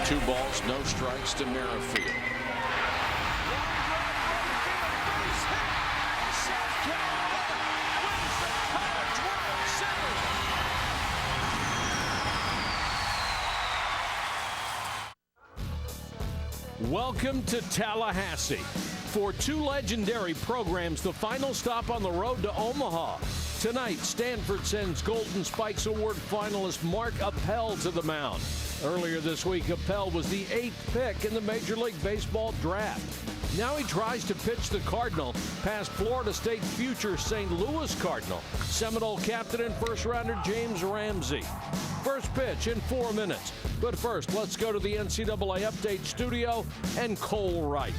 2 balls, no strikes to Merrifield. Welcome to Tallahassee. For 2 legendary programs, the final stop on the road to Omaha. Tonight, Stanford sends Golden Spikes Award finalist Mark Appel to the mound. Earlier this week, Appel was the 8th pick in the Major League Baseball draft. Now he tries to pitch the Cardinal past Florida State future St. Louis Cardinal, Seminole captain and first-rounder James Ramsey. First pitch in 4 minutes. But first, let's go to the NCAA Update studio and Cole Wright.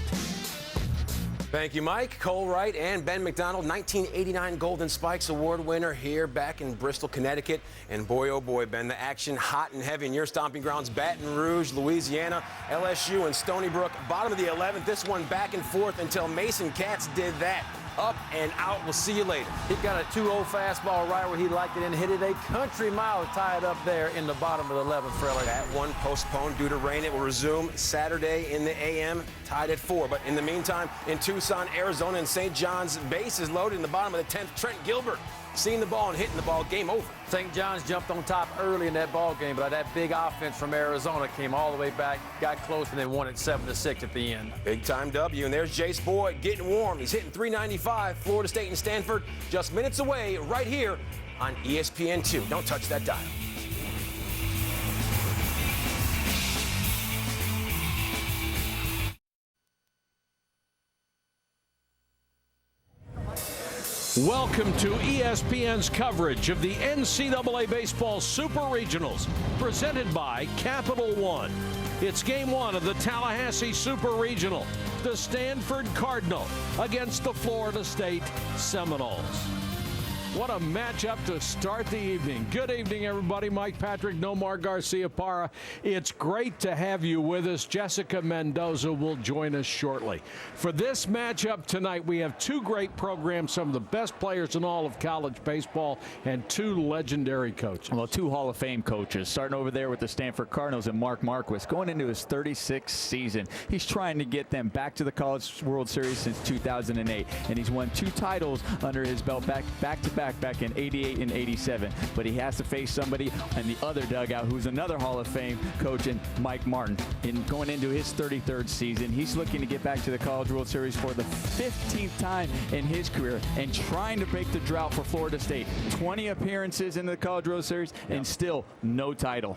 Thank you, Mike. Cole Wright and Ben McDonald, 1989 Golden Spikes Award winner here back in Bristol, Connecticut. And boy, oh boy, Ben, the action hot and heavy in your stomping grounds, Baton Rouge, Louisiana, LSU, and Stony Brook. Bottom of the 11th, this one back and forth until Mason Katz did that. Up and out. We'll see you later. He got a 2-0 fastball right where he liked it and hit it a country mile, tied up there in the bottom of the 11th for LSU. That one postponed due to rain. It will resume Saturday in the AM, tied at 4. But in the meantime, in Tucson, Arizona, and St. John's, bases loaded in the bottom of the 10th. Trent Gilbert seeing the ball and hitting the ball. Game over. St. John's jumped on top early in that ball game, but that big offense from Arizona came all the way back, got close, and then won it 7-6 at the end. Big time W, and there's Jace Boyd getting warm. He's hitting .395. Florida State and Stanford just minutes away right here on ESPN2. Don't touch that dial. Welcome to ESPN's coverage of the NCAA Baseball Super Regionals, presented by Capital One. It's Game 1 of the Tallahassee Super Regional. The Stanford Cardinal against the Florida State Seminoles. What a matchup to start the evening. Good evening, everybody. Mike Patrick, Nomar Garcia-Parra. It's great to have you with us. Jessica Mendoza will join us shortly. For this matchup tonight, we have 2 great programs, some of the best players in all of college baseball, and 2 legendary coaches. Well, 2 Hall of Fame coaches, starting over there with the Stanford Cardinals and Mark Marquis, going into his 36th season. He's trying to get them back to the College World Series since 2008, and he's won 2 titles under his belt back to back in 88 and 87. But he has to face somebody in the other dugout who's another Hall of Fame coach, and Mike Martin. Going into his 33rd season, he's looking to get back to the College World Series for the 15th time in his career and trying to break the drought for Florida State. 20 appearances in the College World Series and still no title.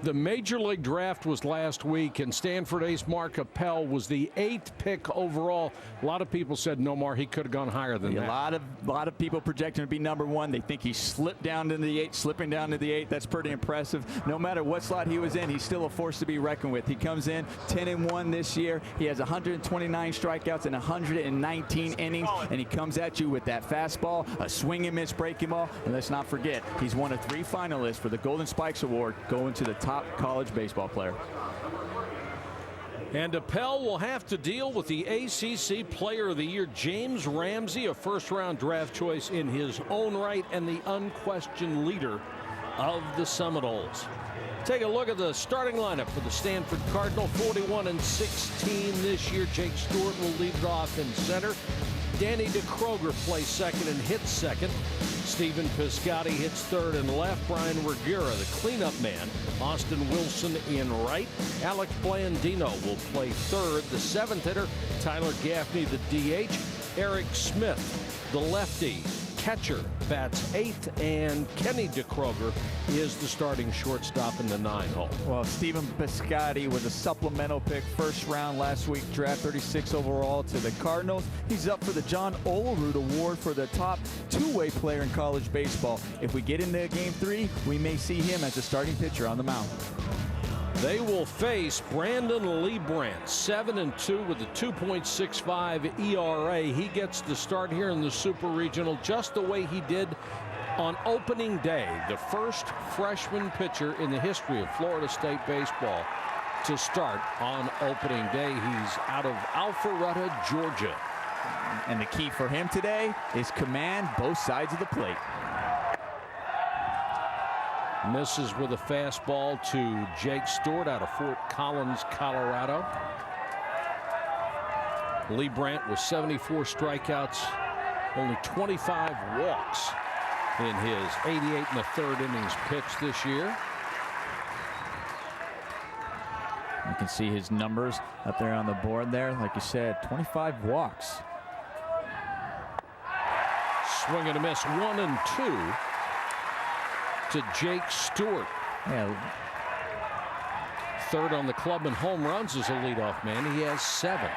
The Major League Draft was last week, and Stanford ace Mark Appel was the 8th pick overall. A lot of people said, Nomar, he could have gone higher than that. A lot of people projecting to be number 1. They think he slipped down to the 8, slipping down to the 8. That's pretty impressive. No matter what slot he was in, he's still a force to be reckoned with. He comes in 10-1 this year. He has 129 strikeouts in 119 innings, and he comes at you with that fastball, a swing and miss breaking ball. And let's not forget, he's one of 3 finalists for the Golden Spikes Award, going to the top college baseball player. And Appel will have to deal with the ACC Player of the Year, James Ramsey, a first-round draft choice in his own right and the unquestioned leader of the Seminoles. Take a look at the starting lineup for the Stanford Cardinal. 41-16 this year. Jake Stewart will lead it off in center. Danny DeKroger plays second and hits second. Stephen Piscotty hits third and left. Brian Regura, the cleanup man. Austin Wilson in right. Alex Blandino will play third. The 7th hitter, Tyler Gaffney, the DH. Eric Smith, the lefty. Catcher bats 8th, and Kenny DeKroger is the starting shortstop in the 9-hole. Well, Stephen Piscotty was a supplemental pick, first round last week, draft 36 overall to the Cardinals. He's up for the John Olerud Award for the top 2-way player in college baseball. If we get into Game 3, we may see him as a starting pitcher on the mound. They will face Brandon Leibrandt, 7-2 with a 2.65 ERA. He gets the start here in the Super Regional just the way he did on opening day. The first freshman pitcher in the history of Florida State baseball to start on opening day. He's out of Alpharetta, Georgia. And the key for him today is command both sides of the plate. Misses with a fastball to Jake Stewart out of Fort Collins, Colorado. Lee Brandt with 74 strikeouts, only 25 walks in his 88 1/3 innings pitched this year. You can see his numbers up there on the board there. Like you said, 25 walks. Swing and a miss, 1-2 to Jake Stewart. Yeah. Third on the club in home runs as a leadoff man. He has 7.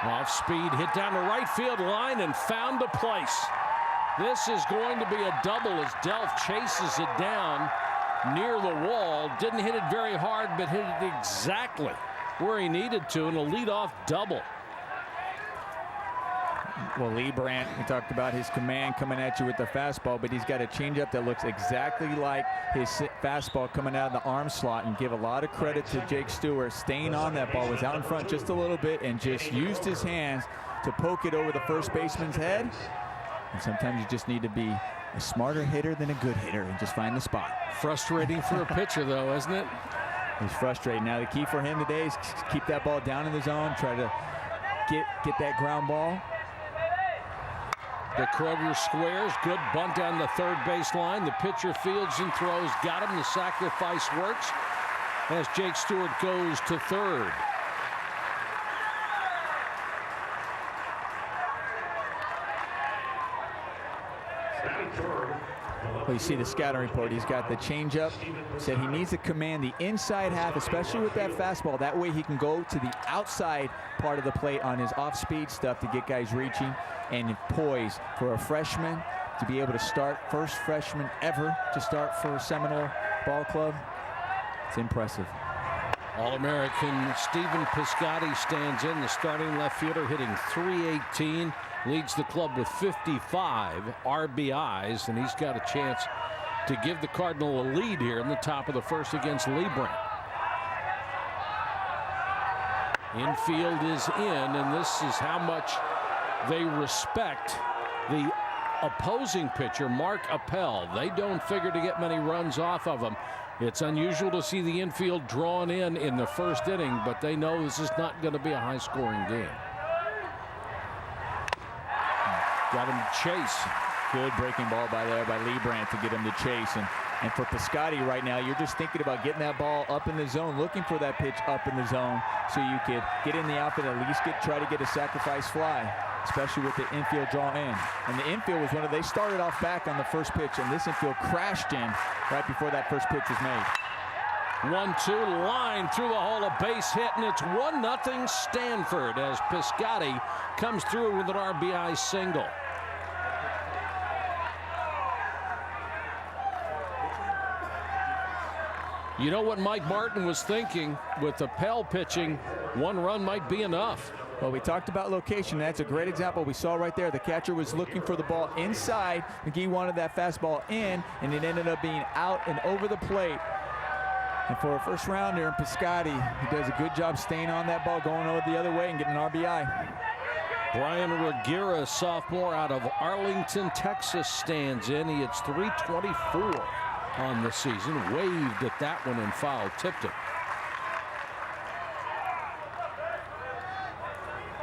Off speed, hit down the right field line and found a place. This is going to be a double as Delph chases it down near the wall. Didn't hit it very hard, but hit it exactly where he needed to in a leadoff double. Well, Lee Brandt, we talked about his command coming at you with the fastball, but he's got a changeup that looks exactly like his fastball coming out of the arm slot. And give a lot of credit to Jake Stewart staying on that ball. Was out in front just a little bit and just used his hands to poke it over the first baseman's head. And sometimes you just need to be a smarter hitter than a good hitter and just find the spot. Frustrating for a pitcher, though, isn't it? He's frustrated. Now the key for him today is keep that ball down in the zone, try to get that ground ball. The Kroger squares, good bunt down the third baseline. The pitcher fields and throws, got him. The sacrifice works as Jake Stewart goes to third. Well, you see the scouting report. He's got the changeup. Said he needs to command the inside half, especially with that fastball. That way he can go to the outside part of the plate on his off-speed stuff to get guys reaching and poised for a freshman to be able to start, first freshman ever to start for Seminole Ball Club. It's impressive. All-American Stephen Piscotty stands in, the starting left fielder, hitting .318, leads the club with 55 RBIs, and he's got a chance to give the Cardinal a lead here in the top of the first against Lee Brandt. Infield is in, and this is how much they respect the opposing pitcher, Mark Appel. They don't figure to get many runs off of him. It's unusual to see the infield drawn in the first inning, but they know this is not going to be a high-scoring game. Got him to chase. Good breaking ball by Lee Brandt to get him to chase. And for Piscotty right now, you're just thinking about getting that ball up in the zone, looking for that pitch up in the zone so you could get in the outfield, at least try to get a sacrifice fly, especially with the infield draw in. And the infield was they started off back on the first pitch, and this infield crashed in right before that first pitch was made. 1-2 line through the hole, a base hit, and it's 1-0 Stanford as Piscotty comes through with an RBI single. You know what Mike Martin was thinking with Appel pitching, 1 run might be enough. Well, we talked about location. That's a great example. We saw right there the catcher was looking for the ball inside. McGee wanted that fastball in, and it ended up being out and over the plate. And for a first rounder, Piscotty, he does a good job staying on that ball, going over the other way and getting an RBI. Brian Reguera, sophomore out of Arlington, Texas, stands in. He hits .324 on the season. Waved at that one and foul tipped it.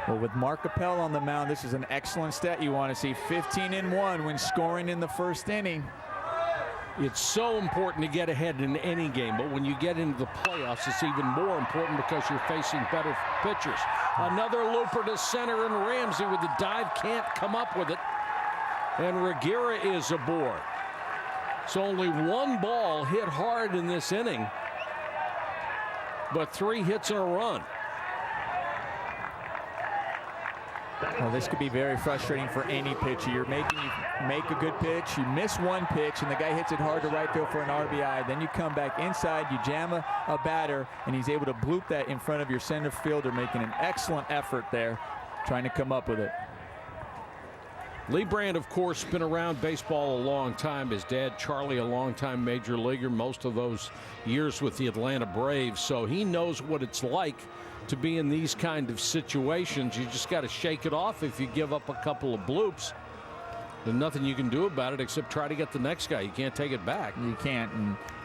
Well, with Mark Appel on the mound, this is an excellent stat you want to see. 15-1 when scoring in the first inning. It's so important to get ahead in any game, but when you get into the playoffs, it's even more important because you're facing better pitchers. Another looper to center, and Ramsey with the dive can't come up with it. And Reguera is aboard. So only 1 ball hit hard in this inning, but 3 hits and a run. Well, this could be very frustrating for any pitcher. You make a good pitch, you miss 1 pitch, and the guy hits it hard to right field for an RBI. Then you come back inside, you jam a batter, and he's able to bloop that in front of your center fielder, making an excellent effort there, trying to come up with it. Lee Brandt, of course, been around baseball a long time. His dad, Charlie, a longtime major leaguer, most of those years with the Atlanta Braves. So he knows what it's like to be in these kind of situations. You just got to shake it off if you give up a couple of bloops. There's nothing you can do about it except try to get the next guy. You can't take it back. You can't.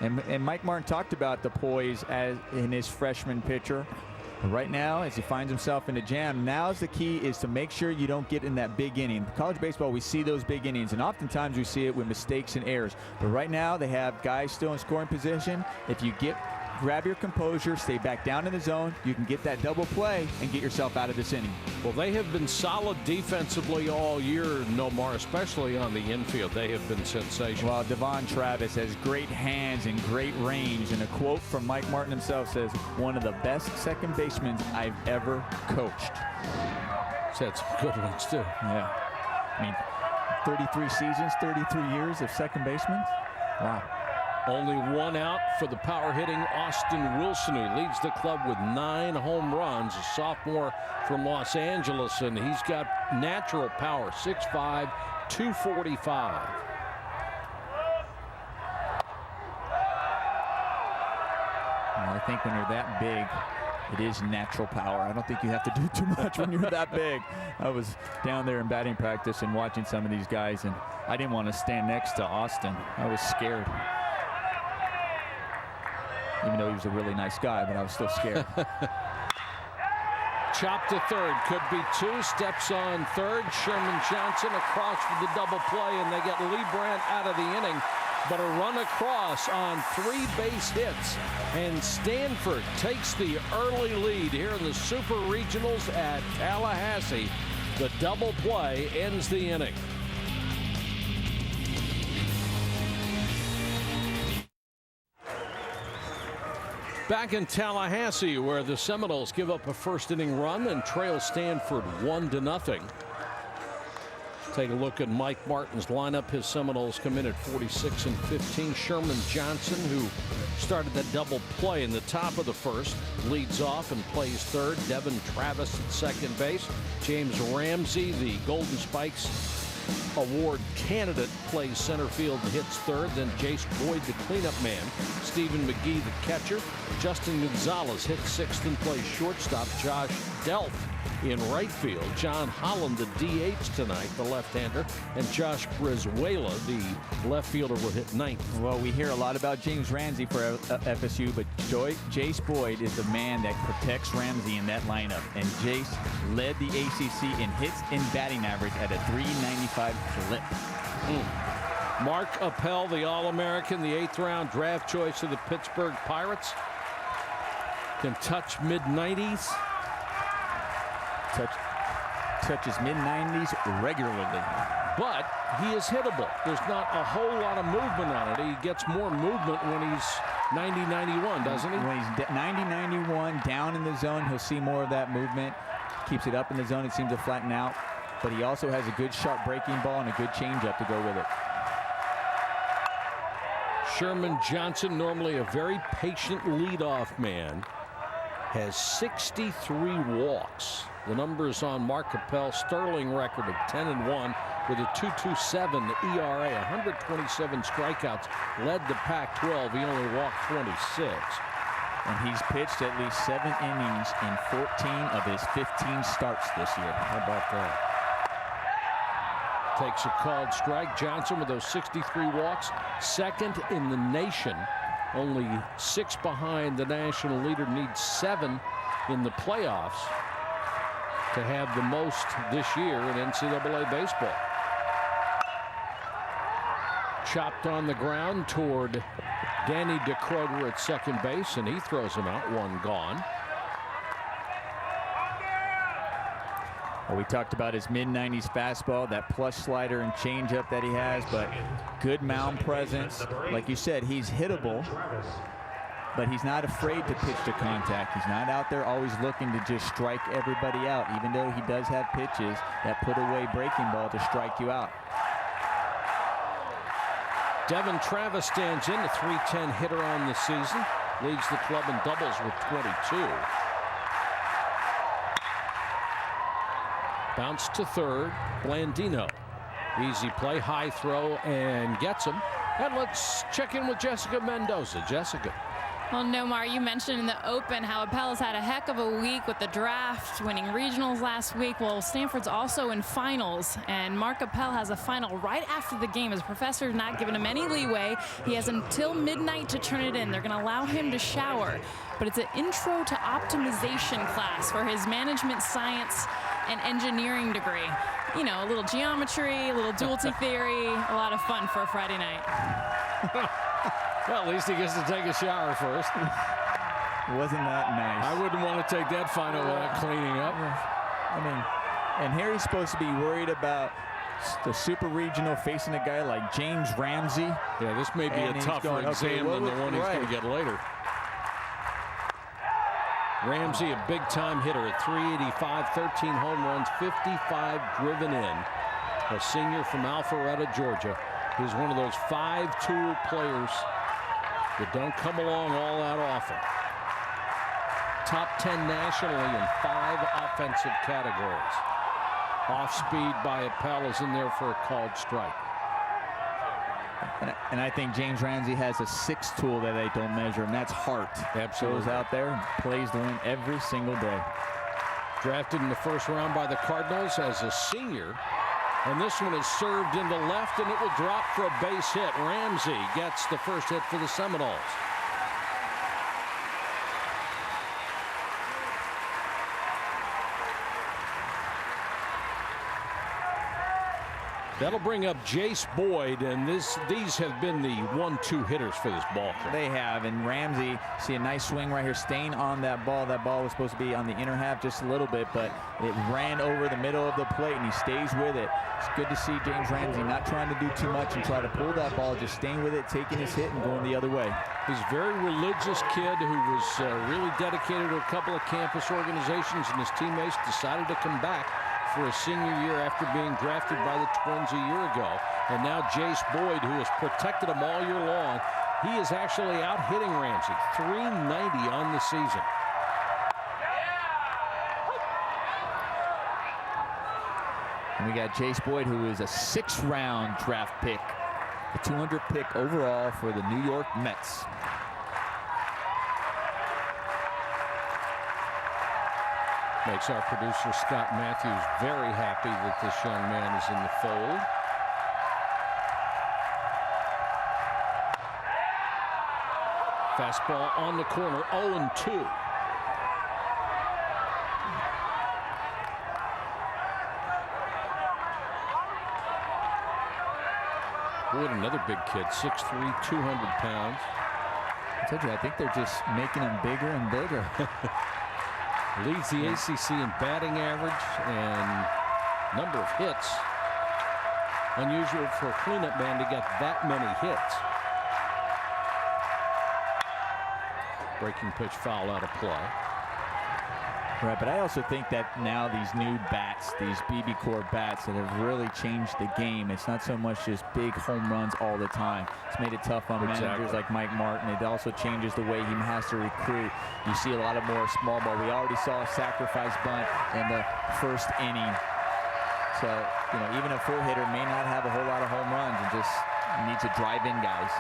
And Mike Martin talked about the poise as in his freshman pitcher. Right now, as he finds himself in a jam, now's the key is to make sure you don't get in that big inning. College baseball, we see those big innings, and oftentimes we see it with mistakes and errors. But right now, they have guys still in scoring position. If you grab your composure, stay back down in the zone, you can get that double play and get yourself out of this inning. Well, they have been solid defensively all year, Nomar, especially on the infield. They have been sensational. Well, Devon Travis has great hands and great range, and a quote from Mike Martin himself says, one of the best second basemen I've ever coached. He's had some good ones, too. Yeah. I mean, 33 seasons, 33 years of second baseman. Wow. Only one out for the power-hitting Austin Wilson, who leads the club with 9 home runs, a sophomore from Los Angeles, and he's got natural power, 6'5", 245. Well, I think when you're that big, it is natural power. I don't think you have to do too much when you're that big. I was down there in batting practice and watching some of these guys, and I didn't want to stand next to Austin. I was scared. Even though he was a really nice guy, but I was still scared. Chop to third, could be 2, steps on third. Sherman Johnson across for the double play, and they get Lee Brandt out of the inning. But a run across on 3 base hits, and Stanford takes the early lead here in the Super Regionals at Tallahassee. The double play ends the inning. Back in Tallahassee, where the Seminoles give up a first-inning run and trail Stanford 1-0. Take a look at Mike Martin's lineup. His Seminoles come in at 46 and 15. Sherman Johnson, who started that double play in the top of the first, leads off and plays third. Devin Travis at second base. James Ramsey, the Golden Spikes Award candidate, plays center field and hits third. Then Jace Boyd, the cleanup man. Stephen McGee, the catcher. Justin Gonzalez hits sixth and plays shortstop. Josh Delph in right field. John Holland, the DH tonight, the left-hander. And Josh Brizuela, the left fielder, will hit ninth. Well, we hear a lot about James Ramsey for FSU, but Jace Boyd is the man that protects Ramsey in that lineup. And Jace led the ACC in hits and batting average at a .395 clip. Mark Appel, the All-American, the 8th-round draft choice of the Pittsburgh Pirates. Can touch mid-90s. Touches mid-90s regularly. But he is hittable. There's not a whole lot of movement on it. He gets more movement when he's 90-91, doesn't he? When he's 90-91, down in the zone, he'll see more of that movement. Keeps it up in the zone. It seems to flatten out. But he also has a good sharp breaking ball and a good changeup to go with it. Sherman Johnson, normally a very patient leadoff man, has 63 walks. The numbers on Mark Appel's sterling record of 10-1 with a 2.27 ERA, 127 strikeouts, led the Pac-12. He only walked 26. And he's pitched at least 7 innings in 14 of his 15 starts this year. How about that? Takes a called strike. Johnson with those 63 walks, second in the nation. Only 6 behind the national leader. Needs 7 in the playoffs to have the most this year in NCAA baseball. Chopped on the ground toward Danny DeCroger at second base, and he throws him out. 1 gone. Well, we talked about his mid-90s fastball, that plush slider and changeup that he has, but good mound presence. Like you said, he's hittable, but he's not afraid to pitch to contact. He's not out there always looking to just strike everybody out, even though he does have pitches that put away breaking ball to strike you out. Devin Travis stands in, a .310 hitter on the season. Leads the club in doubles with 22. Bounce to third. Blandino. Easy play, high throw, and gets him. And let's check in with Jessica Mendoza. Jessica. Well, Nomar, you mentioned in the Open how Appel's had a heck of a week with the draft, winning regionals last week. Well, Stanford's also in finals, and Mark Appel has a final right after the game. His professor's not giving him any leeway. He has until midnight to turn it in. They're going to allow him to shower, but it's an intro to optimization class for his management science and engineering degree. You know, a little geometry, a little duality theory, a lot of fun for a Friday night. Well, at least he gets to take a shower first. Wasn't that nice? I wouldn't want to take that final without cleaning up. I mean, and here he's supposed to be worried about the super regional facing a guy like James Ramsey. Yeah, this may be a tougher exam than the one he's going to get later. Ramsey, a big-time hitter at 385, 13 home runs, 55 driven in. A senior from Alpharetta, Georgia. He's one of those 5-tool players that don't come along all that often. Top 10 nationally in 5 offensive categories. Off speed by Appel is in there for a called strike. And I think James Ramsey has a 6th tool that they don't measure, and that's heart. Absolutely. Goes out there and plays to win every single day. Drafted in the first round by the Cardinals as a senior. And this one is served into left, and it will drop for a base hit. Ramsey gets the first hit for the Seminoles. That'll bring up Jace Boyd, and these have been the 1-2 hitters for this ball club. They have, and Ramsey, see a nice swing right here, staying on that ball. That ball was supposed to be on the inner half just a little bit, but it ran over the middle of the plate, and he stays with it. It's good to see James Ramsey not trying to do too much and try to pull that ball, just staying with it, taking his hit, and going the other way. He's a very religious kid who was really dedicated to a couple of campus organizations, and his teammates decided to come back for his senior year after being drafted by the Twins a year ago. And now Jace Boyd, who has protected him all year long, he is actually out hitting Ramsey. 390 on the season. And we got Jace Boyd, who is a 6th-round draft pick, the 200th pick overall for the New York Mets. Makes our producer Scott Matthews very happy that this young man is in the fold. Fastball on the corner, 0-2. Boyd, another big kid, 6'3", 200 pounds. I told you, I think they're just making him bigger and bigger. Leads the ACC in batting average and number of hits. Unusual for a cleanup man to get that many hits. Breaking pitch, foul out of play. Right, but I also think that now these new bats, these BB Core bats that have really changed the game. It's not so much just big home runs all the time. It's made it tough on managers like Mike Martin. It also changes the way he has to recruit. You see a lot of more small ball. We already saw a sacrifice bunt in the first inning. So, you know, even a full hitter may not have a whole lot of home runs and just needs to drive in guys.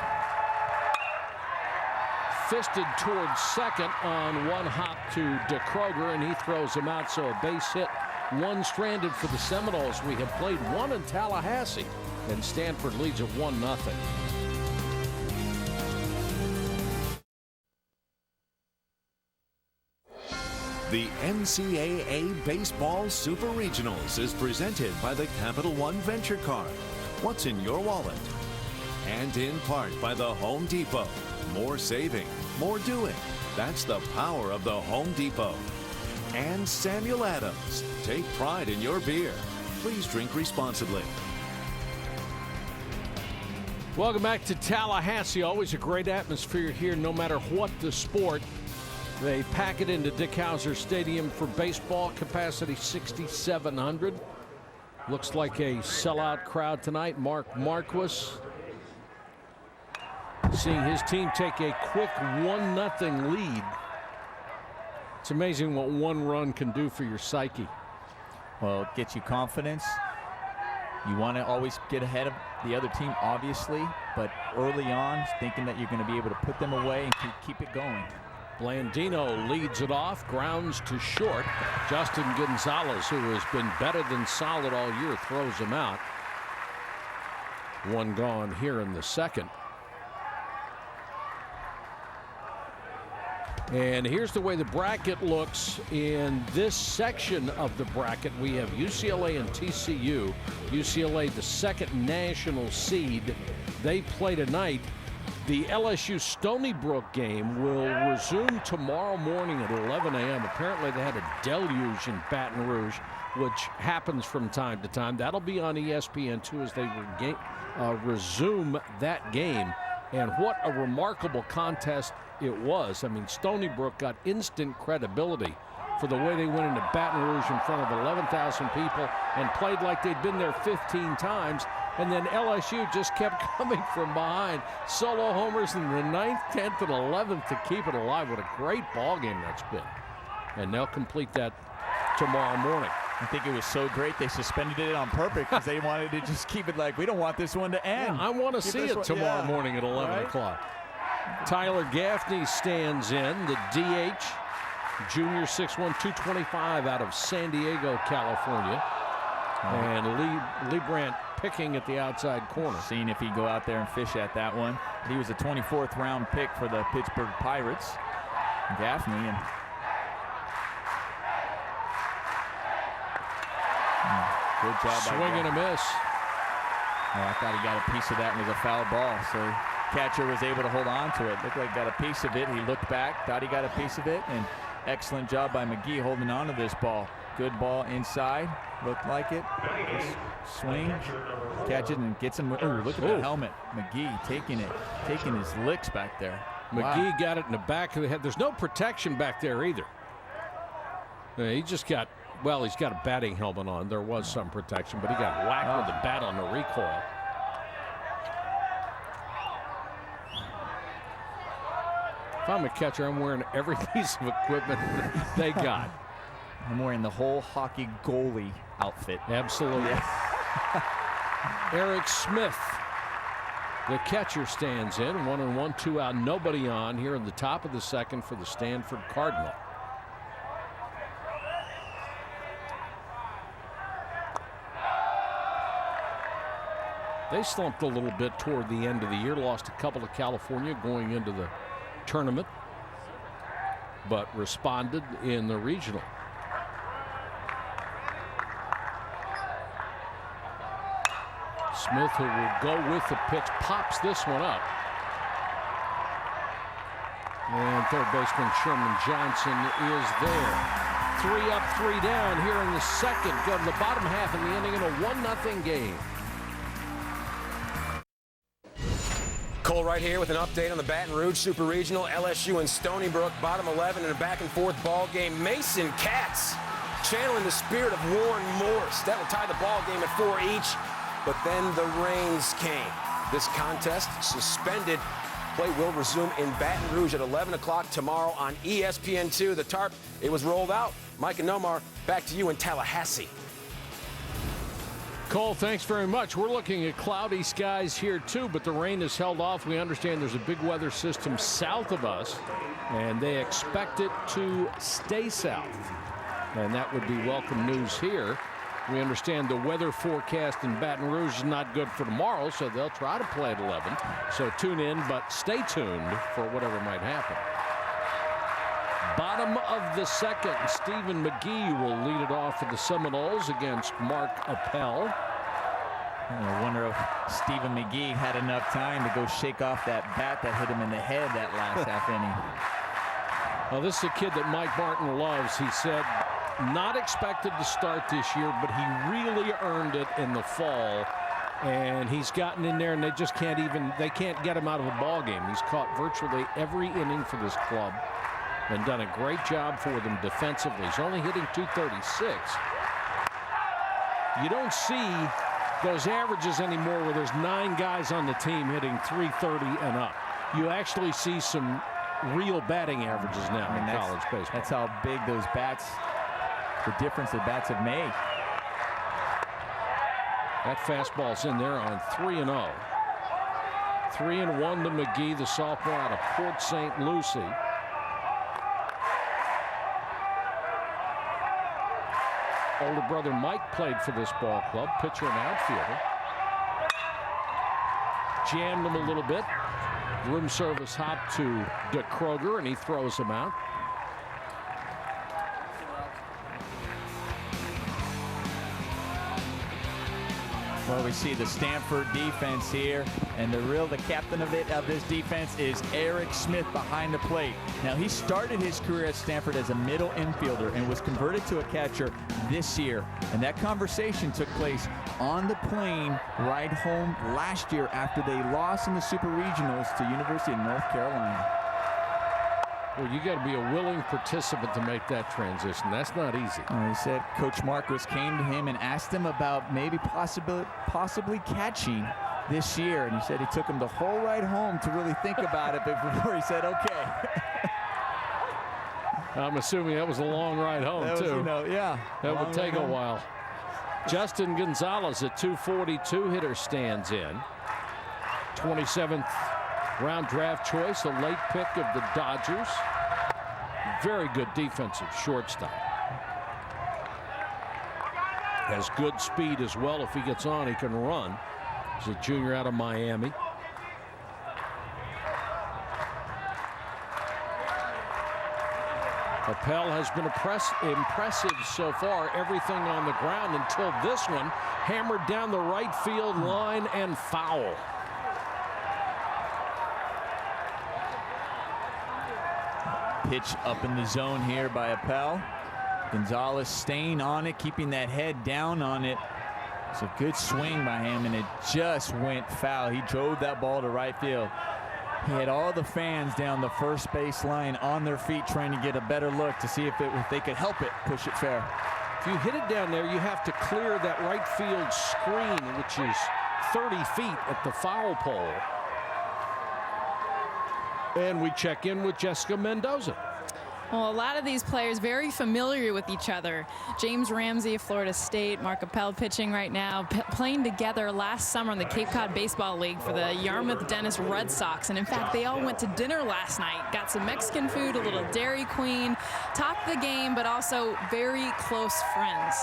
Fisted towards second on one hop to DeKroger, and he throws him out. So a base hit, 1 stranded for the Seminoles. We have played 1 in Tallahassee, and Stanford leads at 1-0. The NCAA Baseball Super Regionals is presented by the Capital One Venture Card. What's in your wallet? And in part by the Home Depot. More saving, more doing. That's the power of the Home Depot. And Samuel Adams. Take pride in your beer. Please drink responsibly. Welcome back to Tallahassee. Always a great atmosphere here, no matter what the sport. They pack it into Dick Howser Stadium for baseball. Capacity 6,700. Looks like a sellout crowd tonight. Mark Marquis seeing his team take a quick 1-0 lead. It's amazing what 1 run can do for your psyche. Well, it gets you confidence. You want to always get ahead of the other team, obviously, but early on, thinking that you're going to be able to put them away and keep it going. Blandino leads it off, grounds to short. Justin Gonzalez, who has been better than solid all year, throws him out. One gone here in the second. And here's the way the bracket looks in this section of the bracket. We have UCLA and TCU. UCLA, the second national seed. They play tonight. The LSU Stony Brook game will resume tomorrow morning at 11 a.m. Apparently they had a deluge in Baton Rouge, which happens from time to time. That'll be on ESPN2 as they resume that game. And what a remarkable contest it was. I mean, Stony Brook got instant credibility for the way they went into Baton Rouge in front of 11,000 people and played like they'd been there 15 times. And then LSU just kept coming from behind. Solo homers in the 9th, 10th, and 11th to keep it alive. What a great ball game that's been. And they'll complete that tomorrow morning. I think it was so great they suspended it on purpose because they wanted to just keep it like, we don't want this one to end. Yeah, I want to see it tomorrow morning at 11 o'clock. Tyler Gaffney stands in, the DH, junior 6'1", 225 out of San Diego, California. And Lee Brandt picking at the outside corner. Seeing if he'd go out there and fish at that one. He was a 24th round pick for the Pittsburgh Pirates. Gaffney and good job. Swing and a miss. Oh, I thought he got a piece of that and it was a foul ball. So catcher was able to hold on to it. Looked like he got a piece of it. He looked back, thought he got a piece of it, and excellent job by McGee holding on to this ball. Good ball inside. Looked like it. Swing, catch it, and gets him. Oh, look at that helmet. McGee taking his licks back there. McGee got it in the back of the head. There's no protection back there either. He just got, well, he's got a batting helmet on. There was some protection, but he got whacked with the bat on the recoil. If I'm a catcher, I'm wearing every piece of equipment they got. I'm wearing the whole hockey goalie outfit. Absolutely. Yeah. Eric Smith, the catcher, stands in. 1-1, 2 out, nobody on here in the top of the second for the Stanford Cardinal. They slumped a little bit toward the end of the year, lost a couple to California going into the tournament, but responded in the regional. Smith, who will go with the pitch, pops this one up. And third baseman Sherman Johnson is there. 3 up, 3 down here in the second. Go to the bottom half of the inning in a 1-0 game. Cole right here with an update on the Baton Rouge Super Regional. LSU and Stony Brook, bottom 11 in a back-and-forth ball game. Mason Katz channeling the spirit of Warren Morse. That will tie the ball game at 4 each. But then the rains came. This contest suspended. Play will resume in Baton Rouge at 11 o'clock tomorrow on ESPN2. The tarp, it was rolled out. Mike and Nomar, back to you in Tallahassee. Cole, thanks very much. We're looking at cloudy skies here too, but the rain is held off. We understand there's a big weather system south of us, and they expect it to stay south. And that would be welcome news here. We understand the weather forecast in Baton Rouge is not good for tomorrow, so they'll try to play at 11. So tune in, but stay tuned for whatever might happen. Bottom of the second, Stephen McGee will lead it off for the Seminoles against Mark Appel. I wonder if Stephen McGee had enough time to go shake off that bat that hit him in the head that last half inning. Well, this is a kid that Mike Martin loves. He said not expected to start this year, but he really earned it in the fall. And he's gotten in there, and they just can't get him out of a ball game. He's caught virtually every inning for this club and done a great job for them defensively. He's only hitting .236. You don't see those averages anymore where there's 9 guys on the team hitting .330 and up. You actually see some real batting averages now in college baseball. That's how big those bats, the difference the bats have made. That fastball's in there on 3-0. 3-1 to McGee, the sophomore out of Port St. Lucie. Older brother Mike played for this ball club, pitcher and outfielder. Jammed him a little bit. Room service hop to DeKroger, and he throws him out. Well, we see the Stanford defense here, and the captain of this defense is Eric Smith behind the plate. Now, he started his career at Stanford as a middle infielder and was converted to a catcher this year. And that conversation took place on the plane ride home last year after they lost in the Super Regionals to University of North Carolina. Well, you got to be a willing participant to make that transition. That's not easy. He said Coach Marquis came to him and asked him about maybe possibly catching this year. And he said he took him the whole ride home to really think about it before he said, okay. I'm assuming that was a long ride home, too. Yeah. That would take a while. Justin Gonzalez, at 242 hitter, stands in. 27th round draft choice, a late pick of the Dodgers. Very good defensive shortstop. Has good speed as well. If he gets on, he can run. He's a junior out of Miami. Appel has been impressive so far. Everything on the ground until this one. Hammered down the right field line and foul. Pitch up in the zone here by Appel. Gonzalez staying on it, keeping that head down on it. It's a good swing by him, and it just went foul. He drove that ball to right field. He had all the fans down the first base line on their feet trying to get a better look to see if they could help it push it fair. If you hit it down there, you have to clear that right field screen, which is 30 feet at the foul pole. And we check in with Jessica Mendoza. Well, a lot of these players very familiar with each other. James Ramsey of Florida State, Mark Appel pitching right now, playing together last summer in the Cape Cod Baseball League for the Yarmouth Dennis Red Sox. And in fact, they all went to dinner last night. Got some Mexican food, a little Dairy Queen, talked the game, but also very close friends.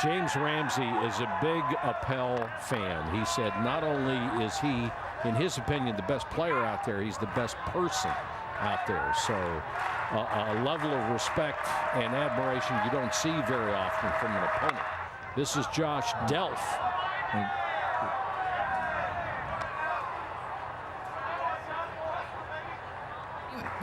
James Ramsey is a big Appel fan. He said not only is he, in his opinion, the best player out there, he's the best person out there. So a level of respect and admiration you don't see very often from an opponent. This is Josh Delph.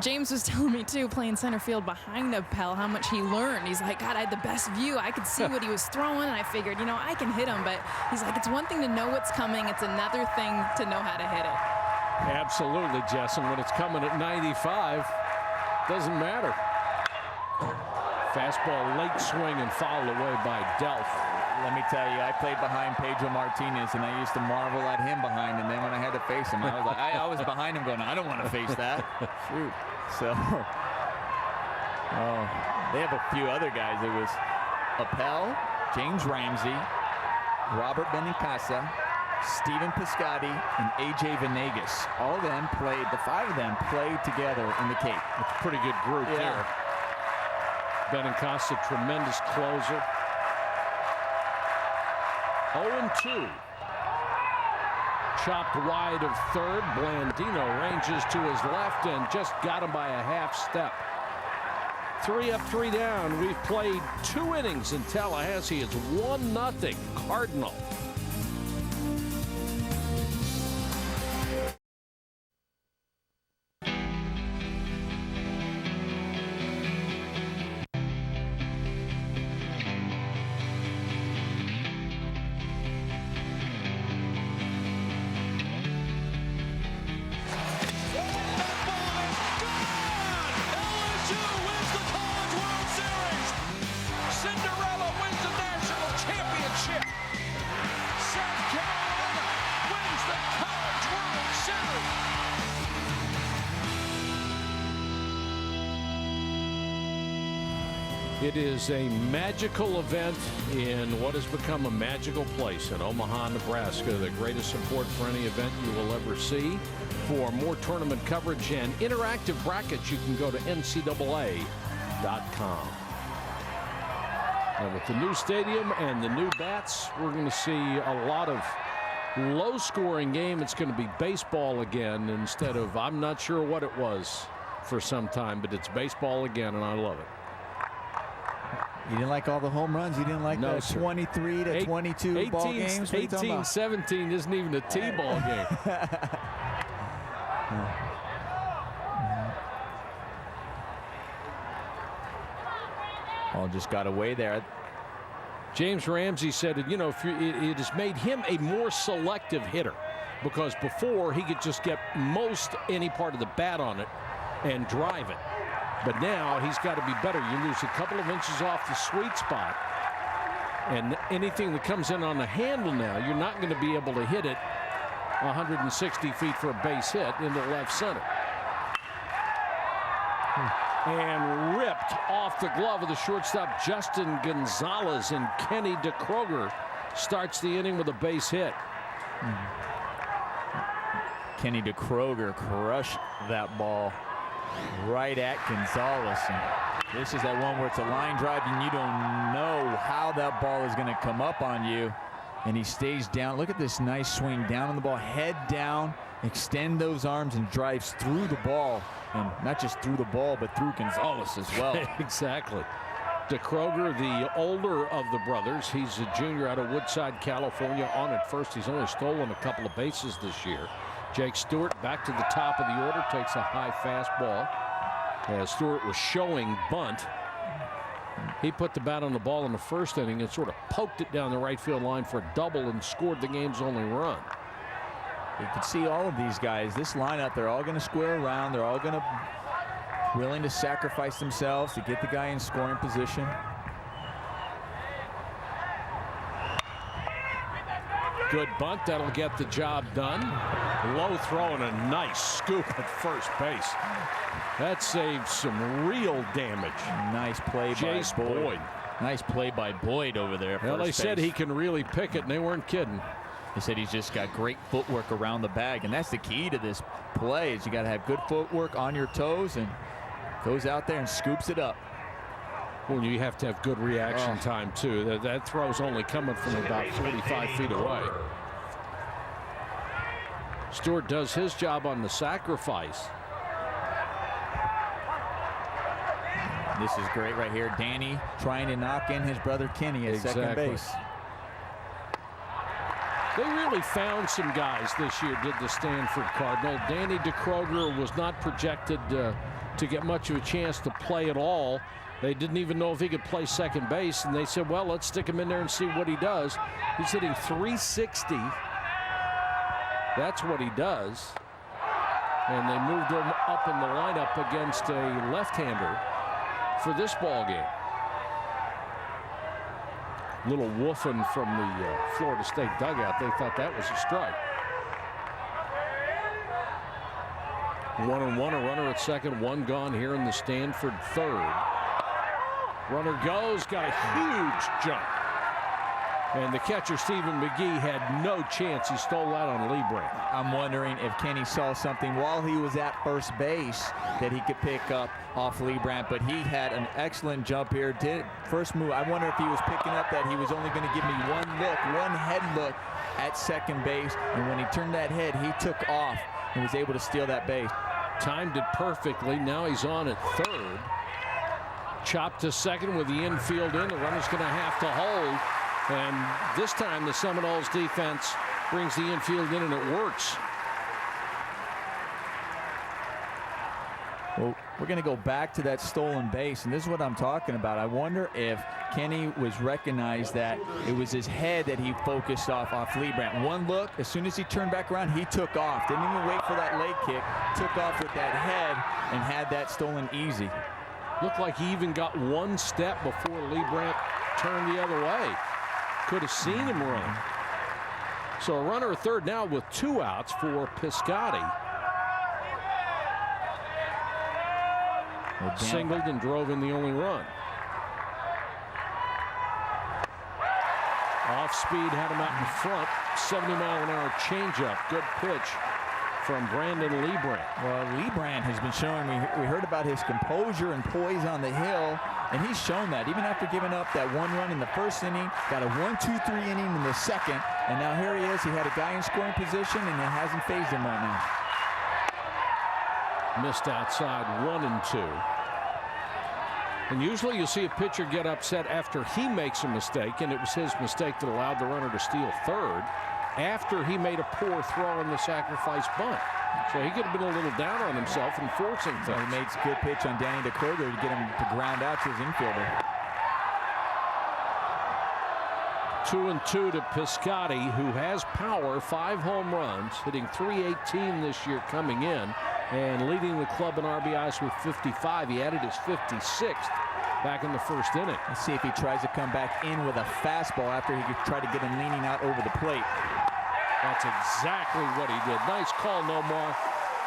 James was telling me, too, playing center field behind Appel, how much he learned. He's like, God, I had the best view. I could see what he was throwing, and I figured, I can hit him. But he's like, it's one thing to know what's coming. It's another thing to know how to hit it. Absolutely, Jess. And when it's coming at 95, doesn't matter. Fastball, late swing, and fouled away by Delph. Let me tell you, I played behind Pedro Martinez, and I used to marvel at him behind, and then when I had to face him, I was like, I was behind him going, I don't want to face that. Shoot. So, they have a few other guys. It was Appel, James Ramsey, Robert Benincasa, Stephen Piscotty, and A.J. Venegas. All of them played, the five of them played together in the Cape. It's a pretty good group there. Benincasa, tremendous closer. 0-2. Chopped wide of third. Blandino ranges to his left and just got him by a half step. 3 up, 3 down. We've played 2 innings in Tallahassee. It's 1-0 Cardinal. It is a magical event in what has become a magical place in Omaha, Nebraska. The greatest support for any event you will ever see. For more tournament coverage and interactive brackets, you can go to ncaa.com. And with the new stadium and the new bats, we're going to see a lot of low-scoring game. It's going to be baseball again instead of, I'm not sure what it was for some time, but it's baseball again, and I love it. You didn't like all the home runs? You didn't like the 23 to 22 ball games? 18-17 isn't even a T-ball game. Ball just got away there. James Ramsey said, you know, it has made him a more selective hitter, because before he could just get most any part of the bat on it and drive it. But now he's got to be better. You lose a couple of inches off the sweet spot, and anything that comes in on the handle now, you're not going to be able to hit it 160 feet for a base hit into left center. And ripped off the glove of the shortstop Justin Gonzalez, and Kenny DeKroger starts the inning with a base hit. Kenny DeKroger crushed that ball right at Gonzalez. And this is that one where it's a line drive and you don't know how that ball is going to come up on you. And he stays down. Look at this nice swing down on the ball, head down, extend those arms, and drives through the ball. And not just through the ball, but through Gonzalez as well. Exactly. DeKroger, the older of the brothers, he's a junior out of Woodside, California, on at first. He's only stolen a couple of bases this year. Jake Stewart back to the top of the order, takes a high fastball. As Stewart was showing bunt, he put the bat on the ball in the first inning and sort of poked it down the right field line for a double and scored the game's only run. You can see all of these guys, this lineup, they're all going to square around. They're all going to willing to sacrifice themselves to get the guy in scoring position. Good bunt. That'll get the job done. Low throw and a nice scoop at first base. That saved some real damage. Nice play by Boyd. Nice play by Boyd over there. Well, they said he can really pick it, and they weren't kidding. They said he's just got great footwork around the bag, and that's the key to this play. Is you got to have good footwork on your toes, and goes out there and scoops it up. Well, you have to have good reaction time too. That throw's only coming from about 45 feet away. Stewart does his job on the sacrifice. This is great right here. Danny trying to knock in his brother Kenny at second base. They really found some guys this year, did the Stanford Cardinal. Danny DeKroger was not projected to get much of a chance to play at all. They didn't even know if he could play second base, and they said, well, let's stick him in there and see what he does. He's hitting .360. That's what he does. And they moved him up in the lineup against a left-hander for this ball game. Little woofing from the Florida State dugout. They thought that was a strike. 1-1, a runner at second, one gone here in the Stanford third. Runner goes, got a huge jump. And the catcher, Stephen McGee, had no chance. He stole that on Lee Brandt. I'm wondering if Kenny saw something while he was at first base that he could pick up off Lee Brandt, but he had an excellent jump here. First move, I wonder if he was picking up that he was only going to give me one look, one head look at second base, and when he turned that head, he took off and was able to steal that base. Timed it perfectly. Now he's on at third. Chopped to second with the infield in. The runner's going to have to hold. And this time the Seminoles defense brings the infield in, and it works. Well, we're going to go back to that stolen base, and this is what I'm talking about. I wonder if Kenny was recognized that it was his head that he focused off Lee Brandt. One look, as soon as he turned back around, he took off. Didn't even wait for that leg kick. Took off with that head and had that stolen easy. Looked like he even got one step before Lee Brandt turned the other way. Could have seen him run. So a runner at third now with two outs for Piscotty. Singled and drove in the only run. Off speed, had him out in front. 70-mile-an-hour changeup. Good pitch from Brandon Lebrand. Well, Lebrand has been showing, we heard about his composure and poise on the hill, and he's shown that. Even after giving up that 1 run in the first inning, got a 1-2-3 inning in the second, and now here he is. He had a guy in scoring position, and it hasn't fazed him right now. Missed outside 1-2. And usually you see a pitcher get upset after he makes a mistake, and it was his mistake that allowed the runner to steal third after he made a poor throw in the sacrifice bunt. So he could have been a little down on himself and forcing things. Well, he made a good pitch on Danny DeCroger to get him to ground out to his infielder. 2-2 to Piscotty, who has power, 5 home runs, hitting .318 this year coming in, and leading the club in RBIs with 55. He added his 56th back in the first inning. Let's see if he tries to come back in with a fastball after he could try to get him leaning out over the plate. That's exactly what he did. Nice call, Nomar,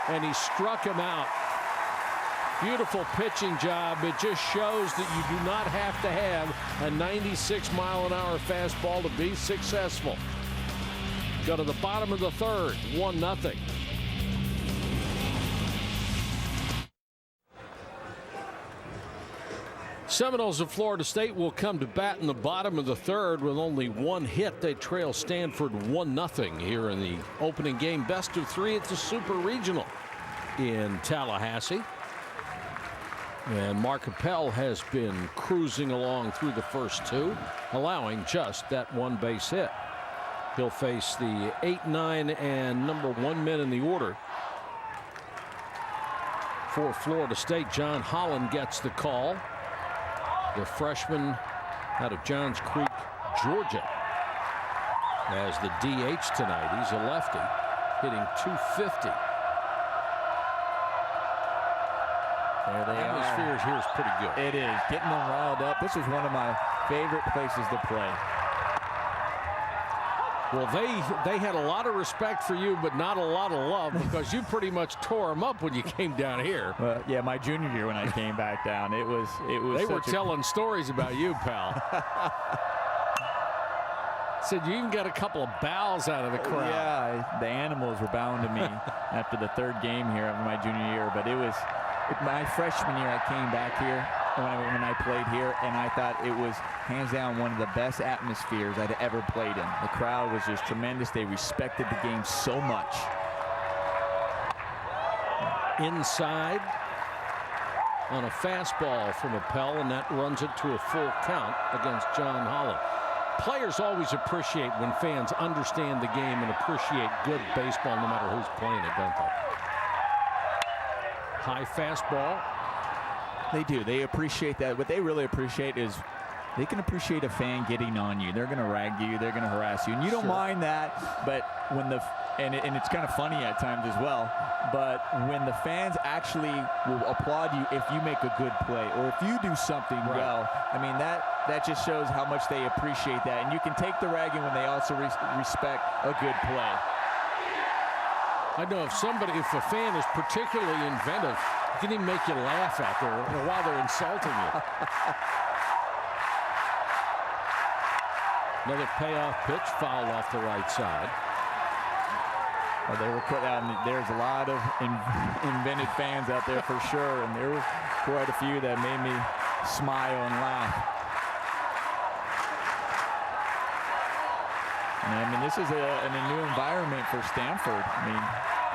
and he struck him out. Beautiful pitching job. It just shows that you do not have to have a 96-mile-an-hour fastball to be successful. Go to the bottom of the third, 1-0. Seminoles of Florida State will come to bat in the bottom of the third with only 1 hit. They trail Stanford 1-0 here in the opening game. Best of 3 at the Super Regional in Tallahassee. And Mark Appel has been cruising along through the first 2, allowing just that 1 base hit. He'll face the 8, 9, and number 1 men in the order. For Florida State, John Holland gets the call. The freshman out of Johns Creek, Georgia, as the DH tonight. He's a lefty, hitting .250. There they are. Atmosphere here is pretty good. It is. Getting them riled up. This is one of my favorite places to play. Well, they had a lot of respect for you, but not a lot of love, because you pretty much tore them up when you came down here. Yeah, my junior year when I came back down, it was. They were telling stories about you, pal. Said you even got a couple of bows out of the crowd. Yeah, the animals were bowing to me after the 3rd game here of my junior year. But it was my freshman year. I came back here when I played here, and I thought it was hands down one of the best atmospheres I'd ever played in. The crowd was just tremendous. They respected the game so much. Inside on a fastball from Appel, and that runs it to a full count against John Holland. Players always appreciate when fans understand the game and appreciate good baseball no matter who's playing it, don't they? High fastball. They do. They appreciate that. What they really appreciate is they can appreciate a fan getting on you. They're going to rag you. They're going to harass you. And you don't mind that. But when and it's kind of funny at times as well. But when the fans actually will applaud you if you make a good play or if you do something well, I mean, that just shows how much they appreciate that. And you can take the ragging when they also respect a good play. I know if a fan is particularly inventive, he can even make you laugh out there while they're insulting you. Another payoff pitch, fouled off the right side. Well, they were there's a lot of invented fans out there for sure, and there were quite a few that made me smile and laugh. And I mean, this is a new environment for Stanford. I mean,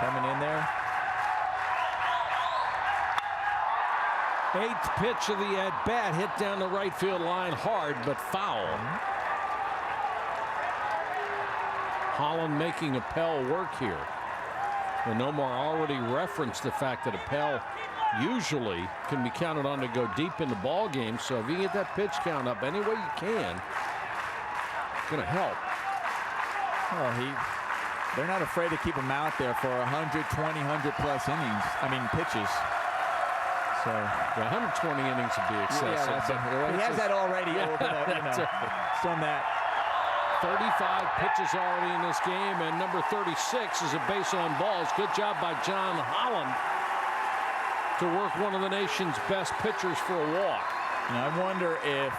coming in there. 8th pitch of the at-bat, hit down the right field line hard, but foul. Holland making Appel work here. And Omar already referenced the fact that Appel usually can be counted on to go deep in the ball game. So if you get that pitch count up any way you can, it's going to help. Well, they're not afraid to keep him out there for 120, 100-plus innings. I mean, pitches. So 120 innings would be excessive. Yeah, he has that already over that. He's done that. 35 pitches already in this game, and number 36 is a base on balls. Good job by John Holland to work one of the nation's best pitchers for a walk. And I wonder if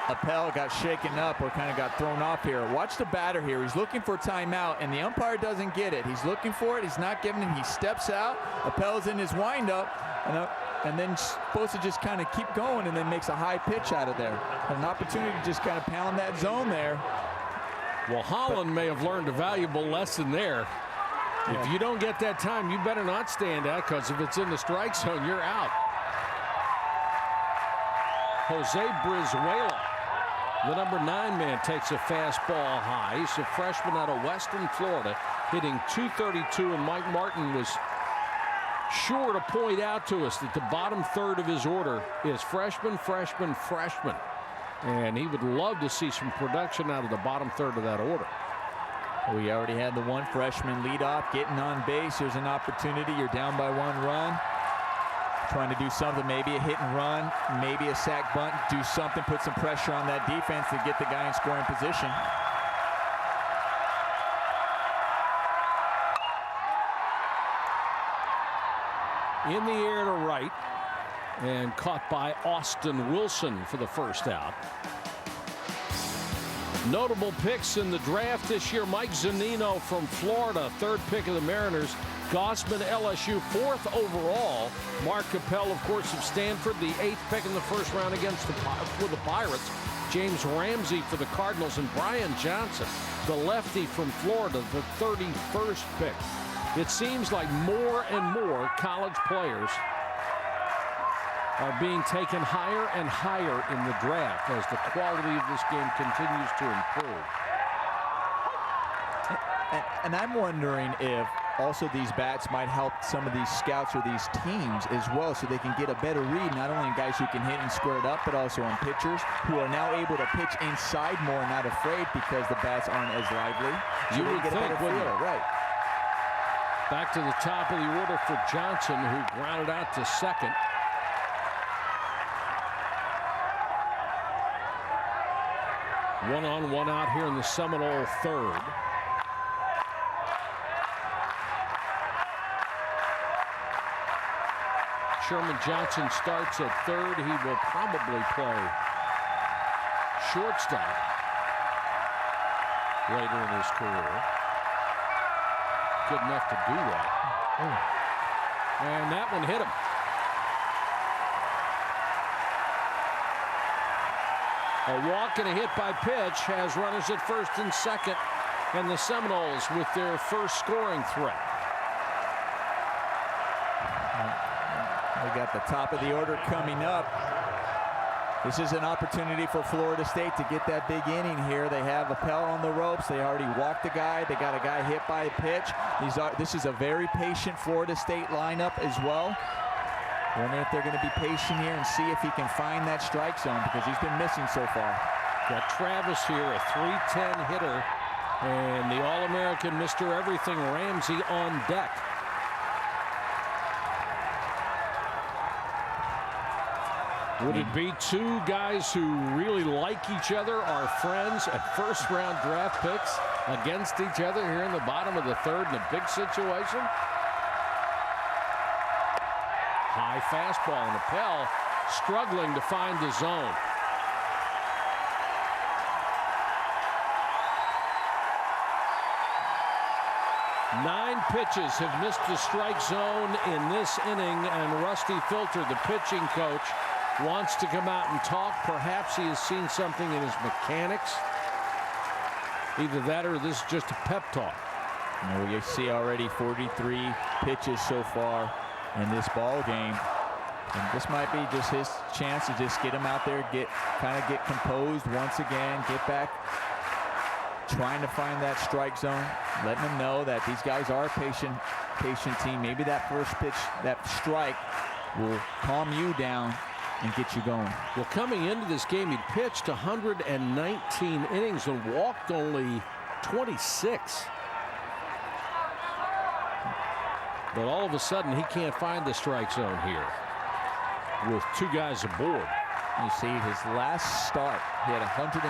Appel got shaken up or kind of got thrown off here. Watch the batter here. He's looking for a timeout, and the umpire doesn't get it. He's looking for it. He's not giving it. He steps out. Appel's in his windup, and then supposed to just kind of keep going and then makes a high pitch out of there. An opportunity to just kind of pound that zone there. Well, Holland may have learned a valuable lesson there. Yeah. If you don't get that time, you better not stand out, because if it's in the strike zone, you're out. Jose Brizuela, the number 9 man, takes a fastball high. He's a freshman out of Western Florida, hitting .232, and Mike Martin was sure to point out to us that the bottom third of his order is freshman, freshman, freshman. And he would love to see some production out of the bottom third of that order. We already had the one freshman lead off, getting on base. Here's an opportunity. You're down by 1 run. Trying to do something, maybe a hit and run, maybe a sac bunt, do something, put some pressure on that defense to get the guy in scoring position. In the air to right, and caught by Austin Wilson for the first out. Notable picks in the draft this year: Mike Zunino from Florida, 3rd pick of the Mariners. Gossman, LSU, 4th overall. Mark Appel, of course, of Stanford, the 8th pick in the first round with the Pirates. James Ramsey for the Cardinals, and Brian Johnson, the lefty from Florida, the 31st pick. It seems like more and more college players are being taken higher and higher in the draft as the quality of this game continues to improve. And I'm wondering if also these bats might help some of these scouts or these teams as well, so they can get a better read, not only on guys who can hit and square it up, but also on pitchers who are now able to pitch inside more, not afraid, because the bats aren't as lively. So You would get a think, better wouldn't feel, you? right? Back to the top of the order for Johnson, who grounded out to second. One on, one out here in the Seminole 3rd. Sherman Johnson starts at 3rd. He will probably play shortstop later in his career. Good enough to do that. And that one hit him. A walk and a hit by pitch has runners at 1st and 2nd, and the Seminoles with their first scoring threat. We got the top of the order coming up. This is an opportunity for Florida State to get that big inning here. They have Appel on the ropes. They already walked the guy. They got a guy hit by a pitch. This is a very patient Florida State lineup as well. Wondering if they're going to be patient here and see if he can find that strike zone, because he's been missing so far. Got Travis here, a .310 hitter, and the All-American Mr. Everything Ramsey on deck. Would it be two guys who really like each other, are friends, and first-round draft picks against each other here in the bottom of the 3rd in a big situation? High fastball, and Appel struggling to find the zone. Nine pitches have missed the strike zone in this inning, and Rusty Filter, the pitching coach, wants to come out and talk. Perhaps he has seen something in his mechanics. Either that or this is just a pep talk. Well, you see already 43 pitches so far in this ball game, and this might be just his chance to just get him out there, kind of get composed once again, get back, trying to find that strike zone, letting them know that these guys are a patient team. Maybe that first pitch, that strike, will calm you down and get you going. Well, coming into this game, he pitched 119 innings and walked only 26. But all of a sudden, he can't find the strike zone here with two guys aboard. You see his last start, he had 122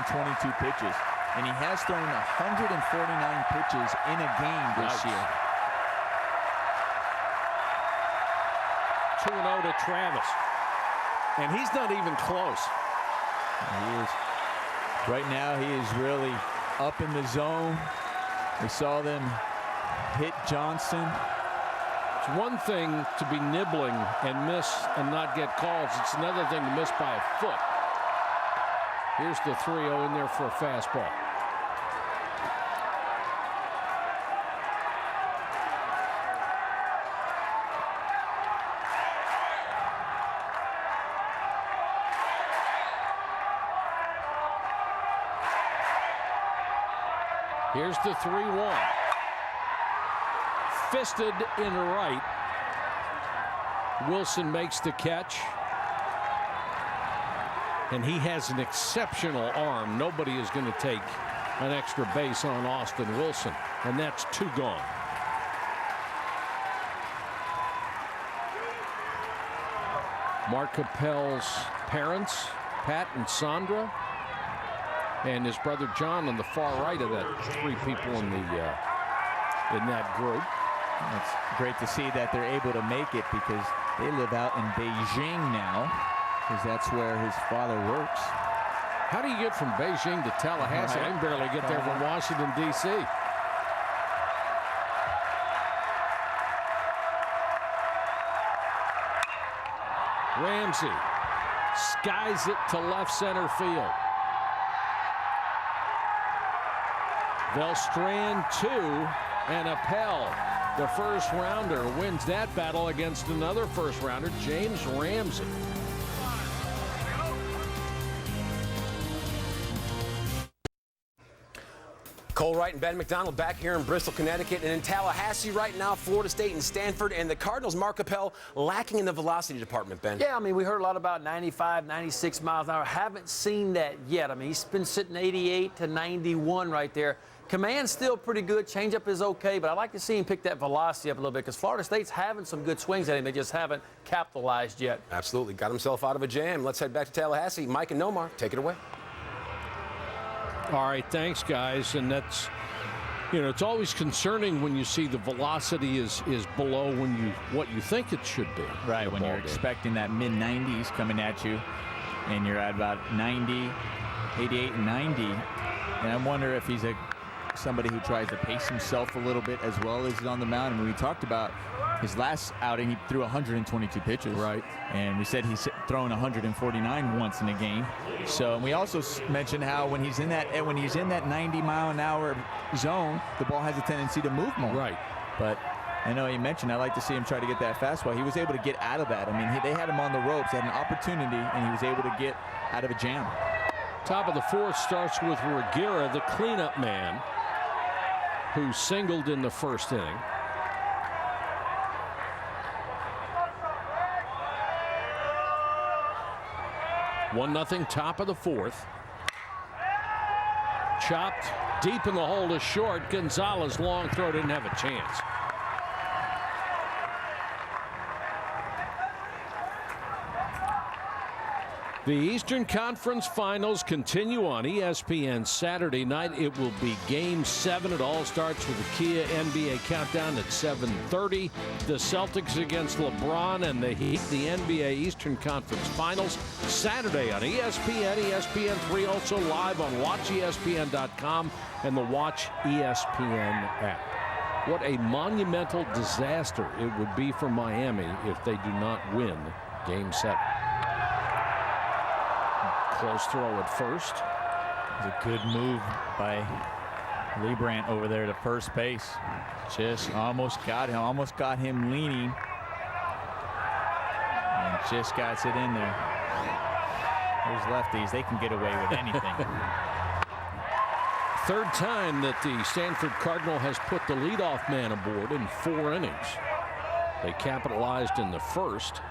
pitches, and he has thrown 149 pitches in a game this year. 2-0 to Travis. And he's not even close. He is. Right now, he is really up in the zone. We saw them hit Johnson. It's one thing to be nibbling and miss and not get calls. It's another thing to miss by a foot. Here's the 3-0 in there for a fastball. Here's the 3-1. Fisted in right. Wilson makes the catch. And he has an exceptional arm. Nobody is going to take an extra base on Austin Wilson. And that's 2 gone. Mark Capel's parents, Pat and Sandra, and his brother John on the far right of that 3 people in that group. It's great to see that they're able to make it because they live out in Beijing now, because that's where his father works. How do you get from Beijing to Tallahassee? I can barely get there from Washington, D.C. Ramsey skies it to left center field. They'll strand 2, and Appel, the first rounder, wins that battle against another first rounder, James Ramsey. Cole Wright and Ben McDonald back here in Bristol, Connecticut, and in Tallahassee right now, Florida State and Stanford, and the Cardinals, Mark Capel, lacking in the velocity department, Ben. Yeah, I mean, we heard a lot about 95, 96 miles an hour. Haven't seen that yet. I mean, he's been sitting 88 to 91 right there. Command's still pretty good. Changeup is okay, but I'd like to see him pick that velocity up a little bit because Florida State's having some good swings at him. They just haven't capitalized yet. Absolutely. Got himself out of a jam. Let's head back to Tallahassee. Mike and Nomar, take it away. All right, thanks, guys. And that's, you know, it's always concerning when you see the velocity is below what you think it should be. Right, when you're expecting that mid-90s coming at you, and you're at about 90, 88 and 90. And I wonder if he's somebody who tries to pace himself a little bit as well as he's on the mound. I mean, we talked about his last outing, he threw 122 pitches. Right. And we said he's thrown 149 once in a game. So, and we also mentioned how when he's in that 90-mile-an-hour zone, the ball has a tendency to move more. Right. But I know you mentioned, I like to see him try to get that fastball. He was able to get out of that. I mean, they had him on the ropes, had an opportunity, and he was able to get out of a jam. Top of the 4th starts with Reguera, the cleanup man, who singled in the first inning. One nothing, top of the 4th. Chopped deep in the hole to short. Gonzalez, long throw, didn't have a chance. The Eastern Conference Finals continue on ESPN Saturday night. It will be Game 7. It all starts with the Kia NBA Countdown at 7:30. The Celtics against LeBron and the Heat, the NBA Eastern Conference Finals, Saturday on ESPN, ESPN3, also live on WatchESPN.com and the Watch ESPN app. What a monumental disaster it would be for Miami if they do not win Game 7. Close throw at first. It was a good move by Lee Brandt over there to first base. Just almost got him leaning. And just got it in there. Those lefties, they can get away with anything. Third time that the Stanford Cardinal has put the leadoff man aboard in 4 innings. They capitalized in the first.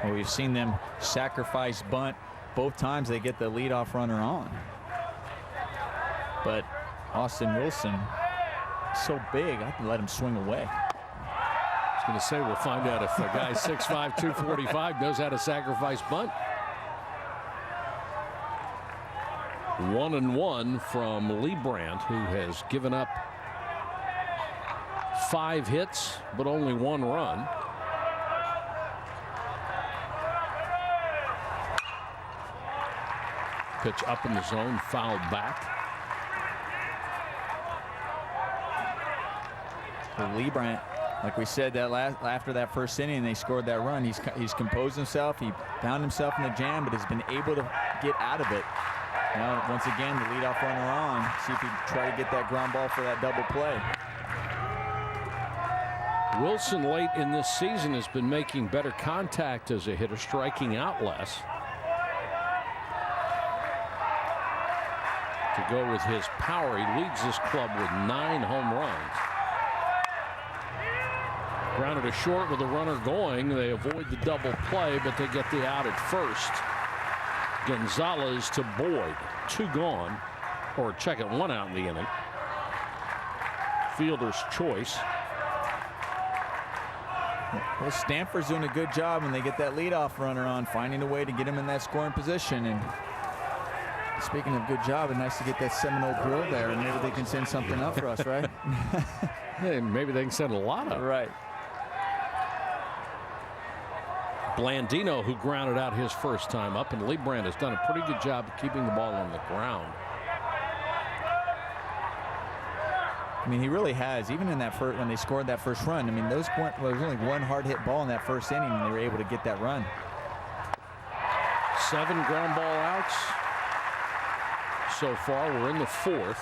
Well, we've seen them sacrifice bunt. Both times they get the leadoff runner on. But Austin Wilson, so big, I can let him swing away. I was going to say, we'll find out if the guy 6'5", 245 knows how to sacrifice bunt. 1-1 from Lee Brandt, who has given up 5 hits, but only 1 run. Pitch up in the zone, fouled back. For Leibrandt, like we said, that after that first inning, they scored that run. He's composed himself. He found himself in a jam, but has been able to get out of it. Now, once again, the leadoff runner on. See if he can try to get that ground ball for that double play. Wilson late in this season has been making better contact as a hitter, striking out less. To go with his power, he leads this club with 9 home runs. Grounded to short with the runner going. They avoid the double play, but they get the out at first. Gonzalez to Boyd. 2 gone. Or check it, 1 out in the inning. Fielder's choice. Well, Stanford's doing a good job when they get that leadoff runner on, finding a way to get him in that scoring position. And speaking of good job, it's nice to get that Seminole grill there, and maybe they can send something up for us, right? Hey, maybe they can send a lot up. Right. Blandino, who grounded out his first time up, and Leibrandt has done a pretty good job of keeping the ball on the ground. I mean, he really has. Even in that first, when they scored that first run, I mean, there was only 1 hard hit ball in that first inning, and they were able to get that run. 7 ground ball outs so far. We're in the 4th.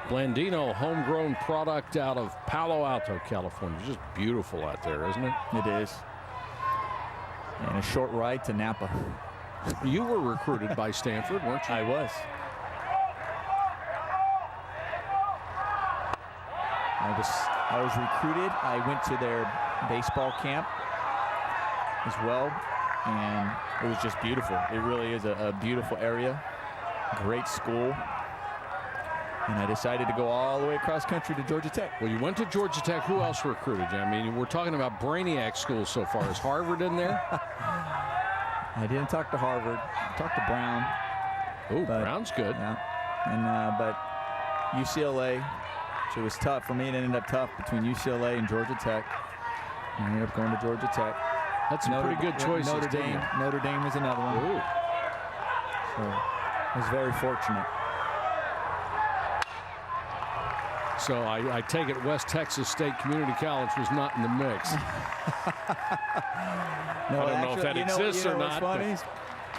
Blandino, homegrown product out of Palo Alto, California. Just beautiful out there, isn't it? It is. And a short ride to Napa. You were recruited by Stanford, weren't you? I was. I was recruited. I went to their baseball camp as well, and it was just beautiful. It really is a beautiful area, great school. And I decided to go all the way across country to Georgia Tech. Well, you went to Georgia Tech. Who else recruited you? I mean, we're talking about Brainiac schools so far. Is Harvard in there? I didn't talk to Harvard. I talked to Brown. Ooh, Brown's good. Yeah. And but UCLA, so it was tough for me. It ended up tough between UCLA and Georgia Tech. I ended up going to Georgia Tech. That's some pretty good choices. Notre Dame was another one. Ooh. So I was very fortunate. So I take it West Texas State Community College was not in the mix. No, I don't know if that exists or not. Funny?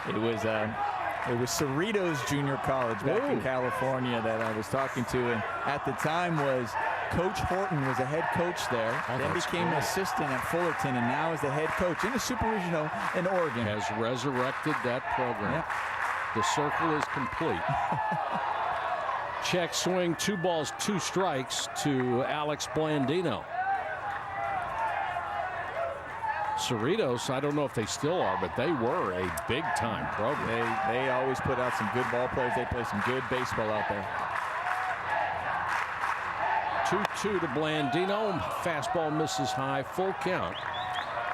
It was Cerritos Junior College back in California that I was talking to, and at the time was Coach Horton was a head coach there, then became an assistant at Fullerton, and now is the head coach in the Super Regional in Oregon. Has resurrected that program. Yep. The circle is complete. Check swing, 2 balls, 2 strikes to Alex Blandino. Cerritos, I don't know if they still are, but they were a big-time program. They always put out some good ball players. They play some good baseball out there. 2-2 to Blandino. Fastball misses high, full count.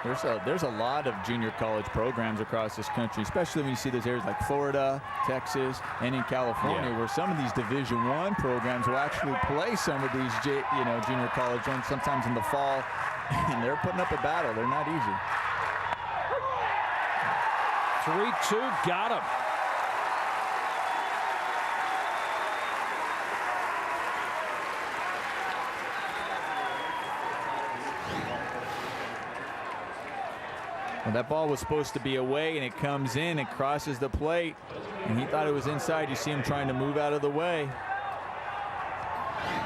There's a lot of junior college programs across this country, especially when you see those areas like Florida, Texas, and in California, where some of these Division I programs will actually play some of these junior college ones sometimes in the fall, and they're putting up a battle. They're not easy. 3-2, got him. Well, that ball was supposed to be away, and it comes in and crosses the plate, and he thought it was inside. You see him trying to move out of the way.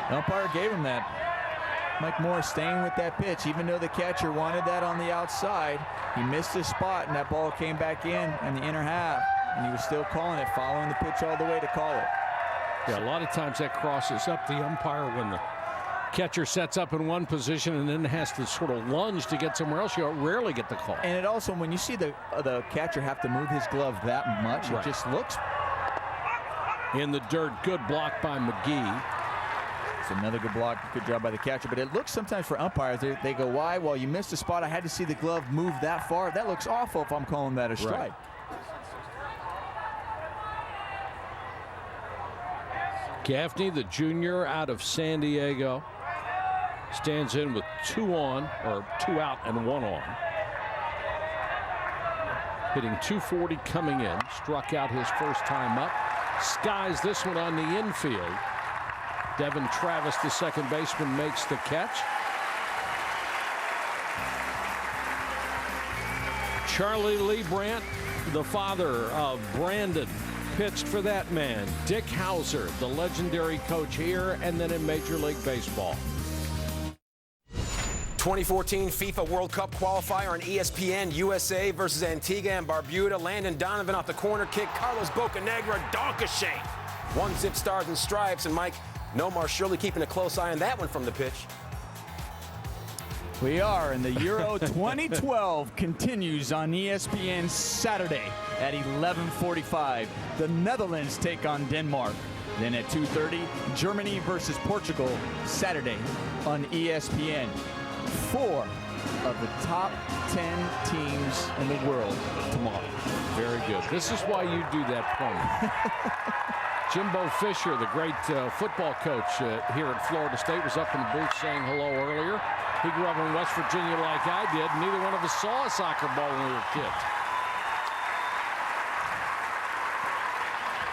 The umpire gave him that. Mike Moore staying with that pitch, even though the catcher wanted that on the outside. He missed his spot, and that ball came back in the inner half, and he was still calling it, following the pitch all the way to call it. Yeah, a lot of times that crosses up the umpire when the catcher sets up in one position and then has to sort of lunge to get somewhere else. You rarely get the call. And it also, when you see the catcher have to move his glove that much, it just looks. In the dirt, good block by McGee. It's another good block, good job by the catcher. But it looks sometimes for umpires, they go, why? Well, you missed a spot. I had to see the glove move that far. That looks awful if I'm calling that a strike. Right. Gaffney, the junior out of San Diego, stands in with 2 out and 1 on. hitting .240 coming in. Struck out his first time up. Skies this one on the infield. Devin Travis, the second baseman, makes the catch. Charlie Lee Brandt, the father of Brandon, pitched for that man. Dick Hauser, the legendary coach here and then in Major League Baseball. 2014 FIFA World Cup qualifier on ESPN. USA versus Antigua and Barbuda. Landon Donovan off the corner kick. Carlos Bocanegra, Donkashane. 1-zip stars and stripes. And Mike, Nomar surely keeping a close eye on that one from the pitch. We are, and the Euro 2012 continues on ESPN Saturday at 11:45. The Netherlands take on Denmark. Then at 2:30, Germany versus Portugal, Saturday on ESPN. 4 of the top 10 teams in the world tomorrow. Very good. This is why you do that promo. Jimbo Fisher, the great football coach here at Florida State, was up in the booth saying hello earlier. He grew up in West Virginia like I did. Neither one of us saw a soccer ball when we were kids.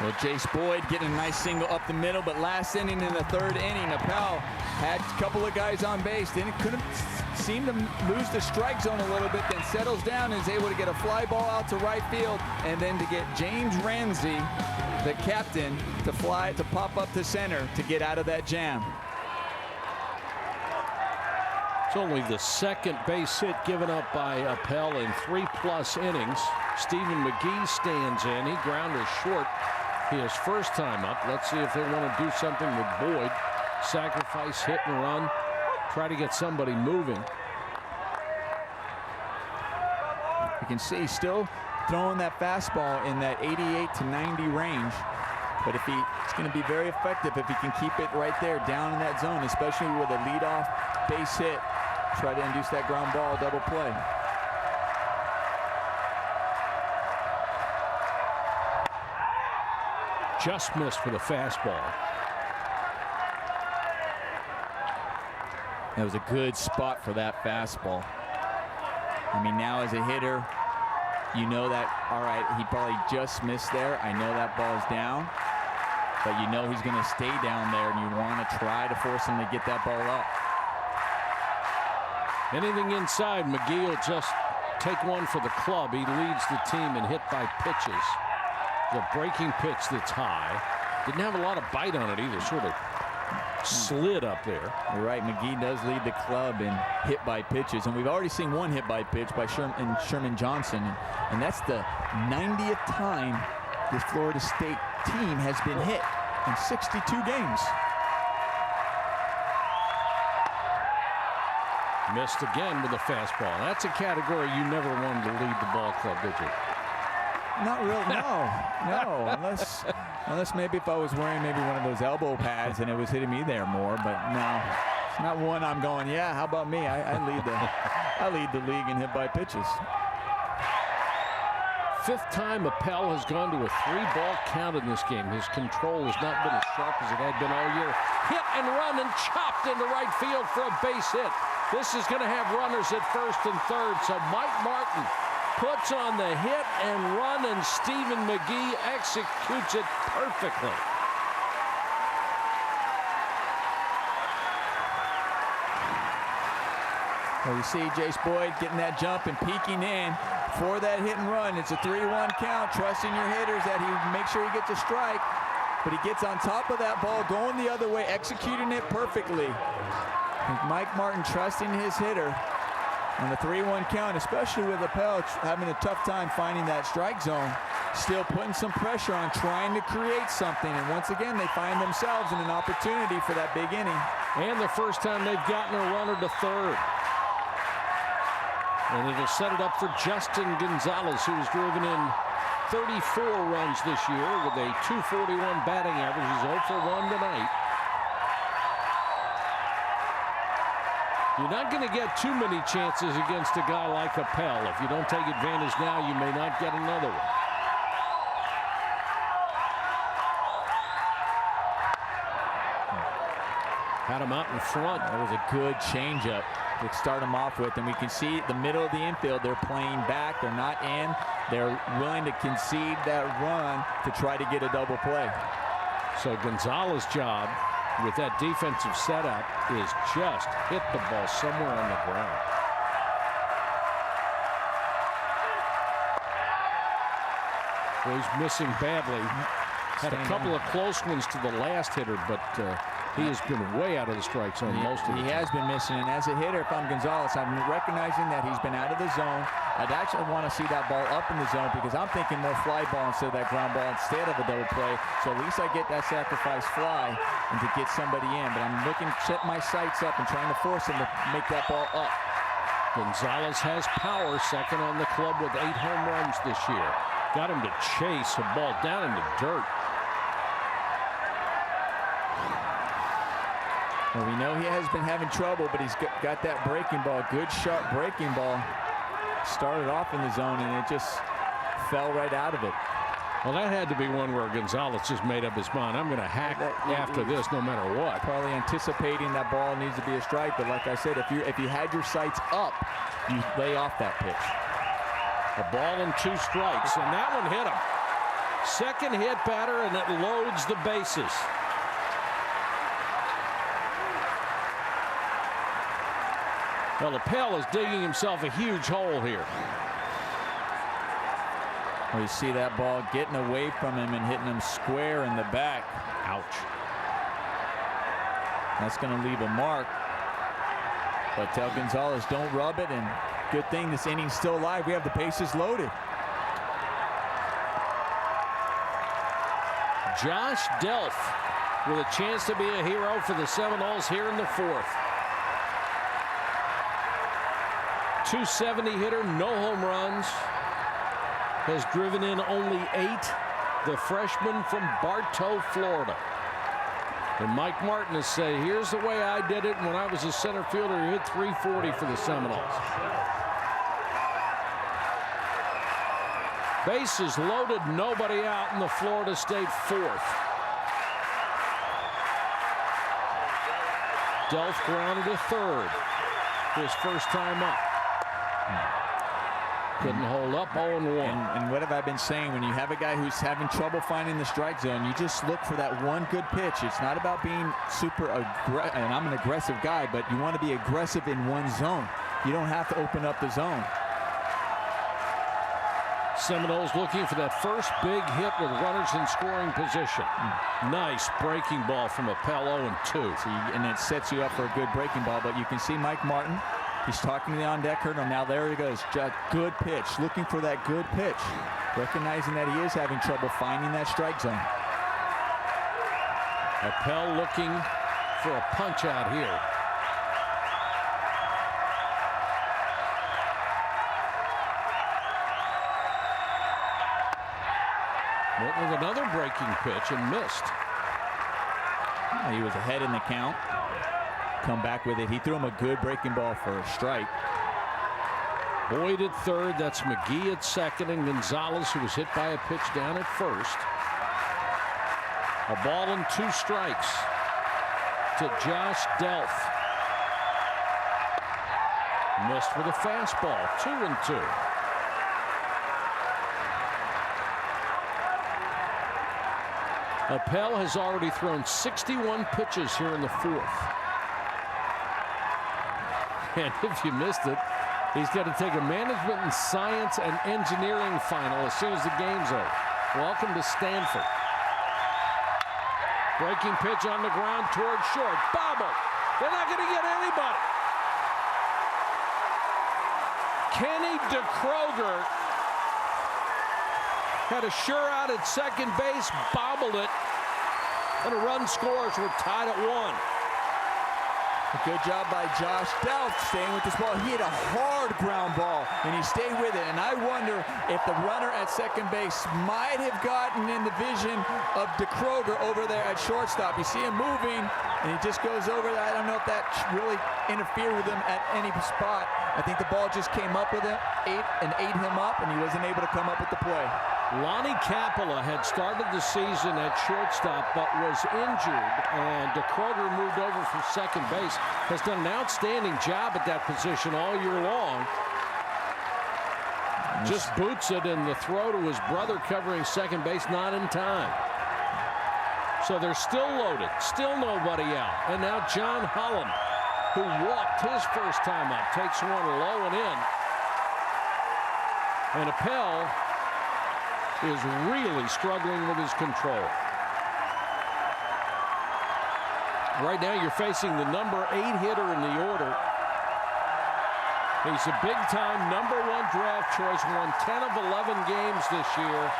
Well, Jace Boyd getting a nice single up the middle, but last inning in the third inning, Appel had a couple of guys on base. Then couldn't seem to lose the strike zone a little bit, then settles down and is able to get a fly ball out to right field, and then to get James Ramsey, the captain, to pop up to center to get out of that jam. It's only the second base hit given up by Appel in 3+ innings. Stephen McGee stands in. He grounded short his first time up. Let's see if they want to do something with Boyd. Sacrifice, hit and run. Try to get somebody moving. You can see still throwing that fastball in that 88 to 90 range. But if it's going to be very effective if he can keep it right there down in that zone, especially with a leadoff base hit. Try to induce that ground ball double play. Just missed with a fastball. That was a good spot for that fastball. I mean, now as a hitter, you know that, all right, he probably just missed there. I know that ball's down, but you know he's going to stay down there, and you want to try to force him to get that ball up. Anything inside, McGee will just take one for the club. He leads the team in hit by pitches. The breaking pitch that's high. Didn't have a lot of bite on it either. Sort of slid up there. You're right. McGee does lead the club in hit by pitches. And we've already seen one hit by pitch by Sherman Johnson. And that's the 90th time this Florida State team has been hit in 62 games. Missed again with a fastball. That's a category you never wanted to lead the ball club, did you? Not really, no, unless maybe if I was wearing maybe one of those elbow pads and it was hitting me there more, but no, it's not one I'm going, yeah, how about me? I lead the league in hit by pitches. Fifth time Appel has gone to a 3-ball count in this game. His control has not been as sharp as it had been all year. Hit and run and chopped into right field for a base hit. This is going to have runners at first and third, so Mike Martin puts on the hit and run, and Stephen McGee executes it perfectly. Well, you see Jace Boyd getting that jump and peeking in for that hit and run. It's a 3-1 count, trusting your hitters that he make sure he gets a strike, but he gets on top of that ball, going the other way, executing it perfectly. Mike Martin trusting his hitter on the 3-1 count, especially with Appel having a tough time finding that strike zone, still putting some pressure on, trying to create something. And once again, they find themselves in an opportunity for that big inning. And the first time they've gotten a runner to third. And it'll set it up for Justin Gonzalez, who has driven in 34 runs this year with a .241 batting average. He's 0 for 1 tonight. You're not going to get too many chances against a guy like Appel. If you don't take advantage now, you may not get another one. Had him out in front. That was a good changeup. to start them off with. And we can see the middle of the infield, they're playing back. They're not in. They're willing to concede that run to try to get a double play. So Gonzalez's job with that defensive setup is just hit the ball somewhere on the ground. Well, he's missing badly. Had a couple of close ones to the last hitter, but he has been way out of the strike zone most of the time. He has been missing, and as a hitter, if I'm Gonzalez, I'm recognizing that he's been out of the zone. I'd actually want to see that ball up in the zone because I'm thinking more fly ball instead of that ground ball instead of a double play. So at least I get that sacrifice fly and to get somebody in. But I'm looking, set my sights up and trying to force him to make that ball up. Gonzalez has power, second on the club with 8 home runs this year. Got him to chase a ball down in the dirt. Well, we know he has been having trouble, but he's got that breaking ball, good sharp breaking ball. Started off in the zone, and it just fell right out of it. Well, that had to be one where Gonzalez just made up his mind. I'm going to hack after this no matter what. Probably anticipating that ball needs to be a strike, but like I said, if you had your sights up, you lay off that pitch. A ball and 2 strikes, and that one hit him. Second hit batter, and it loads the bases. Well, Appel is digging himself a huge hole here. Well, you see that ball getting away from him and hitting him square in the back. Ouch. That's going to leave a mark. But tell Gonzalez, don't rub it, and good thing this inning's still alive. We have the bases loaded. Josh Delph with a chance to be a hero for the Seminoles here in the 4th. .270 hitter, no home runs. Has driven in only 8. The freshman from Bartow, Florida. And Mike Martin has said, here's the way I did it when I was a center fielder. He hit .340 for the Seminoles. Bases loaded, nobody out in the Florida State 4th. Delph grounded to third. His first time up. Couldn't hold up, 0-1. And what have I been saying? When you have a guy who's having trouble finding the strike zone, you just look for that one good pitch. It's not about being super aggressive, and I'm an aggressive guy, but you want to be aggressive in one zone. You don't have to open up the zone. Seminoles looking for that first big hit with runners in scoring position. Nice breaking ball from Appel, 0-2. And it sets you up for a good breaking ball, but you can see Mike Martin. He's talking to the on-deck colonel. Now there he goes. Just good pitch. Looking for that good pitch. Recognizing that he is having trouble finding that strike zone. Appel looking for a punch out here. Went with another breaking pitch and missed. He was ahead in the count. Come back with it. He threw him a good breaking ball for a strike. Boyd at third. That's McGee at second, and Gonzalez, who was hit by a pitch, down at first. A ball and 2 strikes to Josh Delph. Missed with a fastball. 2-2. Appel has already thrown 61 pitches here in the 4th. And if you missed it, he's got to take a management and science and engineering final as soon as the game's over. Welcome to Stanford. Breaking pitch on the ground toward short. Bobble. They're not going to get anybody. Kenny DeKroger had a sure out at second base, bobbled it, and a run scores. We're tied at 1. A good job by Josh Delph staying with this ball. He hit a hard ground ball, and he stayed with it. And I wonder if the runner at second base might have gotten in the vision of DeKroger over there at shortstop. You see him moving, and he just goes over that. I don't know if that really interfered with him at any spot. I think the ball just came up with him, ate him up, and he wasn't able to come up with the play. Lonnie Capella had started the season at shortstop but was injured, and DeKroger moved over from second base. Has done an outstanding job at that position all year long. Just boots it, and the throw to his brother covering second base, not in time. So they're still loaded, still nobody out. And now John Holland, who walked his first time up, takes one low and in. And Appel is really struggling with his control. Right now you're facing the number 8 hitter in the order. He's a big-time #1 draft choice, won 10 of 11 games this year.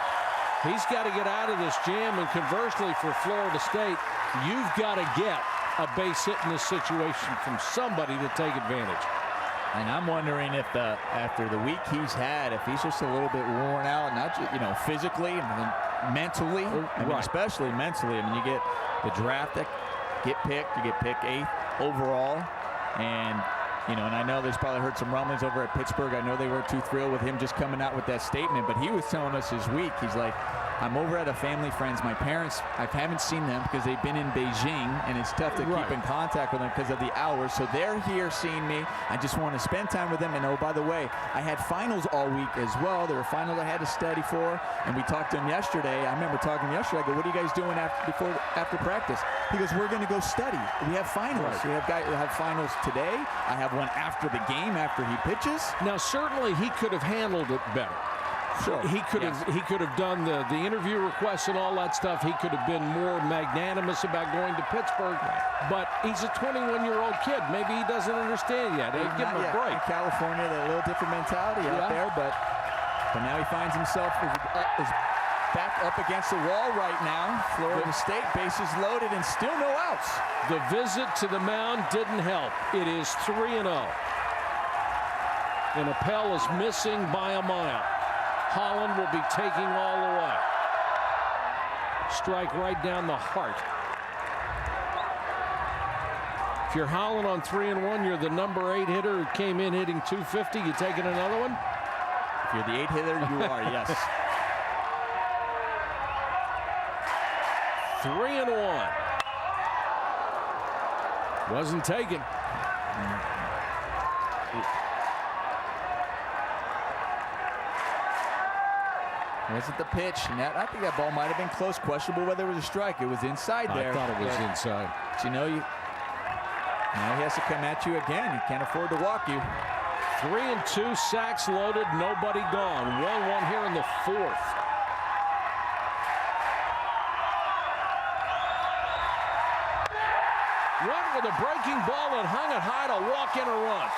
He's got to get out of this jam, and conversely for Florida State, you've got to get a base hit in this situation from somebody to take advantage. And I'm wondering if after the week he's had, if he's just a little bit worn out, not just, physically and mentally, especially mentally. I mean, you get the draft that you get picked 8th overall, and and I know there's probably heard some rumblings over at Pittsburgh. I know they weren't too thrilled with him just coming out with that statement, but he was telling us his week. He's like, I'm over at a family friend's. My parents, I haven't seen them because they've been in Beijing, and it's tough to keep in contact with them because of the hours. So they're here seeing me. I just want to spend time with them. And oh, by the way, I had finals all week as well. There were finals I had to study for, and we talked to him yesterday. I remember talking to him yesterday. I go, what are you guys doing after practice? He goes, we're going to go study. We have finals. We have finals today. I have one after the game, after he pitches. Now, certainly he could have handled it better. Sure. He could have done the interview requests and all that stuff. He could have been more magnanimous about going to Pittsburgh. But he's a 21-year-old kid. Maybe he doesn't understand yet. Give him a break. In California, a little different mentality out there, but now he finds himself is back up against the wall right now. Florida State, bases loaded, and still no outs. The visit to the mound didn't help. It is 3-0. And Appel is missing by a mile. Holland will be taking all the way. Strike right down the heart. If you're Holland on 3-1, you're the number 8 hitter who came in hitting .250. You taking another one? If you're the 8 hitter, you are, yes. 3-1. Wasn't taken. Wasn't the pitch, and I think that ball might have been close. Questionable whether it was a strike. It was inside there. I thought it was inside. But now he has to come at you again. He can't afford to walk you. 3-2, sacks loaded, nobody gone. 1-1 here in the 4th. Went with a breaking ball and hung it high to walk in a run.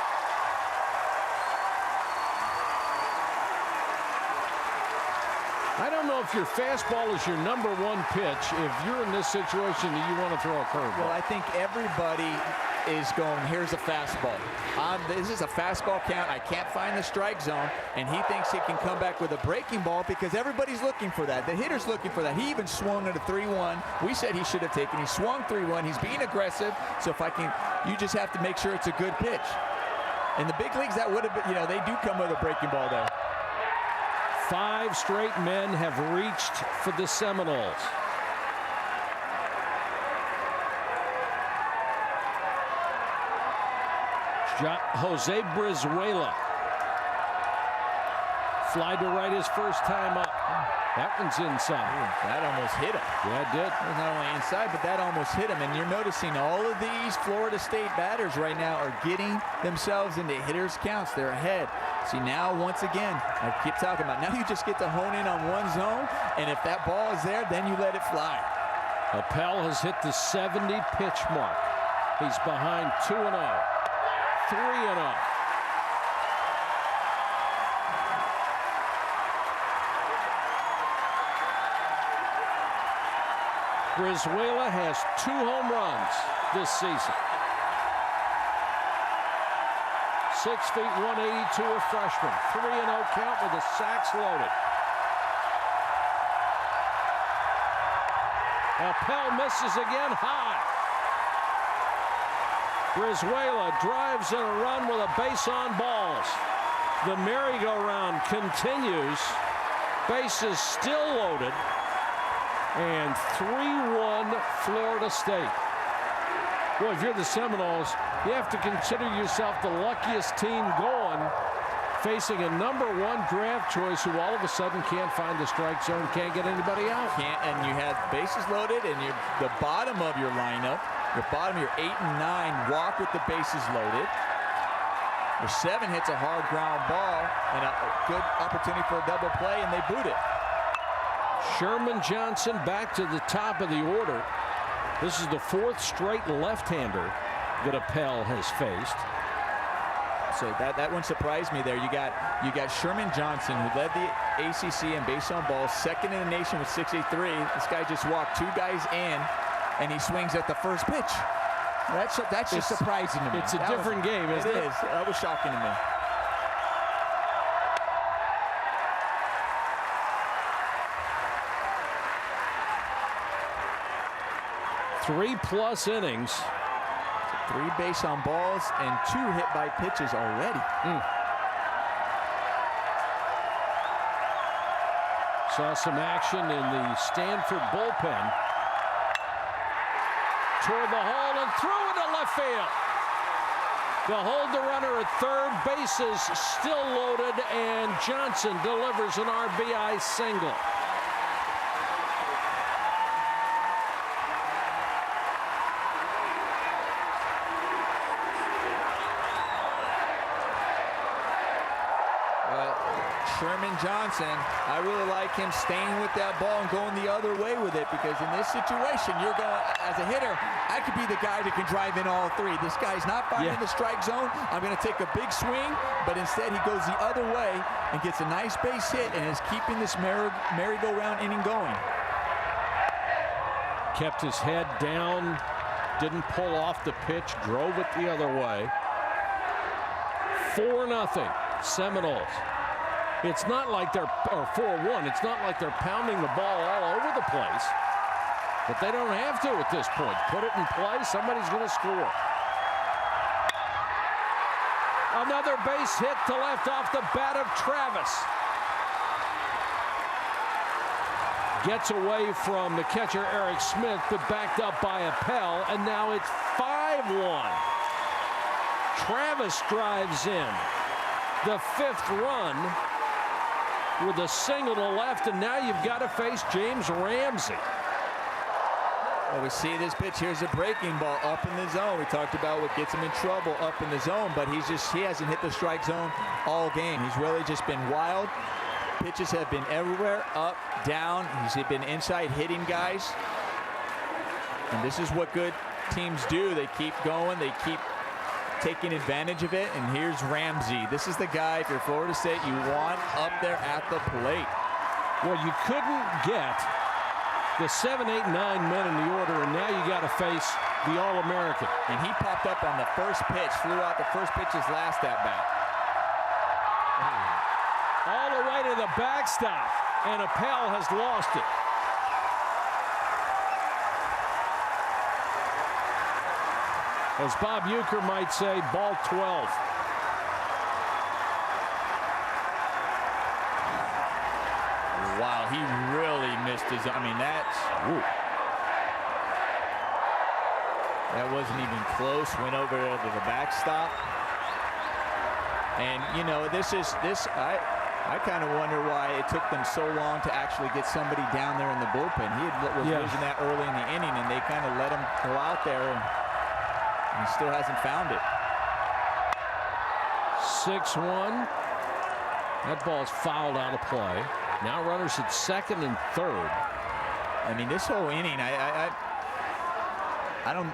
I don't know if your fastball is your #1 pitch. If you're in this situation, you want to throw a curveball. Well, I think everybody is going, here's a fastball. This is a fastball count. I can't find the strike zone, and he thinks he can come back with a breaking ball because everybody's looking for that. The hitter's looking for that. He even swung at a 3-1. We said he should have taken. He swung 3-1. He's being aggressive. So you just have to make sure it's a good pitch. In the big leagues, that would have been, they do come with a breaking ball there. 5 straight men have reached for the Seminoles. Jose Brizuela. Fly to right his first time up. That one's inside. Ooh, that almost hit him. Yeah, it did. It was not only inside, but that almost hit him. And you're noticing all of these Florida State batters right now are getting themselves into hitters' counts. They're ahead. See, now, once again, I keep talking about, now you just get to hone in on one zone, and if that ball is there, then you let it fly. Appel has hit the 70-pitch mark. He's behind 2-0, 3-0. Brizuela has 2 home runs this season. 6 feet, 182, a freshman. 3-0 count with the sacks loaded. Appel misses again high. Brizuela drives in a run with a base on balls. The merry-go-round continues. Bases still loaded. And 3-1 Florida State. Well, if you're the Seminoles, you have to consider yourself the luckiest team going, facing a #1 draft choice who all of a sudden can't find the strike zone, can't get anybody out. And you have bases loaded, and the bottom of your lineup, your 8 and 9 walk with the bases loaded. Your 7 hits a hard ground ball and a good opportunity for a double play, and they boot it. Sherman Johnson back to the top of the order. This is the 4th straight left-hander that Appel has faced. So that one surprised me there. You got Sherman Johnson, who led the ACC in base on balls, 2nd in the nation with 63. This guy just walked 2 guys in, and he swings at the first pitch. That's just surprising to me. It's a different game, isn't it? It is. That was shocking to me. Three-plus innings. 3 base on balls and 2 hit by pitches already. Saw some action in the Stanford bullpen. Toward the hole and threw into left field. The hold the runner at third, bases still loaded, and Johnson delivers an RBI single. Sherman Johnson, I really like him staying with that ball and going the other way with it, because in this situation, you're going, as a hitter, I could be the guy that can drive in all 3. This guy's not finding the strike zone. I'm going to take a big swing, but instead he goes the other way and gets a nice base hit and is keeping this merry-go-round inning going. Kept his head down, didn't pull off the pitch, drove it the other way. 4-0 Seminoles. It's not like they're, or 4-1, it's not like they're pounding the ball all over the place. But they don't have to at this point. Put it in play, somebody's going to score. Another base hit to left off the bat of Travis. Gets away from the catcher Eric Smith, but backed up by Appel, and now it's 5-1. Travis drives in the 5th run with a single to left, and now you've got to face James Ramsey. Well, we see this pitch. Here's a breaking ball up in the zone. We talked about what gets him in trouble up in the zone, but he hasn't hit the strike zone all game. He's really just been wild. Pitches have been everywhere, up, down. He's been inside hitting guys. And this is what good teams do. They keep going. They keep taking advantage of it. And here's Ramsey. This is the guy, if you're Florida State, you want up there at the plate. Well, you couldn't get the 7, 8, 9 men in the order, and now you got to face the All-American. And he popped up on the first pitch, flew out the first pitch's last at bat. All the way to the backstop, and Appel has lost it. As Bob Uecker might say, ball 12. Wow, he really missed his, that wasn't even close. Went over to the backstop. And, you know, I kind of wonder why it took them so long to actually get somebody down there in the bullpen. He was losing that early in the inning, and they kind of let him go out there, and he still hasn't found it. 6-1. That ball's fouled out of play. Now runners at second and third. I mean, this whole inning,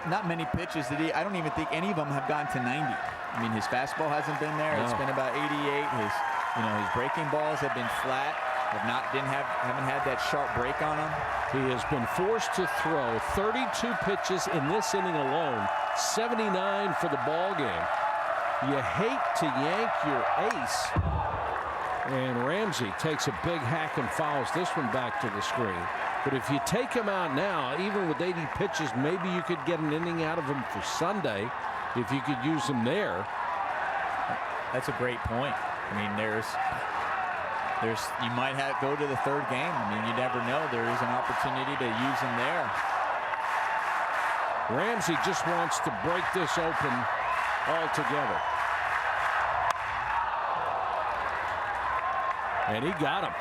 not many pitches I don't even think any of them have gone to 90. I mean, his fastball hasn't been there. No. It's been about 88. His breaking balls have been flat. Haven't had that sharp break on him. He has been forced to throw 32 pitches in this inning alone, 79 for the ball game. You hate to yank your ace. And Ramsey takes a big hack and fouls this one back to the screen. But if you take him out now, even with 80 pitches, maybe you could get an inning out of him for Sunday if you could use him there. That's a great point. I mean, You might go to the third game. I mean, you never know. There is an opportunity to use him there. Ramsey just wants to break this open altogether. And he got him.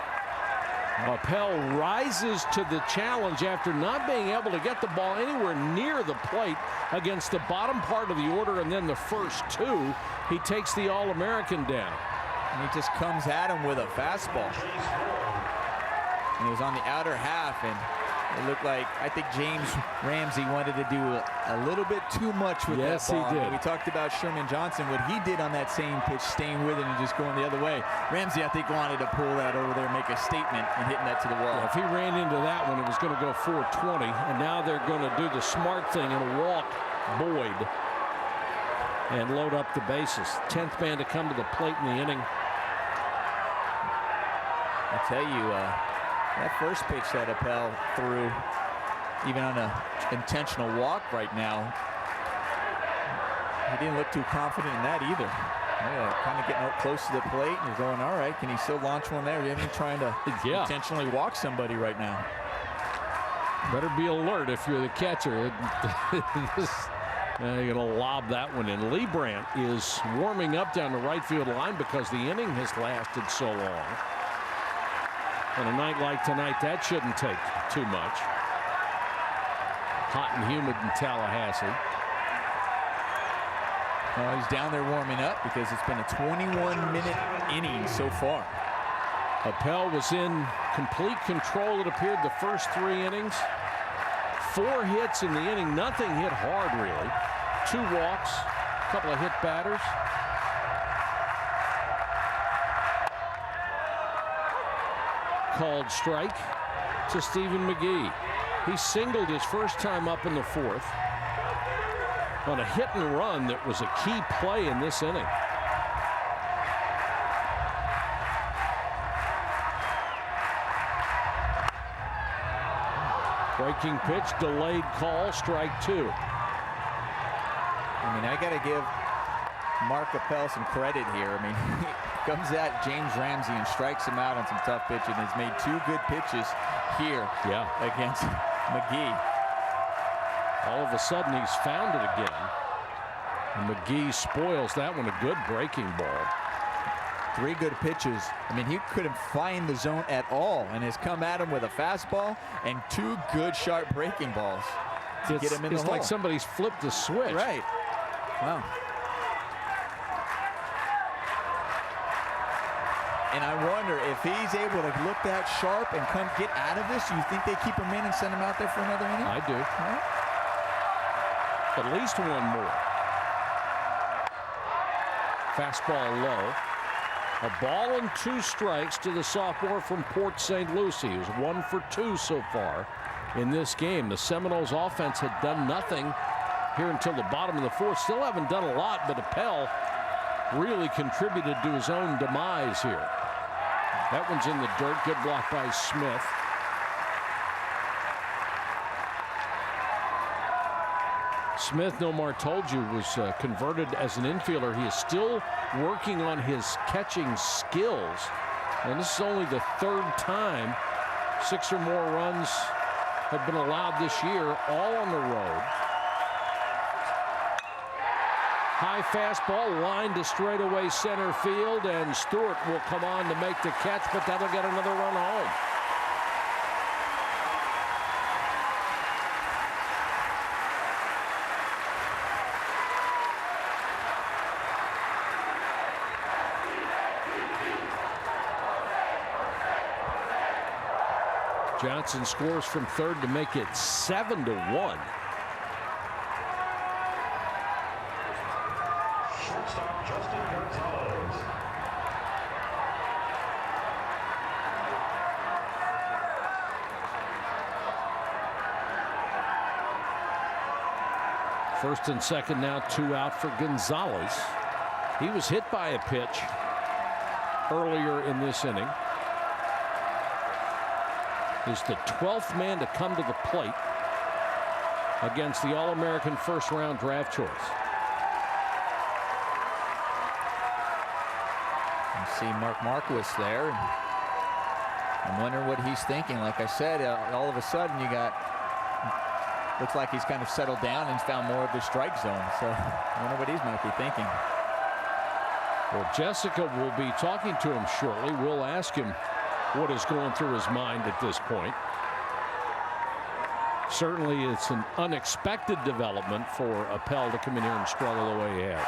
Appel rises to the challenge after not being able to get the ball anywhere near the plate against the bottom part of the order and then the first two. He takes the All-American down. And he just comes at him with a fastball. And it was on the outer half, and it looked like, I think James Ramsey wanted to do a little bit too much with that ball. Yes, he did. We talked about Sherman Johnson, what he did on that same pitch, staying with it and just going the other way. Ramsey, I think, wanted to pull that over there, make a statement, and hitting that to the wall. Yeah, if he ran into that one, it was going to go 420, and now they're going to do the smart thing and walk Boyd and load up the bases. 10th man to come to the plate in the inning. I tell you, that first pitch that Appel threw, even on an intentional walk right now, he didn't look too confident in that either. Kind of getting up close to the plate, and you're going, all right, can he still launch one there? He ain't trying to intentionally walk somebody right now. Better be alert if you're the catcher. You're going to lob that one in. Lee Brandt is warming up down the right field line because the inning has lasted so long. On a night like tonight, that shouldn't take too much. Hot and humid in Tallahassee. He's down there warming up because it's been a 21-minute inning so far. Appel was in complete control, it appeared, the first 3 innings. 4 hits in the inning. Nothing hit hard, really. 2 walks, a couple of hit batters. Called strike to Stephen McGee. He singled his first time up in the 4th on a hit and run that was a key play in this inning. Breaking pitch, delayed call, strike 2. I mean, I got to give Mark Appel some credit here. I mean, he comes at James Ramsey and strikes him out on some tough pitching. He's made 2 good pitches here against McGee. All of a sudden, he's found it again. And McGee spoils that one, a good breaking ball. 3 good pitches. I mean, he couldn't find the zone at all and has come at him with a fastball and 2 good sharp breaking balls to get him in the hole. It's like somebody's flipped the switch. Right. Wow. And I wonder if he's able to look that sharp and come get out of this. You think they keep him in and send him out there for another inning? I do. Right. At least 1 more. Fastball low. A ball and 2 strikes to the sophomore from Port St. Lucie, who's 1 for 2 so far in this game. The Seminoles offense had done nothing here until the bottom of the 4th. Still haven't done a lot, but Appel really contributed to his own demise here. That one's in the dirt. Good block by Smith. Smith, Nomar told you, was converted as an infielder. He is still working on his catching skills. And this is only the 3rd time 6 or more runs have been allowed this year, all on the road. High fastball lined to straightaway center field, and Stewart will come on to make the catch, but that'll get another run home. Johnson scores from 3rd to make it 7-1. First and second now, 2 out for Gonzalez. He was hit by a pitch earlier in this inning. Is the 12th man to come to the plate against the All-American first-round draft choice. You see Mark Marquis there. I'm wondering what he's thinking. Like I said, all of a sudden looks like he's kind of settled down and found more of the strike zone. So I wonder what he might be thinking. Well, Jessica will be talking to him shortly. We'll ask him what is going through his mind at this point. Certainly it's an unexpected development for Appel to come in here and struggle the way he has.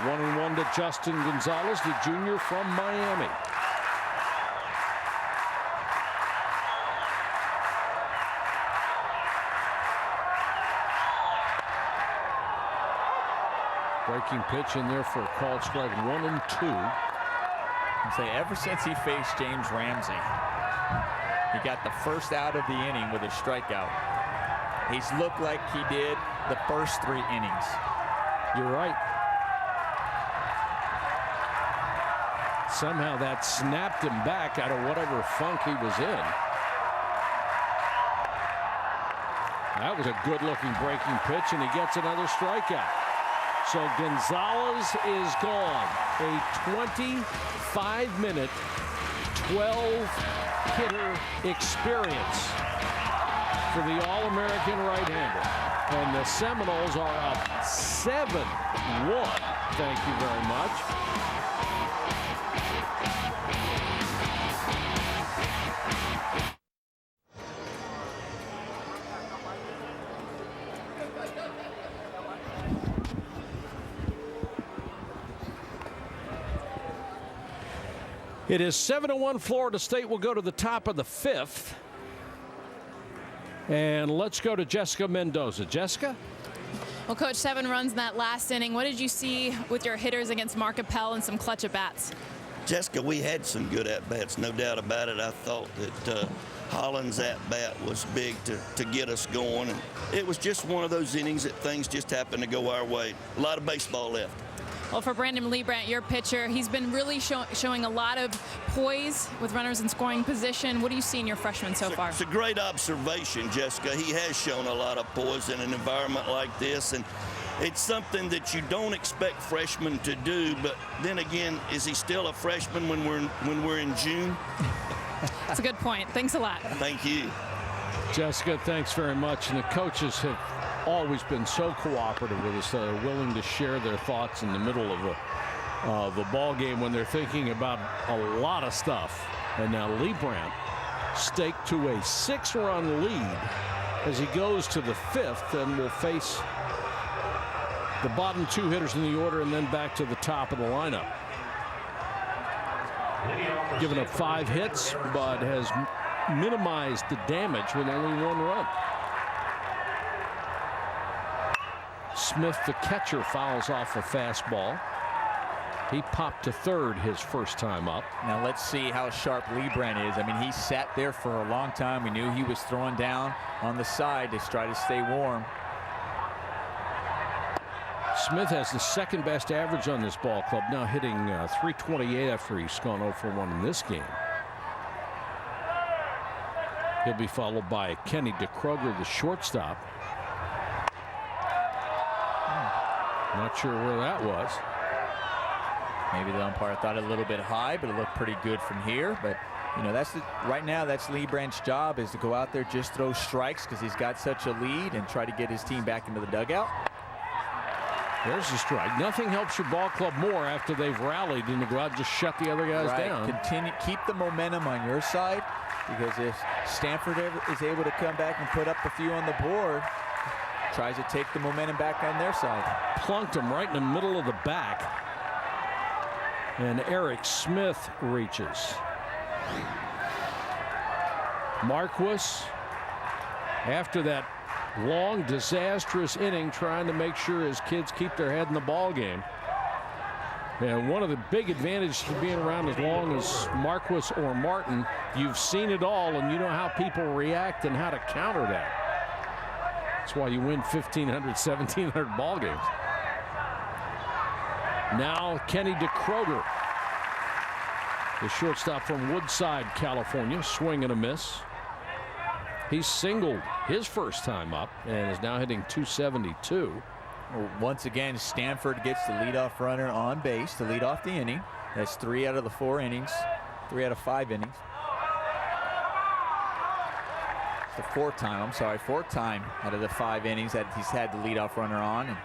1-1 to Justin Gonzalez, the junior from Miami. Breaking pitch in there for a called strike 1-2. I'd say ever since he faced James Ramsey, he got the first out of the inning with a strikeout. He's looked like he did the first 3 innings. You're right. Somehow that snapped him back out of whatever funk he was in. That was a good-looking breaking pitch, and he gets another strikeout. So Gonzalez is gone. A 25-minute, 12-hitter experience for the All-American right-hander. And the Seminoles are up 7-1. Thank you very much. It is 7-1. Florida State will go to the top of the 5th. And let's go to Jessica Mendoza. Jessica? Well, Coach, 7 runs in that last inning. What did you see with your hitters against Mark Appel and some clutch at-bats? Jessica, we had some good at-bats, no doubt about it. I thought that Holland's at-bat was big to get us going. And it was just one of those innings that things just happened to go our way. A lot of baseball left. Well, for Brandon Liebrandt, your pitcher, he's been really showing a lot of poise with runners in scoring position. What do you see in your freshman so far? It's a great observation, Jessica. He has shown a lot of poise in an environment like this, and it's something that you don't expect freshmen to do. But then again, is he still a freshman when we're in June? That's a good point. Thanks a lot. Thank you, Jessica. Thanks very much. And the coaches have always been so cooperative with us. They're willing to share their thoughts in the middle of the ball game when they're thinking about a lot of stuff. And now Liebrandt staked to a 6-run lead as he goes to the 5th and will face the bottom 2 hitters in the order and then back to the top of the lineup. Given up 5 hits, but has minimized the damage with only 1 run. Smith, the catcher, fouls off a fastball. He popped to third his first time up. Now let's see how sharp Liebrandt is. I mean, he sat there for a long time. We knew he was throwing down on the side to try to stay warm. Smith has the 2nd best average on this ball club, now hitting .328 after he's gone 0 for 1 in this game. He'll be followed by Kenny DeKroger, the shortstop. Not sure where that was. Maybe the umpire thought it a little bit high, but it looked pretty good from here. But you know, right now that's Liebrandt's job, is to go out there, just throw strikes, because he's got such a lead, and try to get his team back into the dugout. There's the strike. Nothing helps your ball club more after they've rallied and to go out and just shut the other guys down. Continue, keep the momentum on your side, because if Stanford is able to come back and put up a few on the board, tries to take the momentum back on their side. Plunked him right in the middle of the back. And Eric Smith reaches. Marquis, after that long, disastrous inning, trying to make sure his kids keep their head in the ball game. And one of the big advantages to being around as long as Marquis or Martin, you've seen it all, and you know how people react and how to counter that. That's why you win 1,500, 1,700 ball games. Now Kenny DeKroger, the shortstop from Woodside, California, swing and a miss. He's singled his first time up and is now hitting .272. Well, once again, Stanford gets the leadoff runner on base to lead off the inning. That's 3 out of the 4 innings, 3 out of 5 innings. It's the fourth time out of the 5 innings that he's had the leadoff runner on. And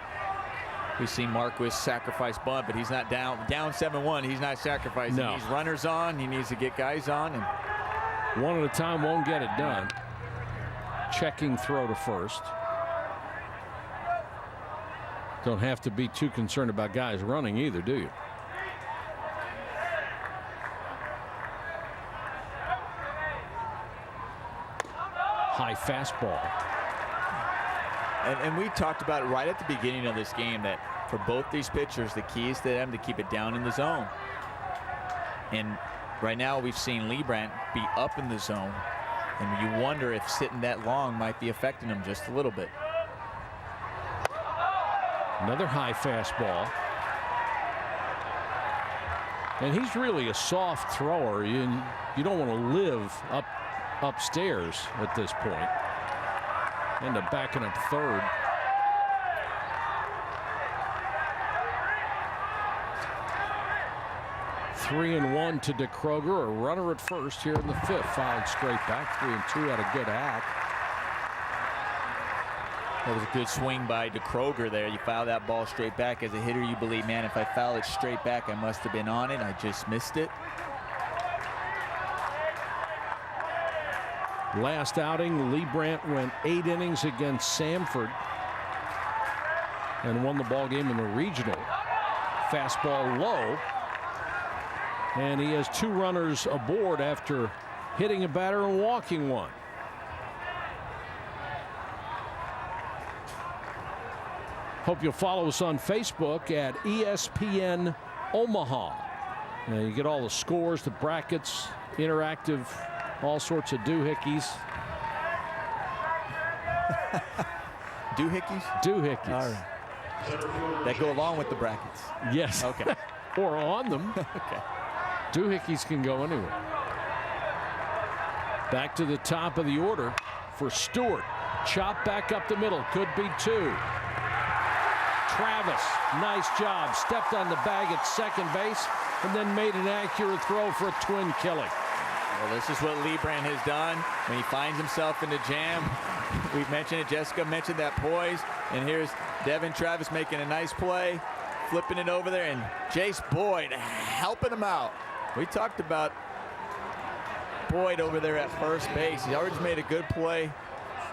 we've seen Marquis sacrifice bunt, but he's not down 7-1. He's not sacrificing. No. He's runners on. He needs to get guys on. And one at a time won't get it done. Checking throw to first. Don't have to be too concerned about guys running either, do you? High fastball. And we talked about right at the beginning of this game that for both these pitchers, the key is to them to keep it down in the zone. And right now we've seen Leibrandt be up in the zone. And you wonder if sitting that long might be affecting him just a little bit. Another high fastball. And he's really a soft thrower. You don't want to live upstairs at this point. End up backing up third. Three and one to DeKroger, a runner at first here in the 5th. Fouled straight back. 3-2 had a good hack. That was a good swing by DeKroger there. You foul that ball straight back. As a hitter, you believe, man, if I foul it straight back, I must have been on it. I just missed it. Last outing, Leibrandt went 8 innings against Stanford and won the ball game in the regional. Fastball low. And he has 2 runners aboard after hitting a batter and walking one. Hope you'll follow us on Facebook at ESPN Omaha. You get all the scores, the brackets, interactive, all sorts of doohickeys. Doohickeys? Doohickeys. All right. That go along with the brackets. Yes. Okay. Or on them. Okay. Doohickeys can go anywhere. Back to the top of the order for Stewart. Chop back up the middle. Could be 2. Travis, nice job. Stepped on the bag at second base and then made an accurate throw for a twin killing. Well, this is what Leibrandt has done when he finds himself in the jam. We've mentioned it. Jessica mentioned that poise. And here's Devin Travis making a nice play, flipping it over there, and Jace Boyd helping him out. We talked about Boyd over there at first base. He already made a good play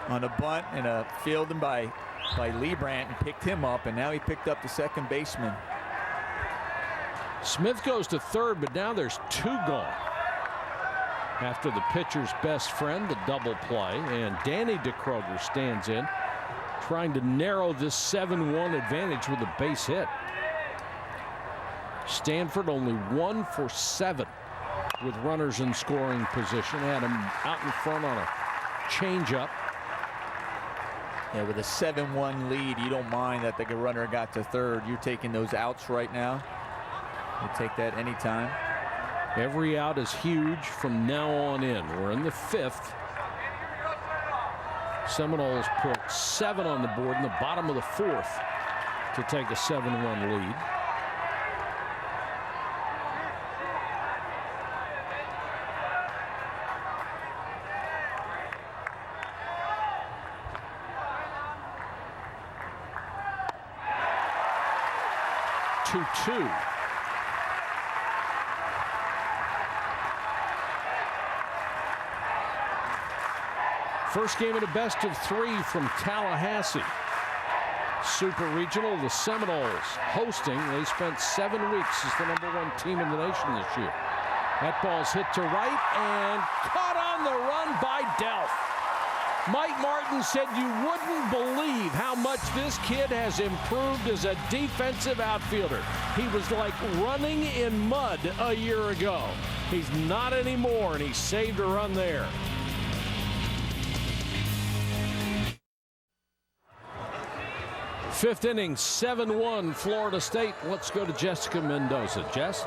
on a bunt and a fielding by Leibrandt and picked him up, and now he picked up the second baseman. Smith goes to third, but now there's 2 gone. After the pitcher's best friend, the double play, and Danny DeKroger stands in, trying to narrow this 7-1 advantage with a base hit. Stanford only 1 for 7 with runners in scoring position. Had him out in front on a changeup. Yeah, with a 7-1 lead, you don't mind that the runner got to third. You're taking those outs right now. You take that anytime. Every out is huge from now on in. We're in the 5th. Seminoles put 7 on the board in the bottom of the 4th to take a 7-1 lead. First game of the best of 3 from Tallahassee. Super Regional, the Seminoles hosting. They spent 7 weeks as the #1 team in the nation this year. That ball's hit to right and caught on the run by Delph. Mike Martin said you wouldn't believe how much this kid has improved as a defensive outfielder. He was like running in mud a year ago. He's not anymore, and he saved a run there. Fifth inning, 7-1 Florida State. Let's go to Jessica Mendoza. Jess?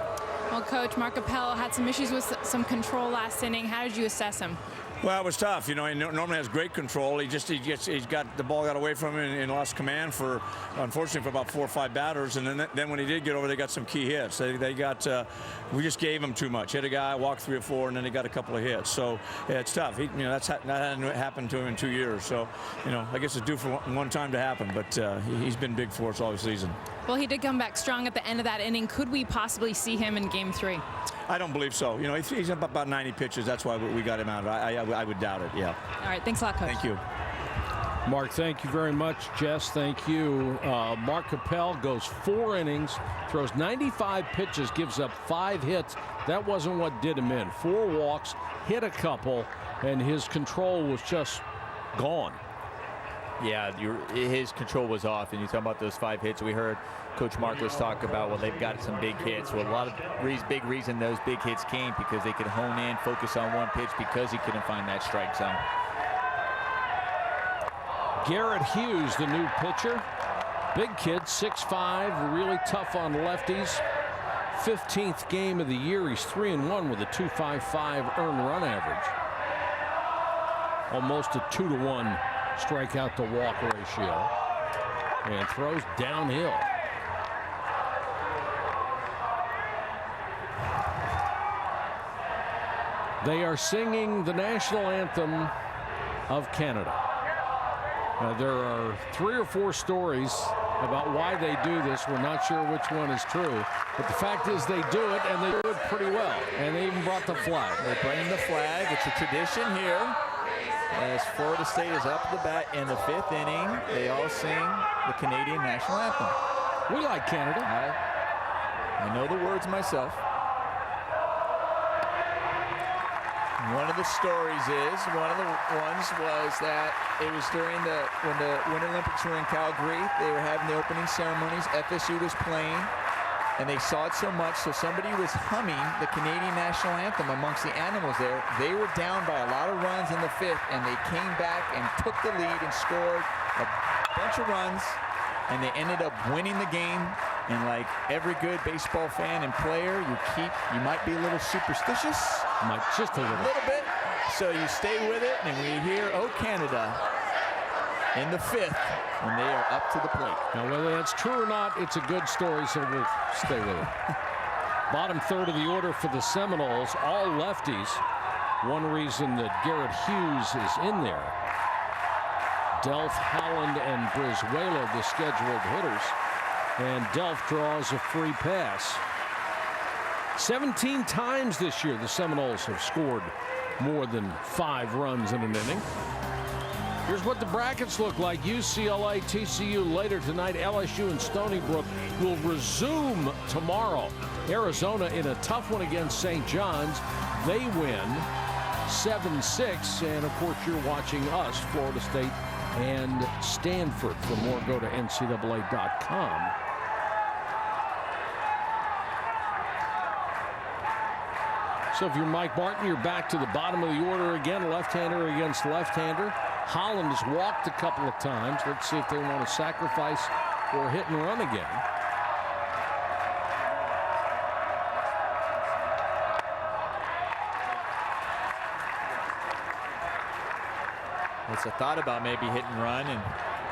Well, Coach, Mark Appel had some issues with some control last inning. How did you assess him? Well, it was tough. You know, he normally has great control. He's got the ball got away from him and lost command for, unfortunately, for about 4 or 5 batters. And then when he did get over, they got some key hits. They got, we just gave him too much. Hit a guy, walked 3 or 4, and then he got a couple of hits. So yeah, it's tough. That hadn't happened to him in 2 years. So, I guess it's due for one time to happen. But he's been big for us all season. Well, he did come back strong at the end of that inning. Could we possibly see him in Game 3? I don't believe so. He's up about 90 pitches. That's why we got him out. I would doubt it. Yeah. All right. Thanks a lot, Coach. Thank you. Mark, thank you very much. Jess, thank you. Mark Capel goes 4 innings, throws 95 pitches, gives up 5 hits. That wasn't what did him in. 4 walks, hit a couple, and his control was just gone. Yeah, his control was off, and you talk about those 5 hits. We heard Coach Marcos talk about, well, they've got some big hits. Well, a lot of big reason those big hits came because they could hone in, focus on one pitch because he couldn't find that strike zone. Garrett Hughes, the new pitcher. Big kid, 6'5", really tough on lefties. 15th game of the year. He's 3-1 with a 2.55 earned run average. Almost a 2-to-1 strikeout to walk ratio. And throws downhill. They are singing the national anthem of Canada. There are 3 or 4 stories about why they do this. We're not sure which one is true. But the fact is they do it, and they do it pretty well. And they even brought the flag. They bring the flag. It's a tradition here. As Florida State is up the bat in the 5th inning, they all sing the Canadian national anthem. We like Canada. I know the words myself. One of the stories is, one of the ones was that it was during when the Winter Olympics were in Calgary, they were having the opening ceremonies, FSU was playing, and they saw it so much, so somebody was humming the Canadian national anthem amongst the animals there. They were down by a lot of runs in the 5th, and they came back and took the lead and scored a bunch of runs, and they ended up winning the game. And like every good baseball fan and player, you might be a little superstitious. Just a little bit. So you stay with it, and we hear, "Oh, Canada," in the 5th when they are up to the plate. Now, whether that's true or not, it's a good story, so we'll stay with it. Bottom third of the order for the Seminoles, all lefties. One reason that Garrett Hughes is in there. Delph, Holland, and Brizuela, the scheduled hitters. And Delph draws a free pass. 17 times this year the Seminoles have scored more than 5 runs in an inning. Here's what the brackets look like. UCLA, TCU later tonight. LSU and Stony Brook will resume tomorrow. Arizona in a tough one against St. John's. They win 7-6. And of course you're watching us, Florida State and Stanford. For more, go to ncaa.com. So if you're Mike Martin, you're back to the bottom of the order again. Left-hander against left-hander. Holland has walked a couple of times. Let's see if they want to sacrifice or hit and run again. It's a thought about maybe hit and run and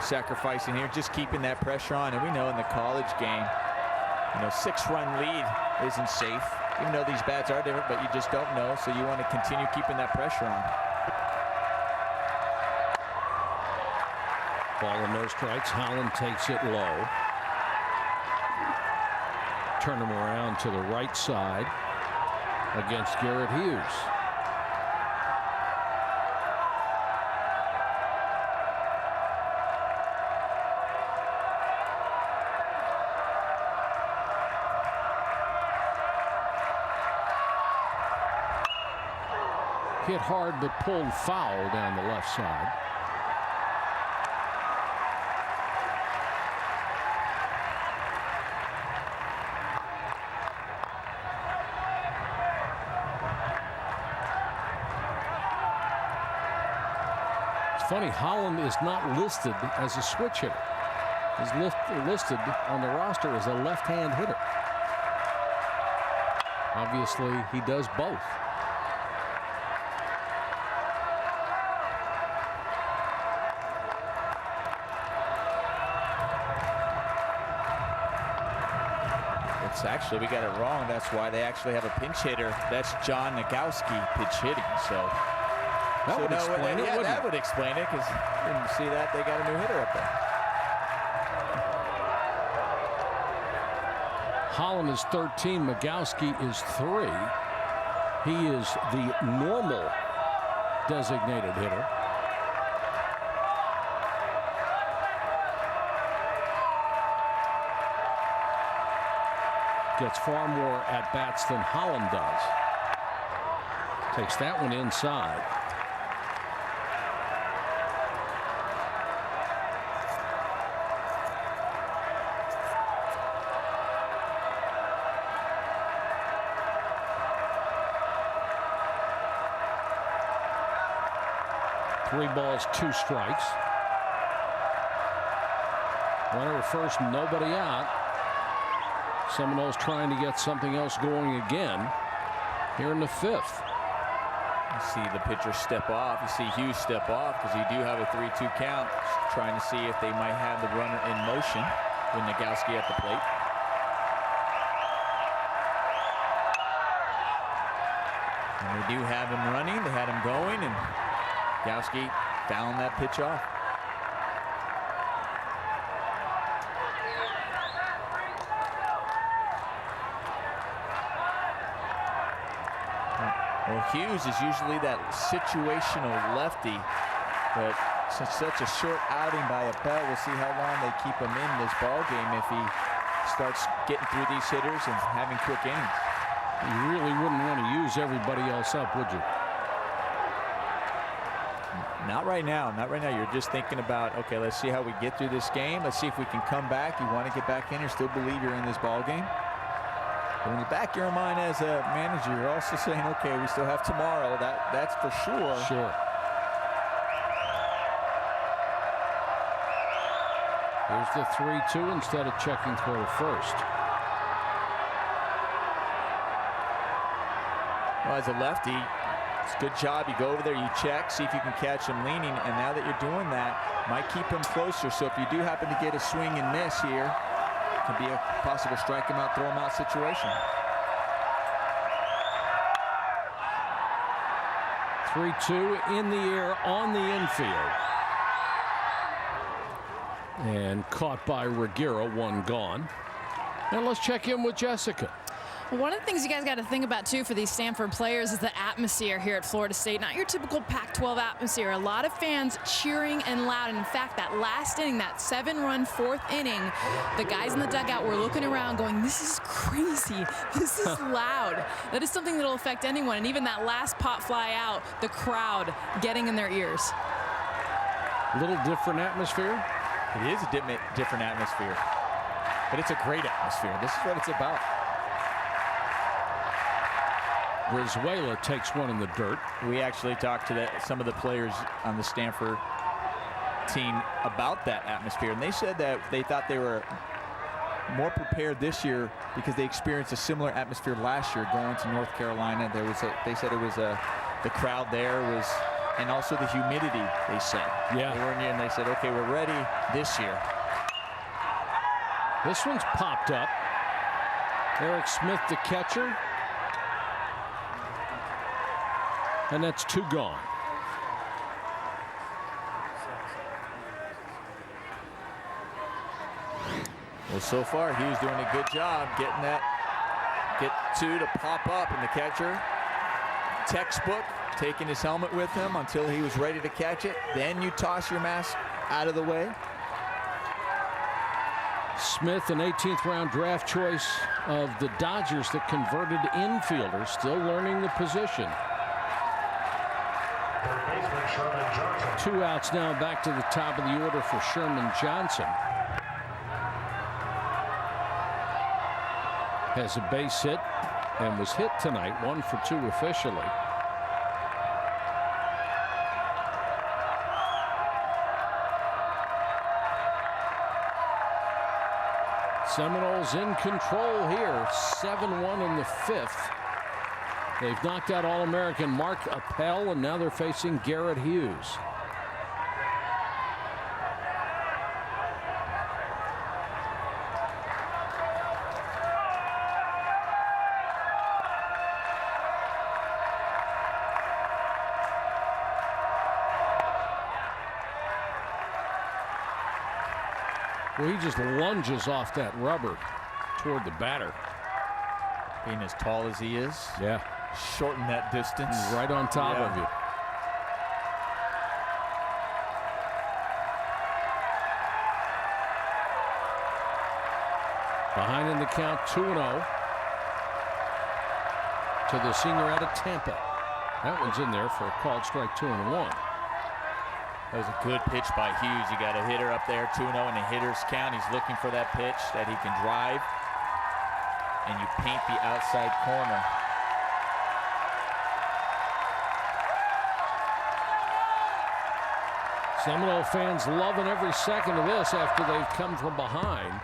sacrificing here, just keeping that pressure on. And we know in the college game, 6-run lead isn't safe. Even though these bats are different, but you just don't know, so you want to continue keeping that pressure on. Ball and no strikes. Holland takes it low. Turn him around to the right side against Garrett Hughes. Hit hard but pulled foul down the left side. It's funny, Holland is not listed as a switch hitter. He's listed on the roster as a left-hand hitter. Obviously, he does both. That's actually, we got it wrong. That's why they actually have a pinch hitter. That's John Nagowski pitch hitting. So that would explain it. Yeah, that would explain it, because didn't see that they got a new hitter up there. Holland is 13. Nagowski is 3. He is the normal designated hitter. Gets far more at-bats than Holland does. Takes that one inside. Three balls, 2 strikes. Runner at first, nobody out. Seminoles trying to get something else going again here in the 5th. You see the pitcher step off. You see Hughes step off because you do have a 3-2 count. Just trying to see if they might have the runner in motion with Nagowski at the plate. And they do have him running. They had him going, and Nagowski found that pitch off. Well, Hughes is usually that situational lefty, but since such a short outing by Appel, we'll see how long they keep him in this ball game if he starts getting through these hitters and having quick innings. You really wouldn't want to use everybody else up, would you? Not right now. Not right now. You're just thinking about, okay, let's see how we get through this game. Let's see if we can come back. You want to get back in. You still believe you're in this ball game. But in the back of your mind as a manager, you're also saying, okay, we still have tomorrow. That's for sure. Sure. Here's the 3-2 instead of checking throw to first. Well, as a lefty, it's a good job. You go over there, you check, see if you can catch him leaning. And now that you're doing that, might keep him closer. So if you do happen to get a swing and miss here, it can be a possible strike him out, throw him out situation. 3-2 in the air on the infield. And caught by Reguera, 1 gone. And let's check in with Jessica. One of the things you guys got to think about, too, for these Stanford players is the atmosphere here at Florida State. Not your typical Pac-12 atmosphere. A lot of fans cheering and loud. And in fact, that last inning, that 7-run 4th inning, the guys in the dugout were looking around going, this is crazy. This is loud. That is something that will affect anyone. And even that last pop fly out, the crowd getting in their ears. A little different atmosphere. It is a different atmosphere. But it's a great atmosphere. This is what it's about. Brizuela takes one in the dirt. We actually talked to some of the players on the Stanford team about that atmosphere, and they said that they thought they were more prepared this year because they experienced a similar atmosphere last year going to North Carolina. They said it was the crowd there was, and also the humidity, they said. Yeah. They were in here and they said, okay, we're ready this year. This one's popped up. Eric Smith, the catcher. And that's 2 gone. Well, so far, Hughes doing a good job getting that, get 2 to pop up, and the catcher, textbook, taking his helmet with him until he was ready to catch it. Then you toss your mask out of the way. Smith, an 18th round draft choice of the Dodgers that converted infielder, still learning the position. 2 outs now, back to the top of the order for Sherman Johnson. Has a base hit and was hit tonight, 1 for 2 officially. Seminoles in control here, 7-1 in the 5th. They've knocked out All-American Mark Appel, and now they're facing Garrett Hughes. Well, he just lunges off that rubber toward the batter. Being as tall as he is. Yeah. Shorten that distance. He's right on top of you. Behind in the count, 2-0 to the senior out of Tampa. That one's in there for a called strike, 2-1. That was a good pitch by Hughes. You got a hitter up there, 2-0 in the hitter's count. He's looking for that pitch that he can drive, and you paint the outside corner. Seminole fans loving every second of this after they've come from behind.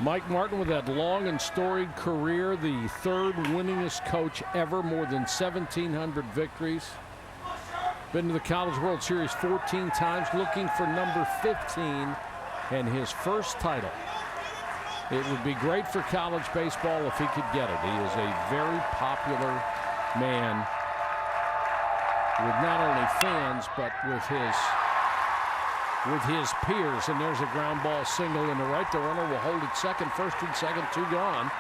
Mike Martin with that long and storied career, the third winningest coach ever, more than 1,700 victories. Been to the College World Series 14 times, looking for number 15 and his first title. It would be great for college baseball if he could get it. He is a very popular man with not only fans, but with his peers. And there's a ground ball single into right. The runner will hold it second, first and second, 2 gone.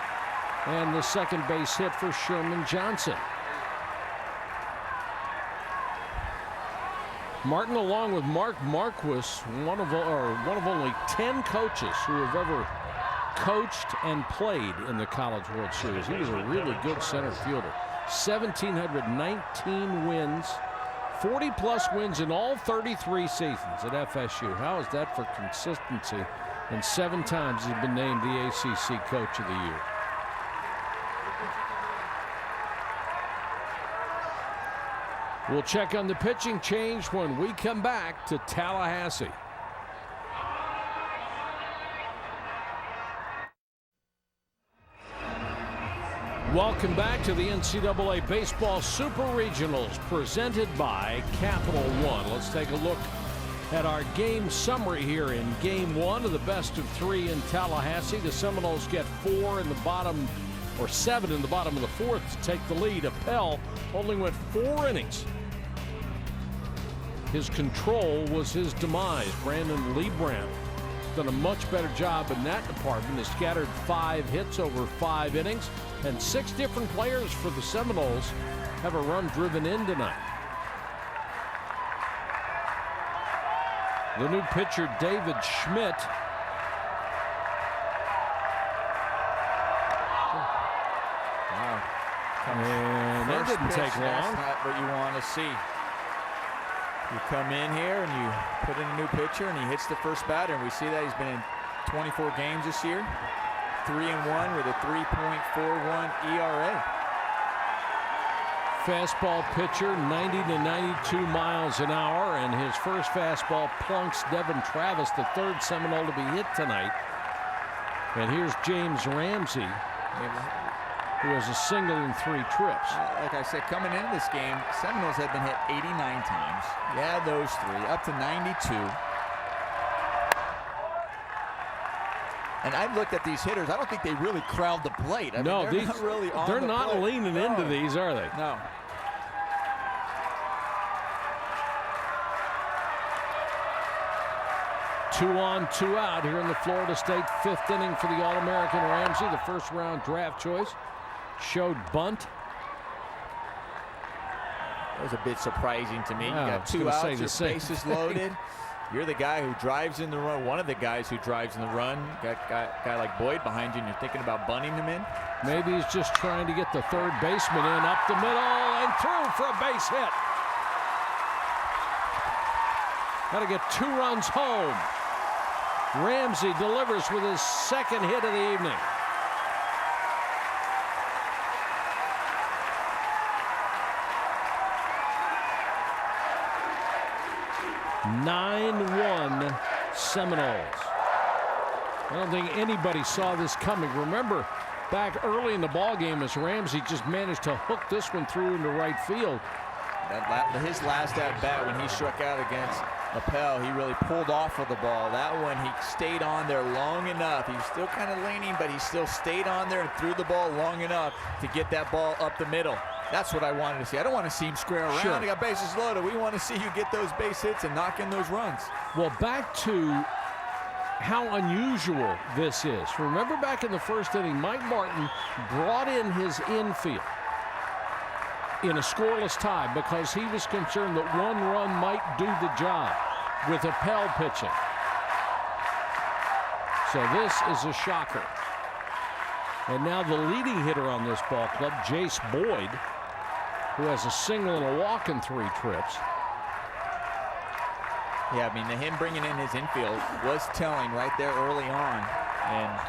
And the second base hit for Sherman Johnson. Martin, along with Mark Marquis, one of only 10 coaches who have ever coached and played in the College World Series. He was a really good center fielder. 1,719 wins, 40-plus wins in all 33 seasons at FSU. How is that for consistency? And 7 times he's been named the ACC Coach of the Year. We'll check on the pitching change when we come back to Tallahassee. Welcome back to the NCAA Baseball Super Regionals presented by Capital One. Let's take a look at our game summary here in Game 1 of the best of 3 in Tallahassee. The Seminoles get 4 in the bottom, or 7 in the bottom of the 4th to take the lead. Appel only went 4 innings. His control was his demise. Brandon Lebrand done a much better job in that department. Has scattered 5 hits over 5 innings, and 6 different players for the Seminoles have a run driven in tonight. The new pitcher, David Schmidt. Wow. And that didn't take long. That's not what you want to see. You come in here and you put in a new pitcher and he hits the first batter, and we see that he's been in 24 games this year, 3-1 with a 3.41 ERA. Fastball pitcher, 90 to 92 miles an hour, and his first fastball plunks Devin Travis, the third Seminole to be hit tonight. And here's James Ramsey, who has a single in 3 trips. Like I said, coming into this game, Seminoles had been hit 89 times. Yeah, those 3, up to 92. And I've looked at these hitters. I don't think they really crowd the plate. I no, mean, they're not really on they're the not plate. leaning into these, are they? No. Two on, 2 out here in the Florida State 5th inning for the All-American Ramsey, the first-round draft choice. Showed bunt. That was a bit surprising to me. You got 2 outs, your bases loaded. You're the guy who drives in the run, one of the guys who drives in the run. Got a guy like Boyd behind you, and you're thinking about bunting him in. Maybe he's just trying to get the third baseman in, up the middle, and through for a base hit. Got to get 2 runs home. Ramsey delivers with his second hit of the evening. (9-1) Seminoles. I don't think anybody saw this coming. Remember, back early in the ball game, as Ramsey just managed to hook this one through into right field. His last at bat when he struck out against Appel, he really pulled off of the ball. That one, he stayed on there long enough. He was still kind of leaning, but he still stayed on there and threw the ball long enough to get that ball up the middle. That's what I wanted to see. I don't want to see him square around. Sure. They got bases loaded. We want to see you get those base hits and knock in those runs. Well, back to how unusual this is. Remember back in the first inning, Mike Martin brought in his infield in a scoreless tie because he was concerned that one run might do the job with Appel pitching. So this is a shocker. And now the leading hitter on this ball club, Jace Boyd, who has a single and a walk in 3 trips. Yeah, I mean, him bringing in his infield was telling right there early on. And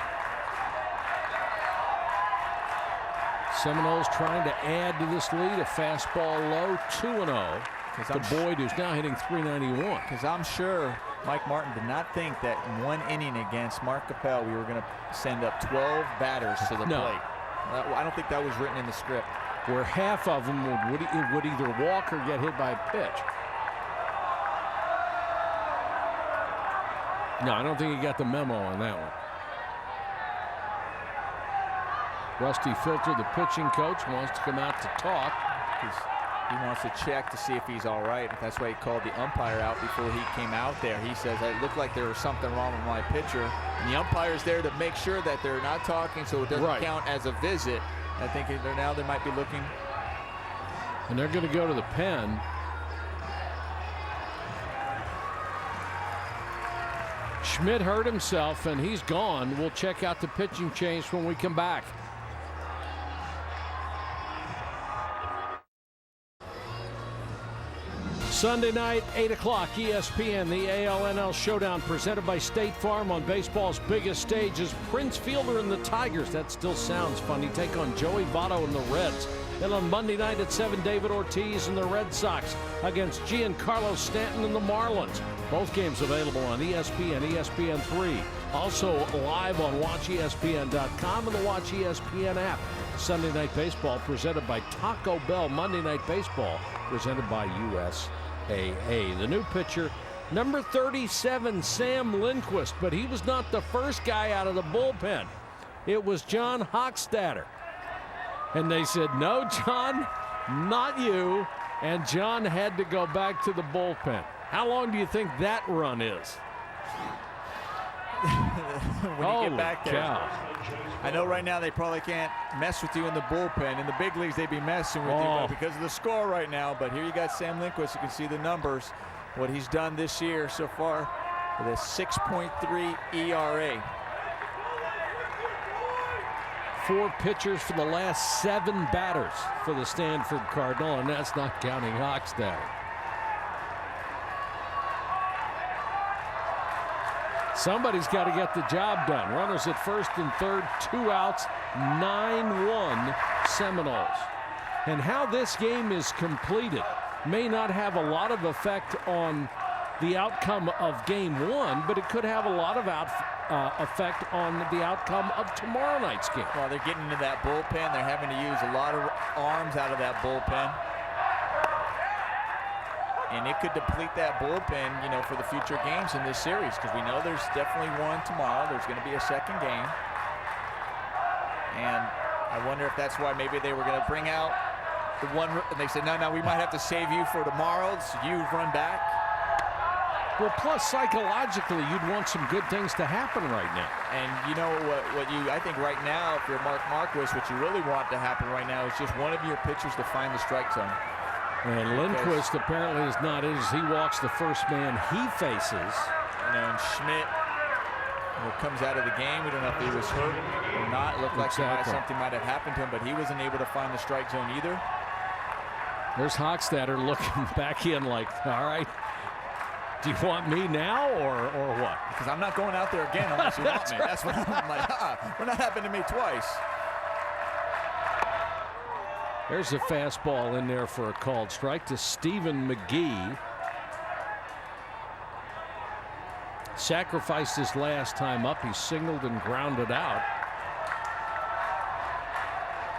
Seminoles trying to add to this lead. A fastball low, 2-0 to Boyd, who's now hitting .391. Because I'm sure Mike Martin did not think that in 1 inning against Mark Appel we were going to send up 12 batters to the plate. I don't think that was written in the script. Where half of them would either walk or get hit by a pitch. No, I don't think he got the memo on that one. Rusty Filter, the pitching coach, wants to come out to talk. He wants to check to see if he's all right. That's why he called the umpire out before he came out there. He says, it looked like there was something wrong with my pitcher. And the umpire's there to make sure that they're not talking so it doesn't count as a visit. I think now they might be looking. And they're going to go to the pen. Schmidt hurt himself and he's gone. We'll check out the pitching change when we come back. Sunday night, 8 o'clock, ESPN, the ALNL Showdown presented by State Farm on baseball's biggest stage is Prince Fielder and the Tigers. That still sounds funny. Take on Joey Votto and the Reds. Then on Monday night at 7, David Ortiz and the Red Sox against Giancarlo Stanton and the Marlins. Both games available on ESPN, ESPN3. Also live on WatchESPN.com and the Watch ESPN app. Sunday Night Baseball presented by Taco Bell. Monday Night Baseball presented by USAA. The new pitcher, number 37, Sam Lindquist, but he was not the first guy out of the bullpen. It was John Hochstatter. And they said, no, John, not you. And John had to go back to the bullpen. How long do you think that run is? When you get back there. Cow. I know right now they probably can't mess with you in the bullpen. In the big leagues, they'd be messing with you because of the score right now. But here you got Sam Lindquist. You can see the numbers, what he's done this year so far with a 6.3 ERA. 4 pitchers for the last 7 batters for the Stanford Cardinal, and that's not counting Hochstatter. Somebody's got to get the job done. Runners at first and third, 2 outs, 9-1 Seminoles. And how this game is completed may not have a lot of effect on the outcome of game 1, but it could have a lot of effect on the outcome of tomorrow night's game. Well, they're getting into that bullpen. They're having to use a lot of arms out of that bullpen. And it could deplete that bullpen, you know, for the future games in this series, because we know there's definitely one tomorrow. There's going to be a second game. And I wonder if that's why maybe they were going to bring out the one, and they said, no, we might have to save you for tomorrow, so you run back. Well, plus psychologically, you'd want some good things to happen right now. And you know what you, I think right now, if you're Mark Marquis, what you really want to happen right now is just one of your pitchers to find the strike zone. And Lindquist apparently is not in as he walks the first man he faces. You know, and Schmidt comes out of the game. We don't know if he was hurt or not. It looked like something might have happened to him, but he wasn't able to find the strike zone either. There's Hochstatter looking back in like, all right, do you want me now or what? Because I'm not going out there again unless you want me. Right. That's what I'm like, we're not happening to me twice. There's a fastball in there for a called strike to Stephen McGee. Sacrificed his last time up. He singled and grounded out.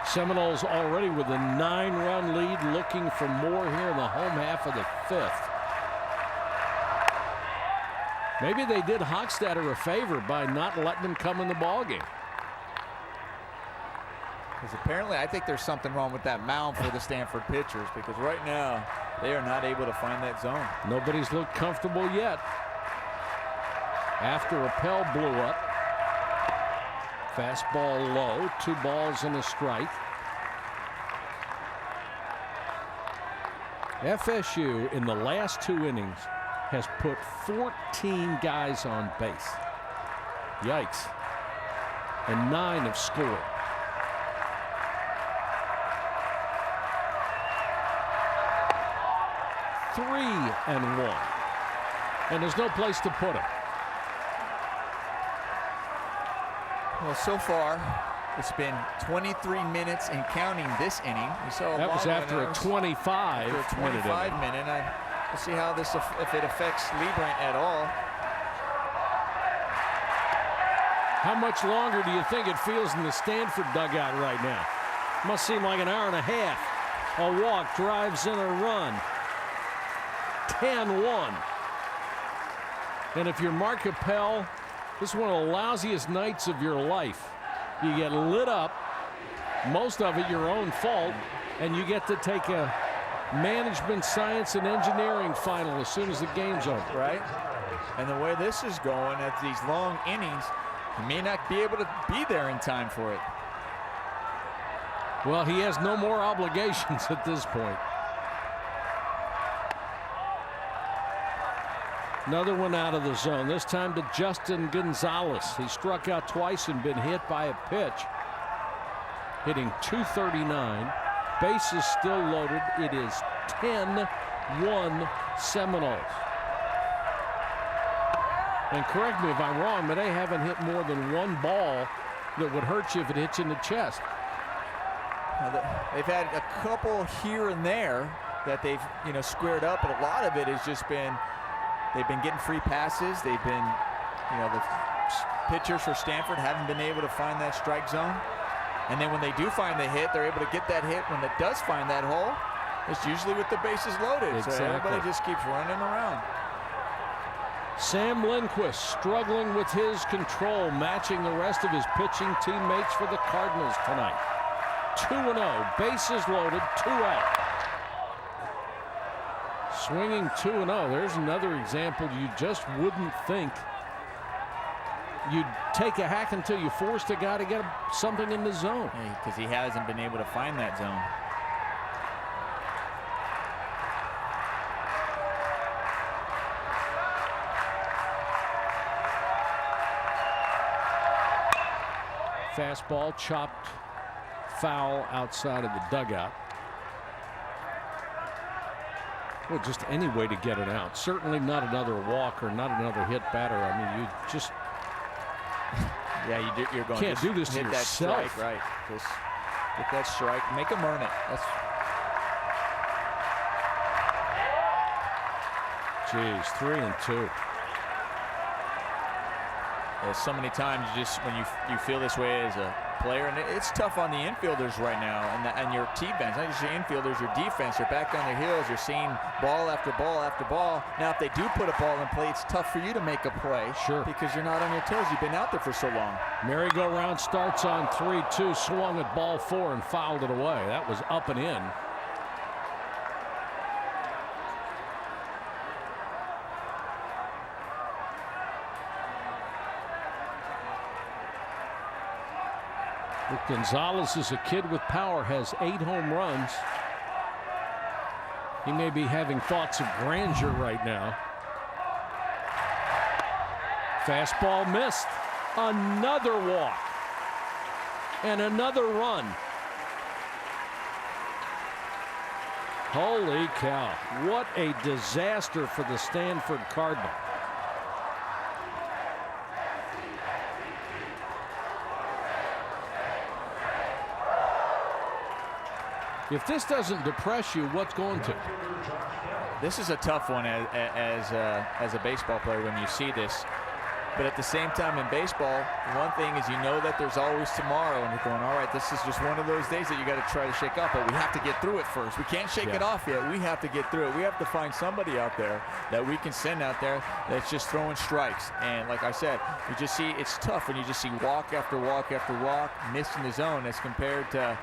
Seminoles already with a 9-run lead, looking for more here in the home half of the 5th. Maybe they did Hochstatter a favor by not letting him come in the ballgame. Because apparently I think there's something wrong with that mound for the Stanford pitchers, because right now they are not able to find that zone. Nobody's looked comfortable yet. After Appel blew up. Fastball low, 2 balls and a strike. FSU in the last 2 innings has put 14 guys on base. Yikes. And 9 have scored. Three and 1. And there's no place to put him. Well, so far, it's been 23 minutes and counting this inning. We saw that was after a 25 minute. We'll see how this, if it affects Liebrand at all. How much longer do you think it feels in the Stanford dugout right now? Must seem like an hour and a half. A walk drives in a run. 10-1. And if you're Mark Appel, this is one of the lousiest nights of your life. You get lit up, most of it your own fault, and you get to take a management science and engineering final as soon as the game's over. Right. And the way this is going at these long innings, he may not be able to be there in time for it. Well, he has no more obligations at this point. Another one out of the zone, this time to Justin Gonzalez. He struck out twice and been hit by a pitch. Hitting .239. Bases still loaded. It is 10-1 Seminoles. And correct me if I'm wrong, but they haven't hit more than 1 ball that would hurt you if it hits you in the chest. They've had a couple here and there that they've, squared up, but a lot of it has just been, they've been getting free passes. They've been, the pitchers for Stanford haven't been able to find that strike zone. And then when they do find the hit, they're able to get that hit. When it does find that hole, it's usually with the bases loaded. Exactly. So everybody just keeps running around. Sam Lindquist struggling with his control, matching the rest of his pitching teammates for the Cardinals tonight. 2-0, bases loaded, 2 out. Swinging 2-0. There's another example you just wouldn't think you'd take a hack until you forced a guy to get something in the zone. Because he hasn't been able to find that zone. Fastball chopped foul outside of the dugout. Well, just any way to get it out. Certainly not another walk or not another hit batter. I mean, you just you're going can't do this to hit that yourself. Strike, right? Just get that strike, make him earn it. That's Jeez, 3-2. So many times, when you feel this way as a player, and it's tough on the infielders right now, and your T-bends, not just your infielders, your defense. You're back on their heels. You're seeing ball after ball after ball. Now, if they do put a ball in play, it's tough for you to make a play. Sure. Because you're not on your toes. You've been out there for so long. Merry-go-round starts on 3-2, swung at ball 4 and fouled it away. That was up and in. Gonzalez is a kid with power, has 8 home runs. He may be having thoughts of grandeur right now. Fastball missed. Another walk. And another run. Holy cow. What a disaster for the Stanford Cardinal. If this doesn't depress you, what's going to? This is a tough one as a baseball player when you see this. But at the same time in baseball, one thing is you know that there's always tomorrow, and you're going, all right, this is just one of those days that you got to try to shake off, but we have to get through it first. We can't shake it off yet. We have to get through it. We have to find somebody out there that we can send out there that's just throwing strikes. And like I said, you just see it's tough when you just see walk after walk after walk, missing the zone as compared to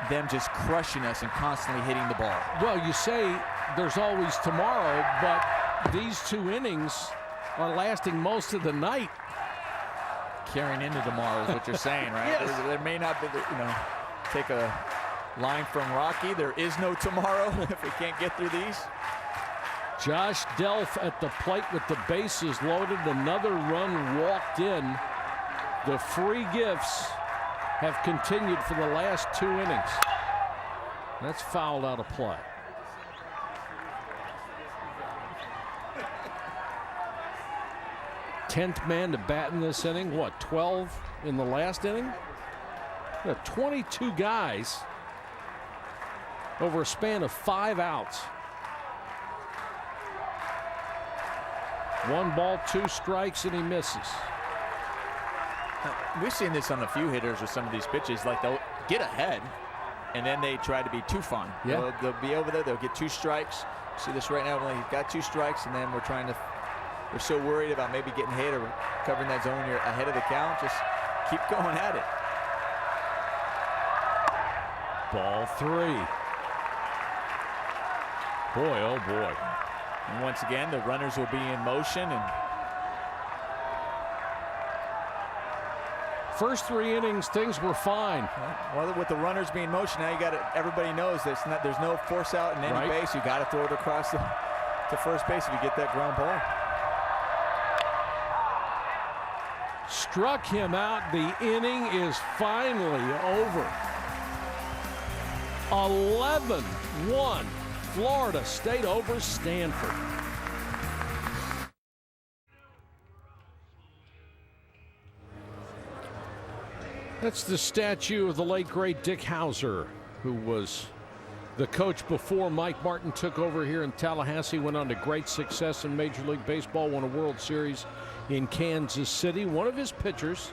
them just crushing us and constantly hitting the ball. Well, you say there's always tomorrow, but these 2 innings are lasting most of the night. Carrying into tomorrow is what you're saying, right? Yes. There may not be, take a line from Rocky. There is no tomorrow if we can't get through these. Josh Delph at the plate with the bases loaded. Another run walked in. The free gifts have continued for the last 2 innings. That's fouled out of play. Tenth man to bat in this inning. What, 12 in the last inning? 22 guys over a span of 5 outs. 1 ball, 2 strikes, and he misses. We've seen this on a few hitters with some of these pitches. Like they'll get ahead, and then they try to be too fine. Yeah. They'll be over there. They'll get 2 strikes. See this right now. He's got 2 strikes, and then we're trying to. We're so worried about maybe getting hit or covering that zone. You're ahead of the count. Just keep going at it. Ball 3. Boy, oh boy. And once again, the runners will be in motion. And first 3 innings, things were fine. well, with the runners being in motion, now you got to. Everybody knows there's no force out in any base. You got to throw it across to first base if you get that ground ball. Struck him out. The inning is finally over. 11-1. Florida State over Stanford. That's the statue of the late, great Dick Hauser, who was the coach before Mike Martin took over here in Tallahassee. Went on to great success in Major League Baseball, won a World Series in Kansas City. One of his pitchers,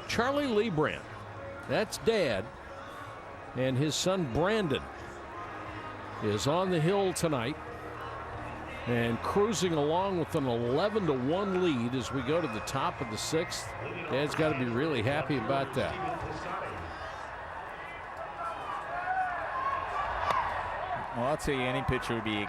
Charlie Lebrand, that's Dad, and his son Brandon is on the hill tonight and cruising along with an 11-1 lead as we go to the top of the 6th. Dad's got to be really happy about that. Well, I'll tell you, any pitcher would be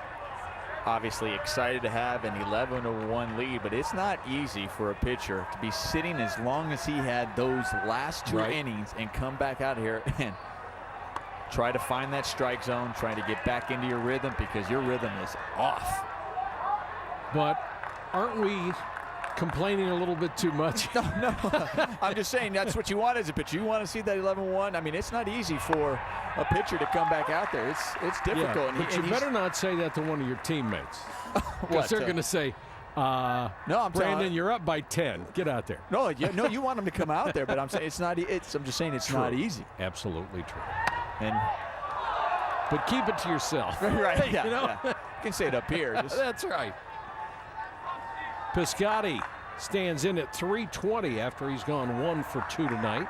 obviously excited to have an 11-1 lead, but it's not easy for a pitcher to be sitting as long as he had those last 2 innings and come back out here and try to find that strike zone, try to get back into your rhythm, because your rhythm is off. But aren't we complaining a little bit too much? No. I'm just saying that's what you want as a pitcher. You want to see that 11-1. I mean, it's not easy for a pitcher to come back out there. It's difficult. Yeah, but you better not say that to one of your teammates, because they're going to say, no, Brandon, you're up by 10. Get out there. No, you want them to come out there, but I'm saying it's not. I'm just saying it's not easy. Absolutely true. But keep it to yourself. Right. Yeah, you know? Yeah. You can say it up here. That's right. Piscotty stands in at 320 after he's gone 1 for 2 tonight.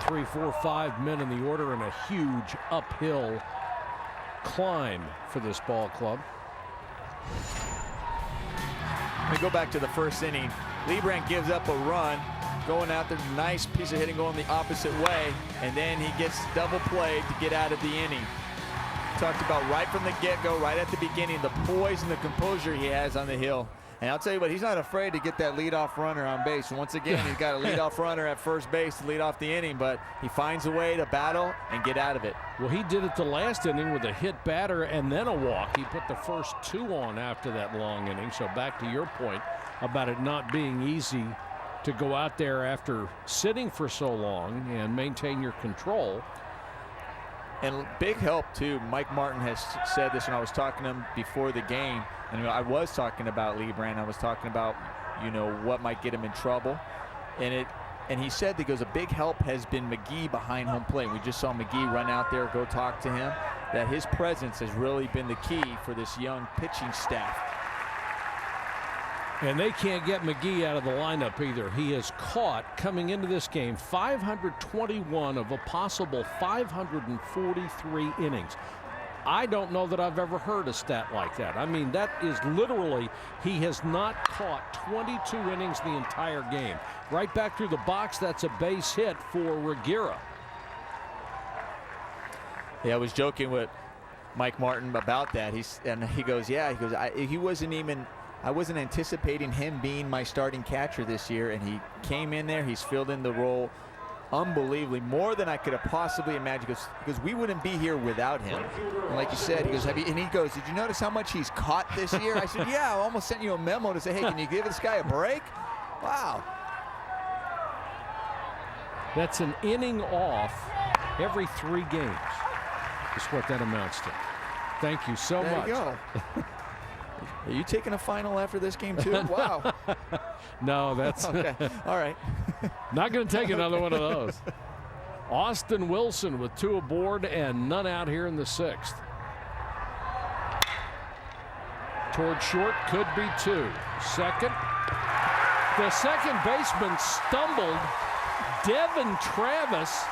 3, 4, 5 men in the order and a huge uphill climb for this ball club. We go back to the first inning. Lebrand gives up a run, going out there, nice piece of hitting going the opposite way, and then he gets double played to get out of the inning. Talked about right from the get-go, right at the beginning, the poise and the composure he has on the hill. And I'll tell you what, he's not afraid to get that leadoff runner on base. Once again, he's got a leadoff runner at first base to lead off the inning, but he finds a way to battle and get out of it. Well, he did it the last inning with a hit batter and then a walk. He put the first 2 on after that long inning. So back to your point about it not being easy to go out there after sitting for so long and maintain your control. And big help, too. Mike Martin has said this when I was talking to him before the game. And I was talking about Lebrand. I was talking about, what might get him in trouble. And he said, that goes, a big help has been McGee behind home plate. We just saw McGee run out there, go talk to him. That his presence has really been the key for this young pitching staff. And they can't get McGee out of the lineup either. He has caught, coming into this game, 521 of a possible 543 innings. I don't know that I've ever heard a stat like that. I mean, that is literally, he has not caught 22 innings the entire game. Right back through the box, that's a base hit for Reguera. Yeah, I was joking with Mike Martin about that. He goes, I wasn't anticipating him being my starting catcher this year, and he came in there. He's filled in the role unbelievably, more than I could have possibly imagined, because we wouldn't be here without him. And like you said, he goes, and he goes, did you notice how much he's caught this year? I said, yeah, I almost sent you a memo to say, hey, can you give this guy a break? Wow. That's an inning off every 3 games is what that amounts to. Thank you so much. There you go. Are you taking a final after this game too? Wow. No, that's okay. All right. Not going to take another one of those. Austin Wilson with 2 aboard and none out here in the 6th. Toward short, could be 2. Second. The second baseman stumbled. Devin Travis,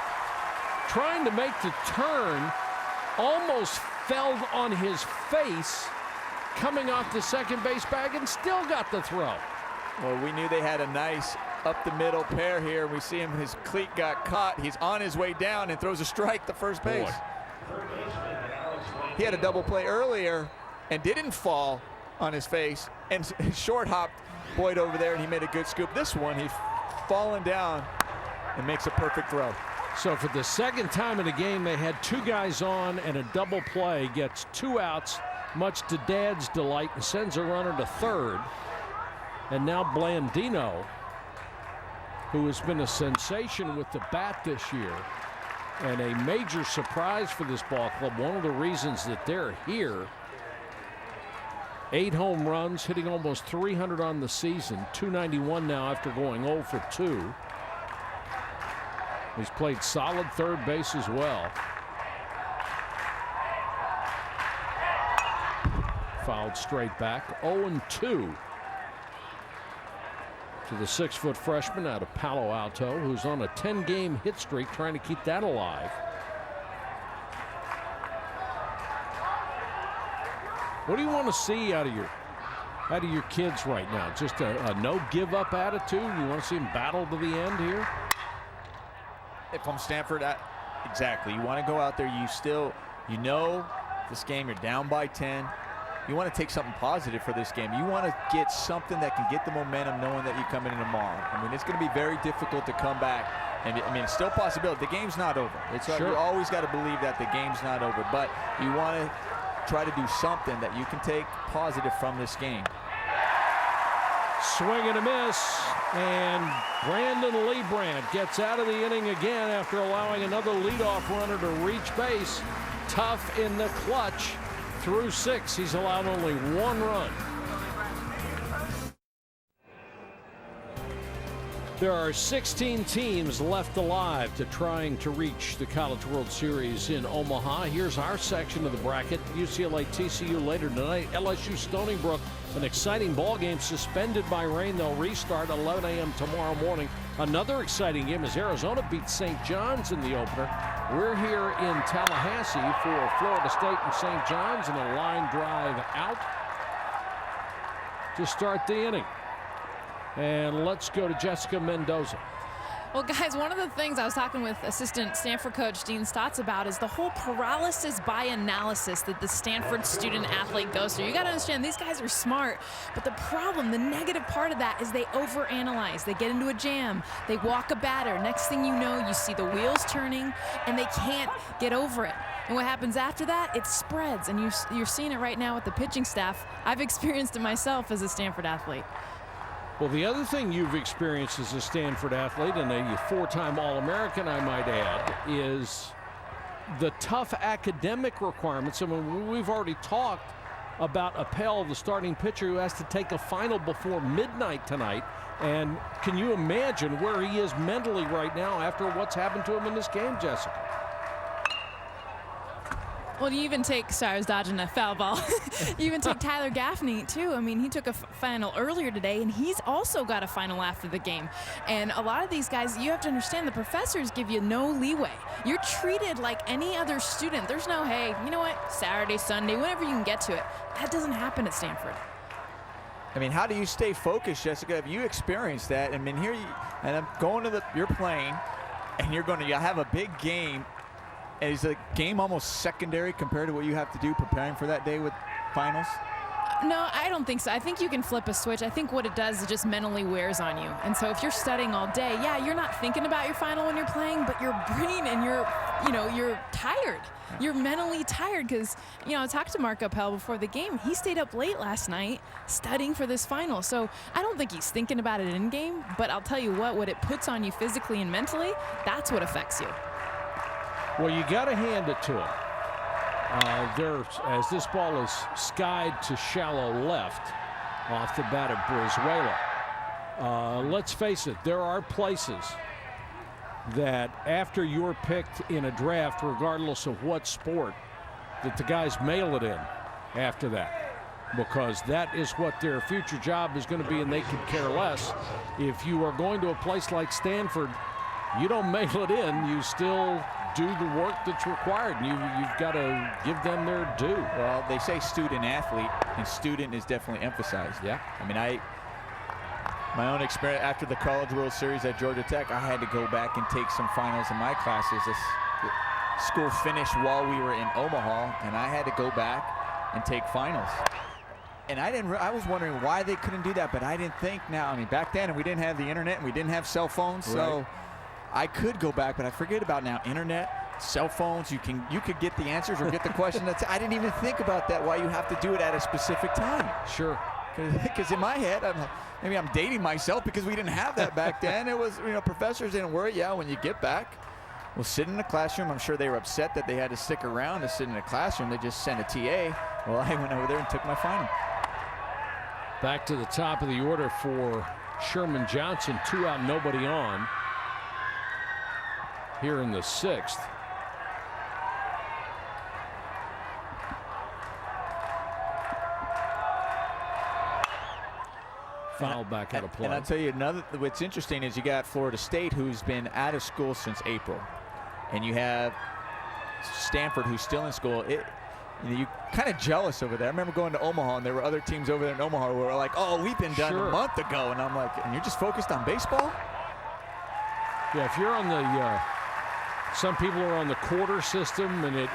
trying to make the turn, almost fell on his face coming off the second base bag and still got the throw. Well, we knew they had a nice up the middle pair here. We see him, his cleat got caught. He's on his way down and throws a strike to first base. He had a double play earlier and didn't fall on his face, and short hopped Boyd over there, and he made a good scoop. This one, he's fallen down and makes a perfect throw. So for the second time in the game, they had 2 guys on, and a double play gets 2 outs, much to Dad's delight, and sends a runner to third. And now Blandino, who has been a sensation with the bat this year and a major surprise for this ball club, one of the reasons that they're here. 8 home runs, hitting almost 300 on the season, 291 now after going 0 for 2. He's played solid third base as well. Fouled straight back. 0-2 to the 6-foot freshman out of Palo Alto, who's on a 10-game hit streak, trying to keep that alive. What do you want to see out of your kids right now? Just a no give up attitude? You want to see them battle to the end here? If I'm Stanford, exactly. You want to go out there, you know this game, you're down by 10. You want to take something positive for this game. You want to get something that can get the momentum, knowing that you come in tomorrow. I mean, it's going to be very difficult to come back. And I mean, it's still a possibility. The game's not over. Sure. You always got to believe that the game's not over. But you want to try to do something that you can take positive from this game. Swing and a miss, and Brandon Leibrandt gets out of the inning again after allowing another leadoff runner to reach base. Tough in the clutch. Through 6, he's allowed only 1 run. There are 16 teams left alive to trying to reach the College World Series in Omaha. Here's our section of the bracket. UCLA TCU later tonight. LSU Stony Brook, an exciting ball game suspended by rain. They'll restart 11 a.m. tomorrow morning. Another exciting game as Arizona beats St. John's in the opener. We're here in Tallahassee for Florida State and St. John's, and a line drive out to start the inning. And let's go to Jessica Mendoza. Well, guys, one of the things I was talking with assistant Stanford coach Dean Stotts about is the whole paralysis by analysis that the Stanford student athlete goes through. You got to understand, these guys are smart, but the problem, the negative part of that is they overanalyze. They get into a jam. They walk a batter. Next thing you know, you see the wheels turning, and they can't get over it. And what happens after that? It spreads, and you're seeing it right now with the pitching staff. I've experienced it myself as a Stanford athlete. Well, the other thing you've experienced as a Stanford athlete, and a 4-time All-American, I might add, is the tough academic requirements. I mean, we've already talked about Appel, the starting pitcher, who has to take a final before midnight tonight. And can you imagine where he is mentally right now after what's happened to him in this game, Jessica? Well, you even take, sorry, I was dodging a foul ball. You even take Tyler Gaffney, too. I mean, he took a final earlier today, and he's also got a final after the game. And a lot of these guys, you have to understand, the professors give you no leeway. You're treated like any other student. There's no, hey, you know what, Saturday, Sunday, whenever you can get to it. That doesn't happen at Stanford. I mean, how do you stay focused, Jessica? If you experienced that, I mean, here you, and I'm going to you're playing, and you're going to have a big game. Is the game almost secondary compared to what you have to do preparing for that day with finals? No, I don't think so. I think you can flip a switch. I think what it does is just mentally wears on you. And so if you're studying all day, yeah, you're not thinking about your final when you're playing, but your brain and you're tired. You're mentally tired because, I talked to Mark Appel before the game. He stayed up late last night studying for this final. So I don't think he's thinking about it in game, but I'll tell you what it puts on you physically and mentally, that's what affects you. Well, you got to hand it to him. As this ball is skied to shallow left off the bat of Brizuela. Let's face it, there are places that after you're picked in a draft, regardless of what sport, that the guys mail it in after that, because that is what their future job is going to be, and they could care less. If you are going to a place like Stanford, you don't mail it in, you still do the work that's required. You've got to give them their due. Well, they say student athlete, and student is definitely emphasized. Yeah. I mean, my own experience after the College World Series at Georgia Tech, I had to go back and take some finals in my classes. The school finished while we were in Omaha, and I had to go back and take finals. And I was wondering why they couldn't do that, but I didn't think now. I mean, back then, and we didn't have the internet, and we didn't have cell phones, so I could go back, but I forget about now internet, cell phones. You could get the answers or get the question. I didn't even think about that, why you have to do it at a specific time. Sure. Because in my head, maybe I'm dating myself because we didn't have that back then. It was, professors didn't worry. Yeah, when you get back, we'll sit in the classroom. I'm sure they were upset that they had to stick around to sit in the classroom. They just sent a TA. Well, I went over there and took my final. Back to the top of the order for Sherman Johnson. 2 out, nobody on. Here in the 6th. Foul back out of play. And I'll tell you what's interesting is you got Florida State, who's been out of school since April, and you have Stanford, who's still in school. You're kind of jealous over there. I remember going to Omaha, and there were other teams over there in Omaha who were like, "Oh, we've been done a month ago," and I'm like, "And you're just focused on baseball?" Yeah, if you're on the some people are on the quarter system, and it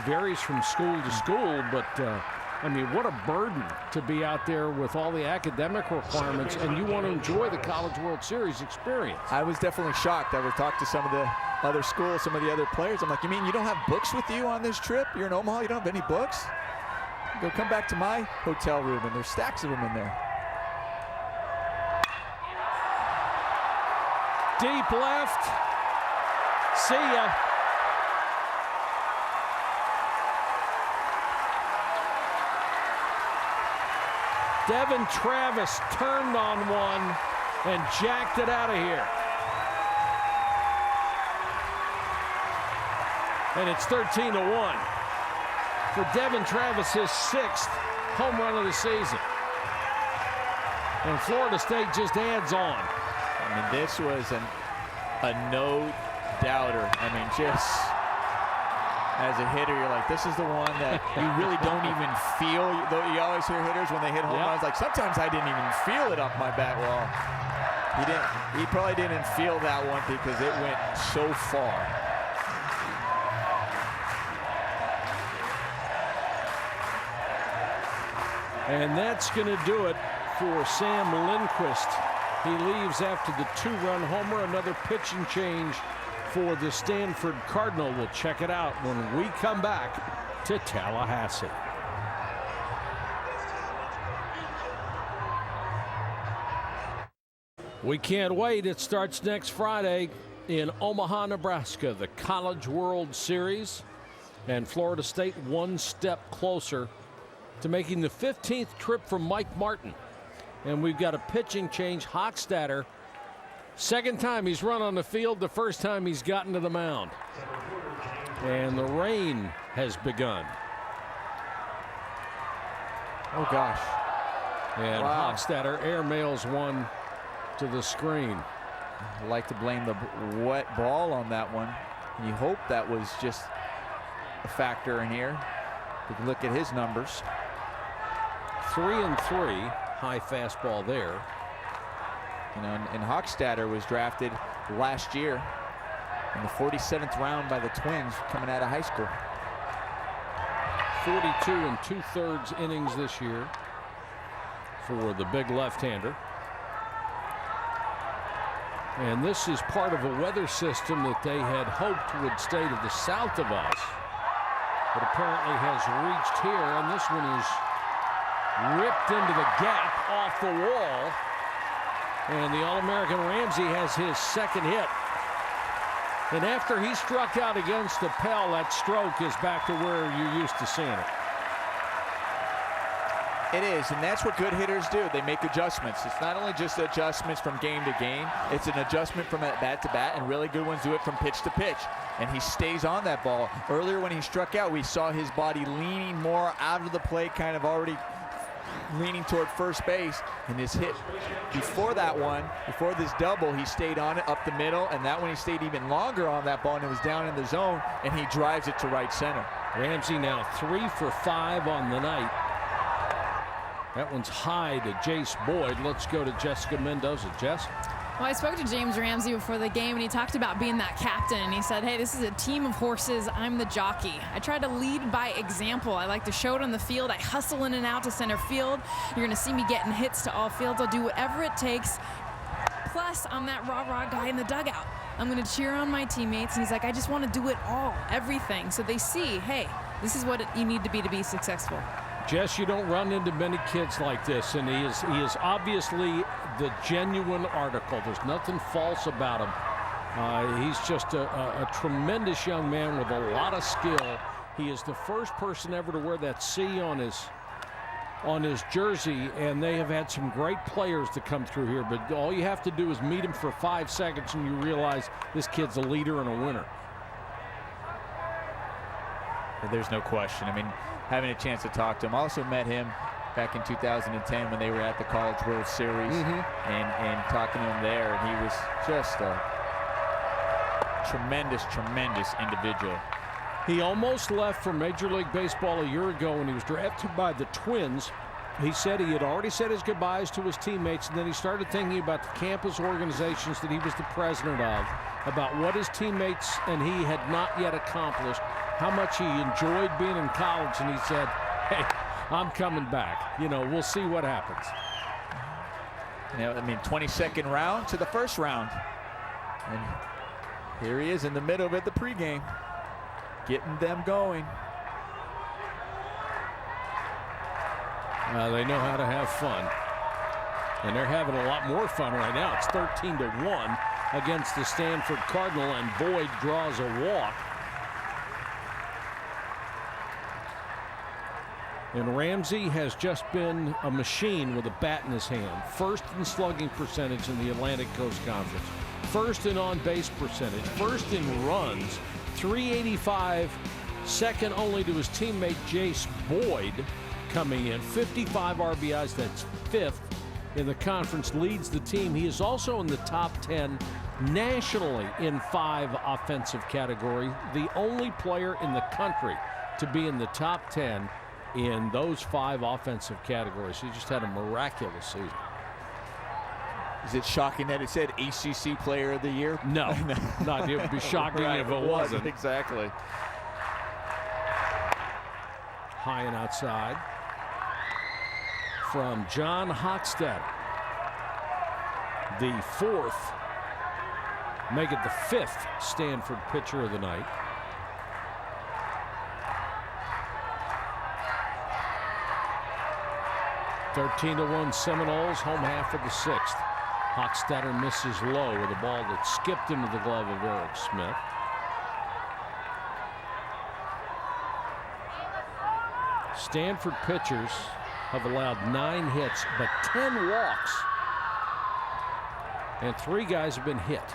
varies from school to school, but I mean, what a burden to be out there with all the academic requirements, and you want to enjoy the College World Series experience. I was definitely shocked. I would talk to some of the other schools, some of the other players. I'm like, you mean you don't have books with you on this trip? You're in Omaha, you don't have any books? Go come back to my hotel room, and there's stacks of them in there. Deep left. See ya. Devin Travis turned on one and jacked it out of here. And it's 13-1 for Devin Travis, his 6th home run of the season. And Florida State just adds on. I mean, this was a no-doubter. I mean, just as a hitter, you're like, this is the one that you really don't even feel. You always hear hitters when they hit home runs, like, sometimes I didn't even feel it off my bat. Well, he probably didn't feel that one because it went so far. And that's going to do it for Sam Lindquist. He leaves after the 2-run homer. Another pitching change for the Stanford Cardinal. We'll check it out when we come back to Tallahassee. We can't wait. It starts next Friday in Omaha, Nebraska, the College World Series. And Florida State one step closer to making the 15th trip from Mike Martin. And we've got a pitching change. Hochstadter, second time he's run on the field, the first time he's gotten to the mound. And the rain has begun. Oh, gosh. And Wow. Hochstetter airmails one to the screen. I like to blame the wet ball on that one. You hope that was just a factor in here. You can look at his numbers. 3-3, high fastball there. You know, and Hochstetter was drafted last year in the 47th round by the Twins coming out of high school. 42 2/3 innings this year for the big left-hander. And this is part of a weather system that they had hoped would stay to the south of us, but apparently has reached here, and this one is ripped into the gap off the wall. And the All-American Ramsey has his second hit. And after he struck out against Appel, that stroke is back to where you're used to seeing it. It is, and that's what good hitters do. They make adjustments. It's not only just adjustments from game to game, it's an adjustment from bat to bat, and really good ones do it from pitch to pitch. And he stays on that ball. Earlier when he struck out, we saw his body leaning more out of the plate, kind of already leaning toward first base. And his hit before that one, before this double, he stayed on it up the middle, and that one he stayed even longer on that ball, and it was down in the zone, and he drives it to right center. Ramsey now 3 for 5 on the night. That one's high to Jace Boyd. Let's go to Jessica Mendoza. Jess? Well, I spoke to James Ramsey before the game, and he talked about being that captain. And he said, hey, this is a team of horses. I'm the jockey. I try to lead by example. I like to show it on the field. I hustle in and out to center field. You're going to see me getting hits to all fields. I'll do whatever it takes. Plus, I'm that rah-rah guy in the dugout. I'm going to cheer on my teammates. And he's like, I just want to do it all, everything. So they see, hey, this is what you need to be successful. Jess, you don't run into many kids like this, and he is obviously the genuine article. There's nothing false about him. He's just a tremendous young man with a lot of skill. He is the first person ever to wear that C on his jersey, and they have had some great players to come through here, but all you have to do is meet him for 5 seconds and you realize this kid's a leader and a winner. There's no question. I mean, having a chance to talk to him. I also met him back in 2010 when they were at the College World Series, and talking to him there, and he was just a tremendous individual. He almost left for Major League Baseball a year ago when he was drafted by the Twins. He said he had already said his goodbyes to his teammates, and then he started thinking about the campus organizations that he was the president of, about what his teammates and he had not yet accomplished, how much he enjoyed being in college, and he said, hey, I'm coming back. You know, we'll see what happens. You know, I mean, 22nd round to the first round. And here he is in the middle of it, the pregame, getting them going. They know how to have fun, and they're having a lot more fun right now. It's 13-1 against the Stanford Cardinal, and Boyd draws a walk. And Ramsey has just been a machine with a bat in his hand. First in slugging percentage in the Atlantic Coast Conference. First in on-base percentage. First in runs. 385. Second only to his teammate Jace Boyd coming in. 55 RBIs. That's 5th in the conference. Leads the team. He is also in the top 10 nationally in 5 offensive category. The only player in the country to be in the top 10 in those 5 offensive categories. He just had a miraculous season. Is it shocking that it said ACC Player of the Year? No, not. It would be shocking right, if it wasn't. Exactly. High and outside from John Hochstetter. The 4th, make it the 5th Stanford pitcher of the night. (13-1) Seminoles, home half of the 6th. Hochstetter misses low with a ball that skipped into the glove of Eric Smith. Stanford pitchers have allowed 9 hits, but 10 walks. And 3 guys have been hit.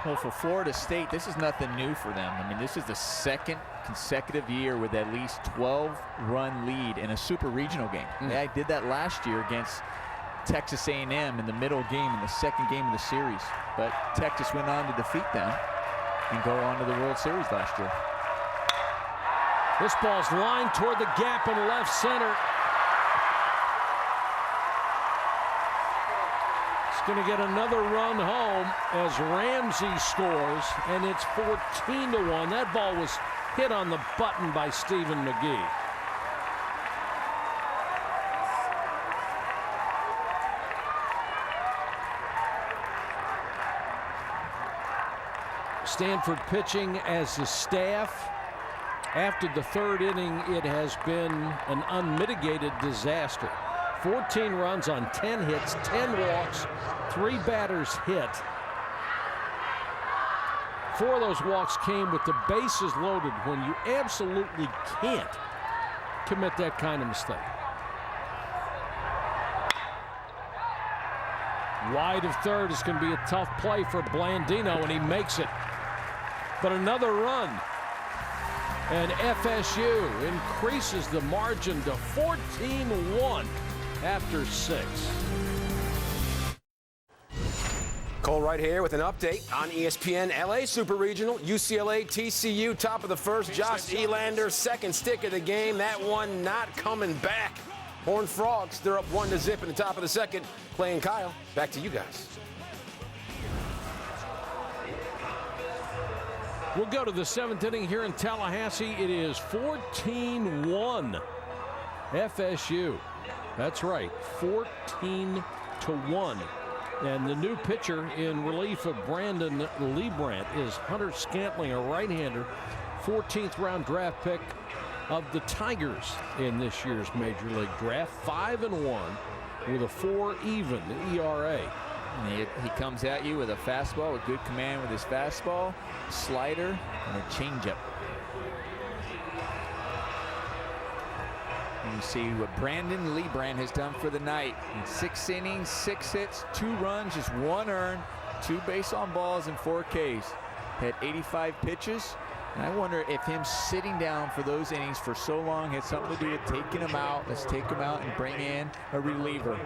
Well, for Florida State, this is nothing new for them. I mean, this is the second consecutive year with at least 12-run lead in a super regional game. They did that last year against Texas A&M in the middle game, in the second game of the series. But Texas went on to defeat them and go on to the World Series last year. This ball's lined toward the gap in left center. Going to get another run home as Ramsey scores, and it's 14-1. That ball was hit on the button by Stephen McGee. Stanford pitching as the staff. After the third inning, it has been an unmitigated disaster. 14 runs on 10 hits, 10 walks, 3 batters hit. 4 of those walks came with the bases loaded when you absolutely can't commit that kind of mistake. Wide of third is going to be a tough play for Blandino, and he makes it. But another run. And FSU increases the margin to 14-1. After 6. Cole right here with an update on ESPN LA Super Regional. UCLA TCU top of the first. Josh Elander second stick of the game. That one not coming back. Horned Frogs, they're up 1-0 in the top of the second. Clay and Kyle, back to you guys. We'll go to the 7th inning here in Tallahassee. It is 14-1 FSU. That's right, 14-1. And the new pitcher in relief of Brandon Liebrandt is Hunter Scantling, a right-hander, 14th round draft pick of the Tigers in this year's Major League Draft. 5-1 with a 4 even ERA. And he comes at you with a fastball, with good command with his fastball, slider, and a changeup. And you see what Brandon Liebrandt has done for the night. In 6 innings, 6 hits, 2 runs, just 1 earned, 2 base on balls, and 4 Ks. Had 85 pitches. And I wonder if him sitting down for those innings for so long had something to do with taking him out. Let's take him out and bring in a reliever.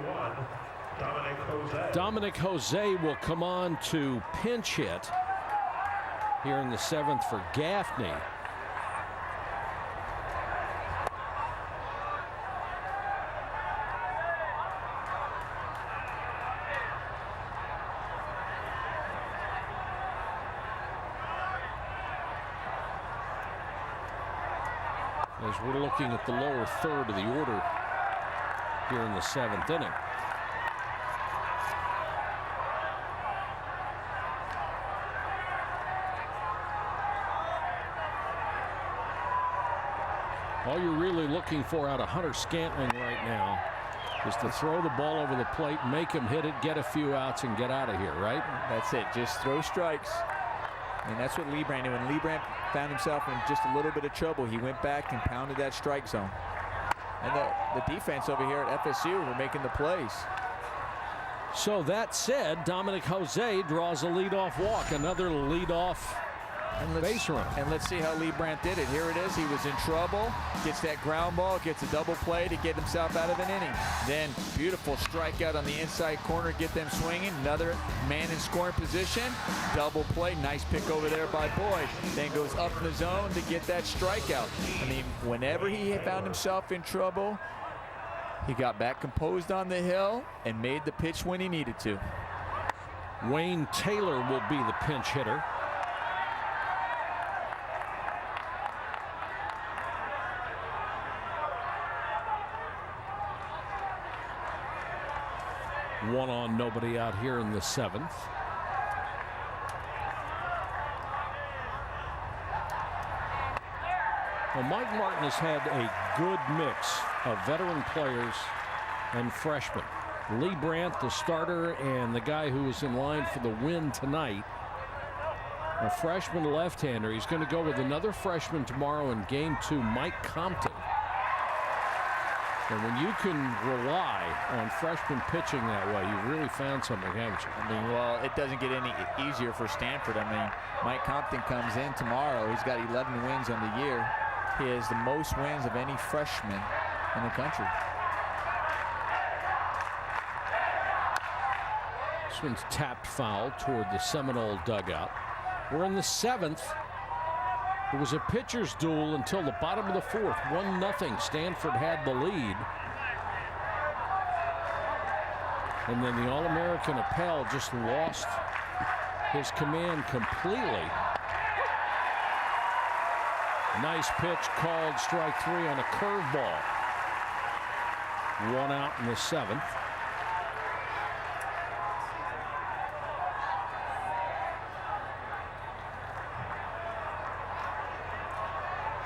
Dominic Jose will come on to pinch hit here in the 7th for Gaffney. As we're looking at the lower third of the order here in the 7th inning. All you're really looking for out of Hunter Scantling right now is to throw the ball over the plate, make him hit it, get a few outs, and get out of here, right? That's it. Just throw strikes. And that's what Liebrandt did. When Liebrandt found himself in just a little bit of trouble, he went back and pounded that strike zone. And the defense over here at FSU were making the plays. So that said, Dominic Jose draws a leadoff walk, another leadoff base run. And let's see how Liebrandt did it. Here it is. He was in trouble. Gets that ground ball. Gets a double play to get himself out of an inning. Then beautiful strikeout on the inside corner. Get them swinging. Another man in scoring position. Double play. Nice pick over there by Boyd. Then goes up in the zone to get that strikeout. I mean, whenever he found himself in trouble, he got back composed on the hill and made the pitch when he needed to. Wayne Taylor will be the pinch hitter. One on, nobody out here in the 7th. Well, Mike Martin has had a good mix of veteran players and freshmen. Liebrandt, the starter, and the guy who is in line for the win tonight, a freshman left-hander. He's going to go with another freshman tomorrow in game 2, Mike Compton. And when you can rely on freshman pitching that way, you've really found something, haven't you? I mean, well, it doesn't get any easier for Stanford. I mean, Mike Compton comes in tomorrow. He's got 11 wins on the year. He has the most wins of any freshman in the country. This one's tapped foul toward the Seminole dugout. We're in the 7th. It was a pitcher's duel until the bottom of the 4th. 1-0. Stanford had the lead. And then the All-American Appel just lost his command completely. Nice pitch called strike 3 on a curveball. 1 out in the 7th.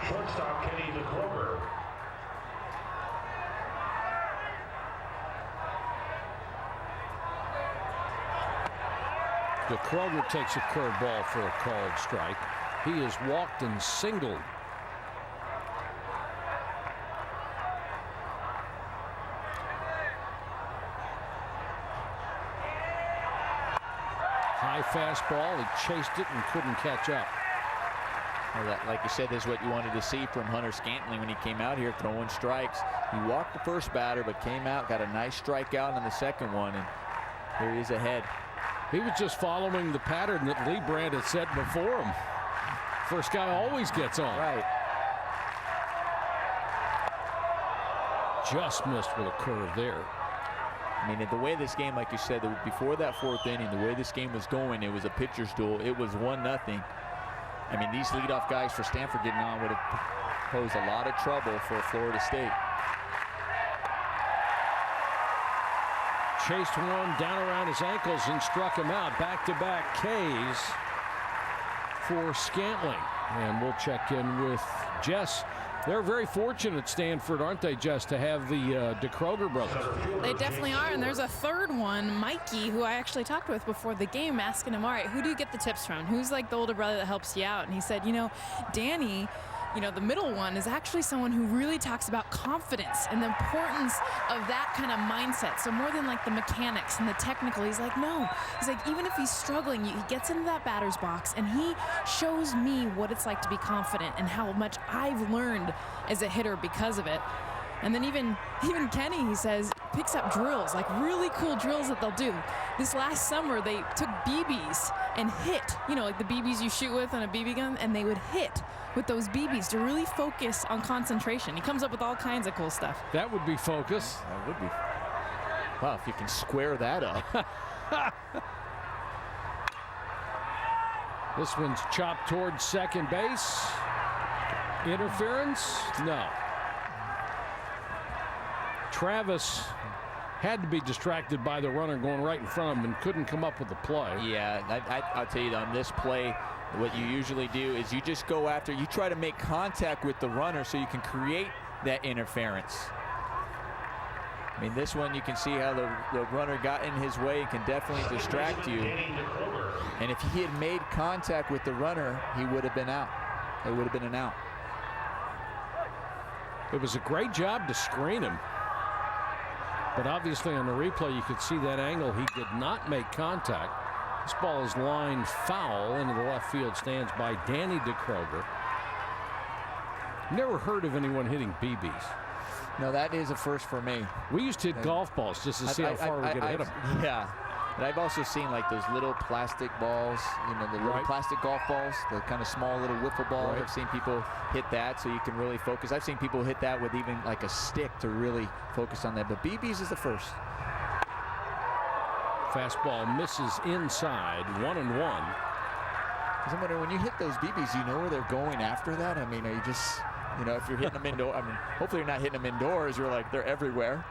Shortstop Kenny DeCroger. DeCroger takes a curveball for a called strike. He has walked and singled. High fastball. He chased it and couldn't catch up. Well, that, like you said, this is what you wanted to see from Hunter Scantling when he came out here throwing strikes. He walked the first batter, but came out, got a nice strikeout on the second one, and here he is ahead. He was just following the pattern that Lee Brandt had set before him. First guy always gets on. Right. Just missed with a curve there. I mean, the way this game, like you said, before that 4th inning, the way this game was going, it was a pitcher's duel. It was 1-0. I mean, these leadoff guys for Stanford getting on would have posed a lot of trouble for Florida State. Chased one down around his ankles and struck him out. Back-to-back Ks for Scantling. And we'll check in with Jess. They're very fortunate, Stanford, aren't they, Jess, to have the DeCroger brothers? They definitely are, and there's a third one, Mikey, who I actually talked with before the game, asking him, all right, who do you get the tips from? Who's like the older brother that helps you out? And he said, you know, Danny, you know, the middle one is actually someone who really talks about confidence and the importance of that kind of mindset. So more than like the mechanics and the technical, he's like, no. He's like, even if he's struggling, he gets into that batter's box and he shows me what it's like to be confident and how much I've learned as a hitter because of it. And then even Kenny, he says, picks up drills, like really cool drills that they'll do. This last summer, they took BBs and hit, you know, like the BBs you shoot with on a BB gun, and they would hit with those BBs to really focus on concentration. He comes up with all kinds of cool stuff. That would be focus. That would be. Wow, if you can square that up. This one's chopped towards second base. Interference? No. Travis had to be distracted by the runner going right in front of him and couldn't come up with the play. Yeah, I'll tell you, on this play, what you usually do is you just go after, you try to make contact with the runner so you can create that interference. I mean, this one you can see how the runner got in his way and can definitely distract you. And if he had made contact with the runner, he would have been out. It would have been an out. It was a great job to screen him. But obviously on the replay you could see that angle. He did not make contact. This ball is lined foul into the left field stands by Danny DeCroger. Never heard of anyone hitting BBs. No, that is a first for me. We used to hit golf balls just to see how far we could hit them. Yeah. But I've also seen like those little plastic balls, you know, the little plastic golf balls, the kind of small little wiffle ball. I've seen people hit that so you can really focus. I've seen people hit that with even like a stick to really focus on that. But BBs is the first. Fastball misses inside, 1-1. Because I'm wondering, when you hit those BBs, you know where they're going after that? I mean, are you just, you know, if you're hitting them indoors, I mean, hopefully you're not hitting them indoors. You're like, they're everywhere.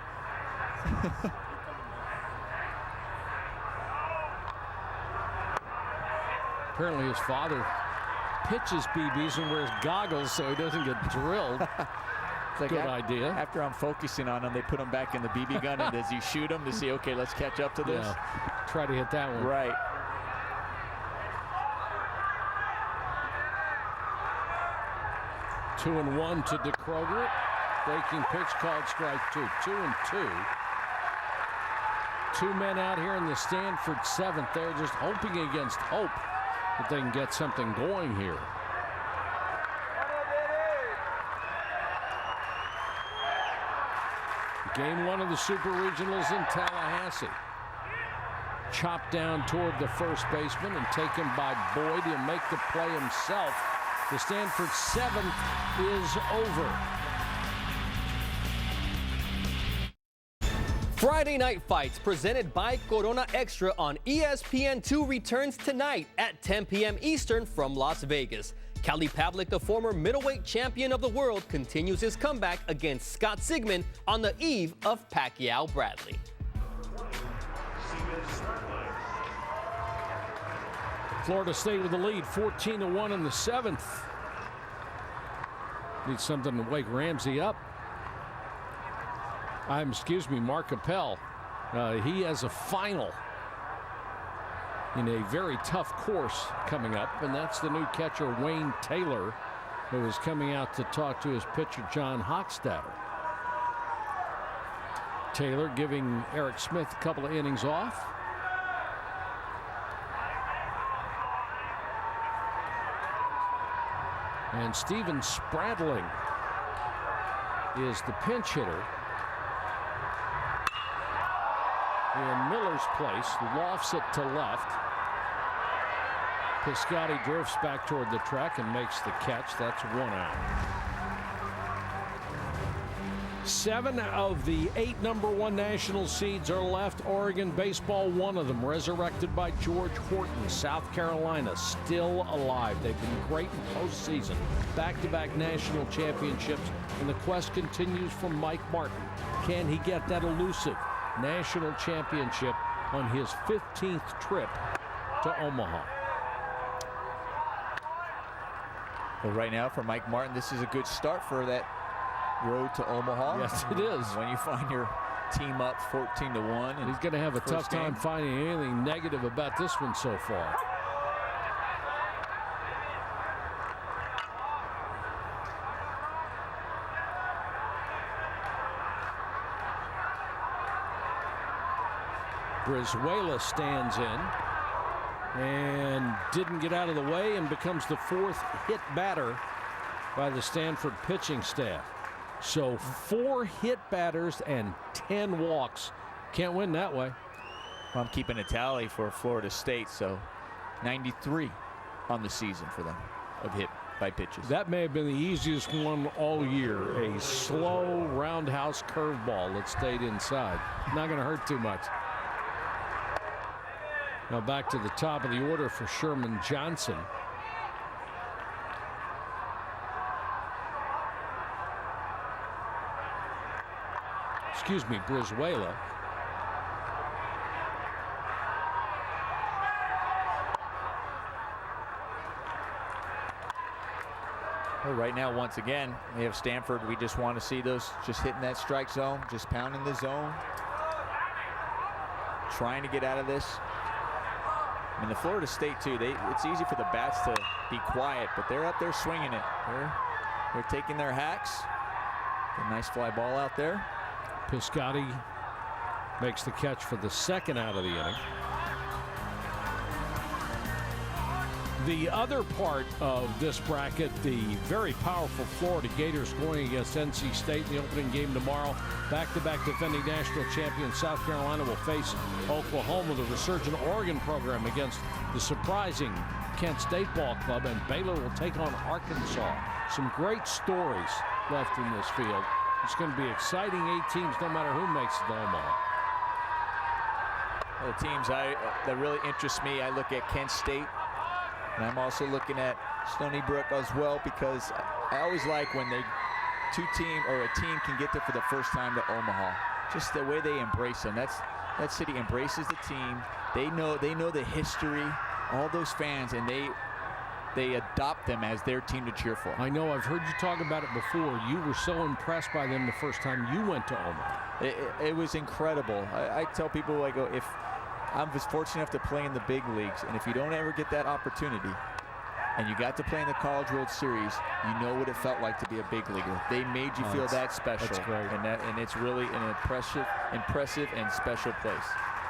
Apparently his father pitches BBs and wears goggles so he doesn't get drilled. It's a good idea. After I'm focusing on them, they put them back in the BB gun, and as you shoot them to see, okay, let's catch up to this. Yeah. Try to hit that one. Right. Two 2-1 to DeCroger. Breaking pitch called strike 2. 2-2. 2 men out here in the Stanford 7th. They're just hoping against hope that they can get something going here. Game 1 of the Super Regionals in Tallahassee. Chopped down toward the first baseman and taken by Boyd. He'll make the play himself. The Stanford 7th is over. Friday Night Fights, presented by Corona Extra on ESPN2, returns tonight at 10 p.m. Eastern from Las Vegas. Kelly Pavlik, the former middleweight champion of the world, continues his comeback against Scott Sigmund on the eve of Pacquiao-Bradley. Florida State with the lead, 14-1 in the 7th. Needs something to wake Ramsey up. Mark Appel. He has a final in a very tough course coming up, and that's the new catcher Wayne Taylor, who is coming out to talk to his pitcher John Hochstadter. Taylor giving Eric Smith a couple of innings off. And Steven Spradling is the pinch hitter in Miller's place, lofts it to left. Piscotty drifts back toward the track and makes the catch. That's 1 out. 7 of the 8 #1 national seeds are left. Oregon baseball, one of them, resurrected by George Horton. South Carolina still alive. They've been great in postseason. Back-to-back national championships, and the quest continues for Mike Martin. Can he get that elusive national championship on his 15th trip to Omaha? Well, right now for Mike Martin, this is a good start for that road to Omaha. Yes, it is. When you find your team up 14-1. He's going to have a tough time finding anything negative about this one so far. Brizuela stands in and didn't get out of the way and becomes the 4th hit batter by the Stanford pitching staff. So 4 hit batters and 10 walks. Can't win that way. Well, I'm keeping a tally for Florida State, so 93 on the season for them of hit by pitches. That may have been the easiest one all year. A slow roundhouse curveball that stayed inside. Not going to hurt too much. Now back to the top of the order for Sherman Johnson. Brizuela. Well, right now, once again, we have Stanford. We just want to see those just hitting that strike zone, just pounding the zone, trying to get out of this. I mean, the Florida State, too, it's easy for the bats to be quiet, but they're up there swinging it. They're taking their hacks. A nice fly ball out there. Piscotty makes the catch for the 2nd out of the inning. The other part of this bracket, the very powerful Florida Gators going against NC State in the opening game tomorrow. Back-to-back defending national champion South Carolina will face Oklahoma, the resurgent Oregon program, against the surprising Kent State Ball Club, and Baylor will take on Arkansas. Some great stories left in this field. It's going to be exciting 8 teams no matter who makes it to Omaha. Well, the teams that really interest me, I look at Kent State, and I'm also looking at Stony Brook as well, because I always like when a team can get there for the first time to Omaha. Just the way they embrace them. That city embraces the team. They know the history, all those fans, and they adopt them as their team to cheer for. I know, I've heard you talk about it before. You were so impressed by them the first time you went to Omaha. It was incredible. I tell people, I go, if I'm fortunate enough to play in the big leagues, and if you don't ever get that opportunity, and you got to play in the College World Series, you know what it felt like to be a big leaguer. They made you feel that special. That's great. And it's really an impressive and special place.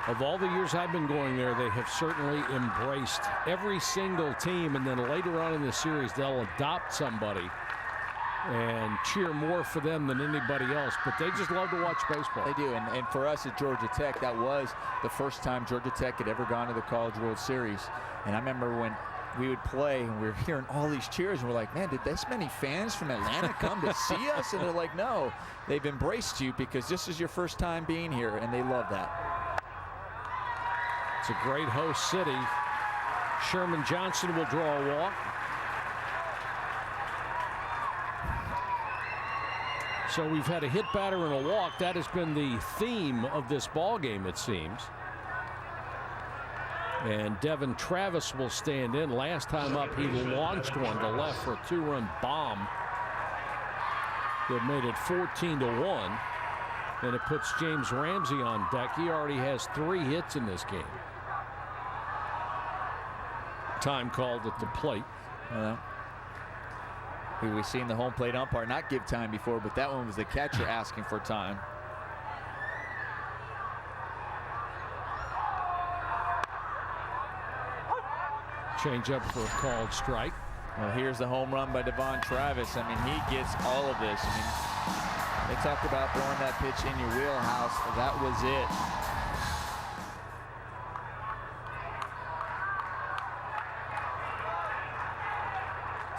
Of all the years I've been going there, they have certainly embraced every single team, and then later on in the series, they'll adopt somebody and cheer more for them than anybody else. But they just love to watch baseball. They do, and for us at Georgia Tech, that was the first time Georgia Tech had ever gone to the College World Series. And I remember when we would play and we were hearing all these cheers, and we're like, man, did this many fans from Atlanta come to see us? And they're like, no, they've embraced you because this is your first time being here, and they love that. It's a great host city. Sherman Johnson will draw a walk. So we've had a hit batter and a walk. That has been the theme of this ball game, it seems. And Devin Travis will stand in. Last time up, he launched one to left for a 2-run bomb that made it 14-1. And it puts James Ramsey on deck. He already has 3 hits in this game. Time called at the plate. We've seen the home plate umpire not give time before, but that one was the catcher asking for time. Change up for a called strike. Well, here's the home run by Devon Travis. I mean, he gets all of this. I mean, they talk about throwing that pitch in your wheelhouse. That was it.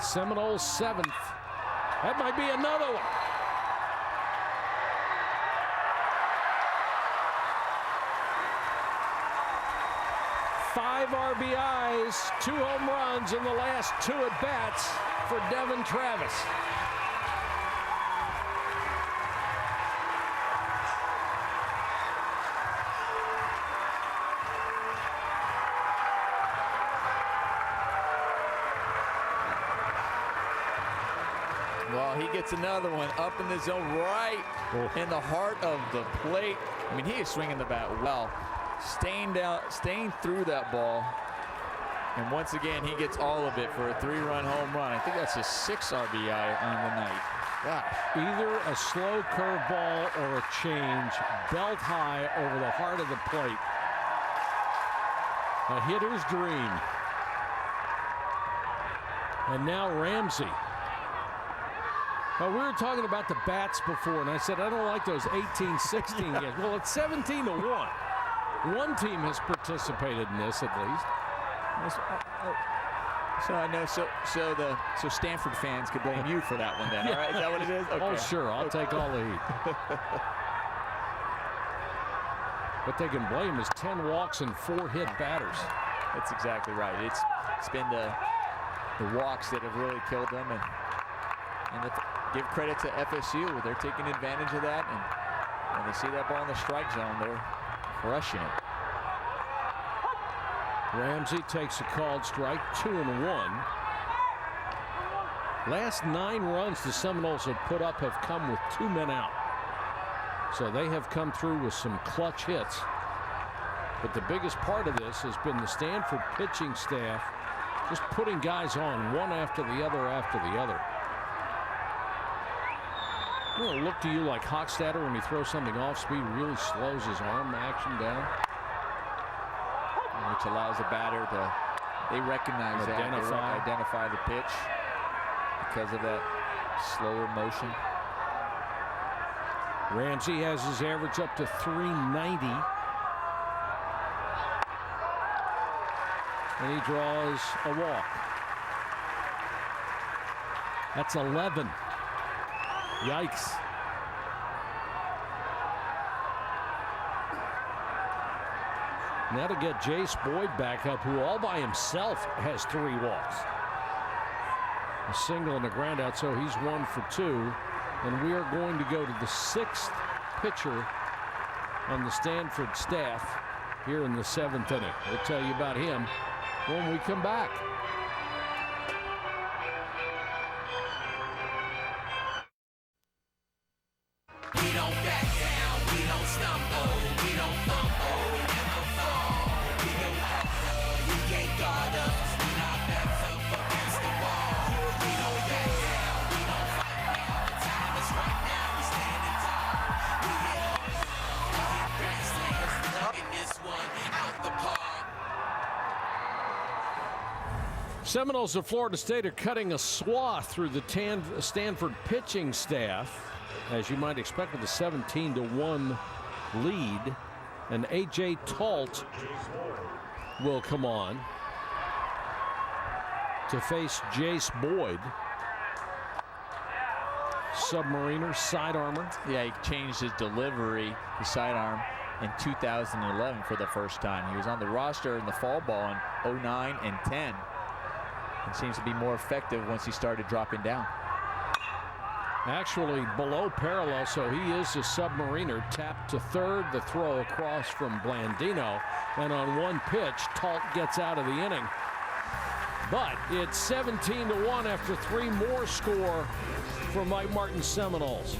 Seminoles 7th. That might be another one. Five RBIs, 2 home runs in the last 2 at-bats for Devin Travis. Well, he gets another one up in the zone, right in the heart of the plate. I mean, he is swinging the bat well, staying through that ball. And once again, he gets all of it for a 3-run home run. I think that's his 6th RBI on the night. Gosh. Either a slow curveball or a change, belt high over the heart of the plate. A hitter's dream. And now Ramsey. Well, we were talking about the bats before, and I said I don't like those 18-16 games. Well, it's 17-1. One team has participated in this at least. So I know. So Stanford fans could blame you for that one then. All right, is that what it is? Okay. Oh, sure. I'll take all the heat. What they can blame is 10 walks and 4 hit batters. That's exactly right. It's been the walks that have really killed them, and give credit to FSU. They're taking advantage of that, and when they see that ball in the strike zone, they're crushing it. Ramsey takes a called strike, 2-1. Last 9 runs the Seminoles have put up have come with 2 men out. So they have come through with some clutch hits. But the biggest part of this has been the Stanford pitching staff just putting guys on one after the other after the other. Will it look to you like Hochstadter when he throws something off speed really slows his arm action down? Which allows the batter to, they recognize that, they identify the pitch because of that slower motion. Ramsey has his average up to 390. And he draws a walk. That's 11. Yikes. And that'll get Jace Boyd back up, who all by himself has 3 walks. A single and a ground out, so he's 1 for 2. And we are going to go to the 6th pitcher on the Stanford staff here in the 7th inning. We'll tell you about him when we come back. We don't back down, we don't stumble, we don't fumble, never fall. We can't guard us, we're not back up against Seminoles of Florida State are cutting a swath through the Stanford pitching staff, as you might expect, with a 17-1 lead. And A.J. Talt will come on to face Jace Boyd. Submariner, sidearmer. Yeah, he changed his delivery, his sidearm, in 2011 for the first time. He was on the roster in the fall ball in 09 and 10. And seems to be more effective once he started dropping down. Actually below parallel, so he is a submariner. Tap to third, the throw across from Blandino, and on one pitch, Talt gets out of the inning. But it's 17-1 after 3 more score for Mike Martin's Seminoles.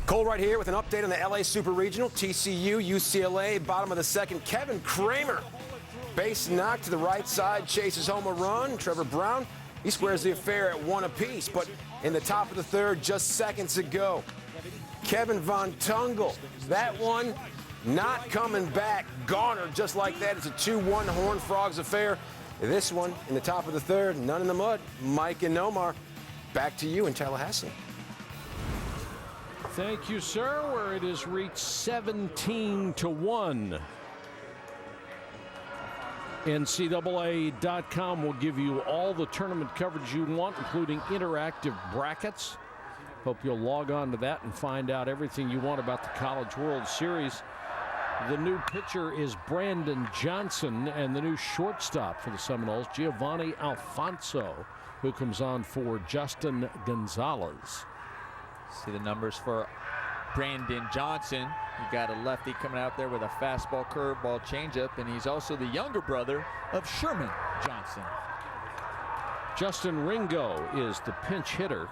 Cole right here with an update on the LA Super Regional. TCU, UCLA, bottom of the second. Kevin Kramer, base knock to the right side, chases home a run. Trevor Brown, he squares the affair at 1 apiece. But in the top of the third, just seconds ago, Kevin Von Tungle, that one not coming back. Garnered just like that. It's a 2-1 Horned Frogs affair. This one in the top of the third, none in the mud. Mike and Nomar, back to you in Tallahassee. Thank you, sir, where it has reached 17-1. NCAA.com will give you all the tournament coverage you want, including interactive brackets. Hope you'll log on to that and find out everything you want about the College World Series. The new pitcher is Brandon Johnson, and the new shortstop for the Seminoles, Giovanni Alfonso, who comes on for Justin Gonzalez. See the numbers for Brandon Johnson. You got a lefty coming out there with a fastball, curveball, changeup, and he's also the younger brother of Sherman Johnson. Justin Ringo is the pinch hitter.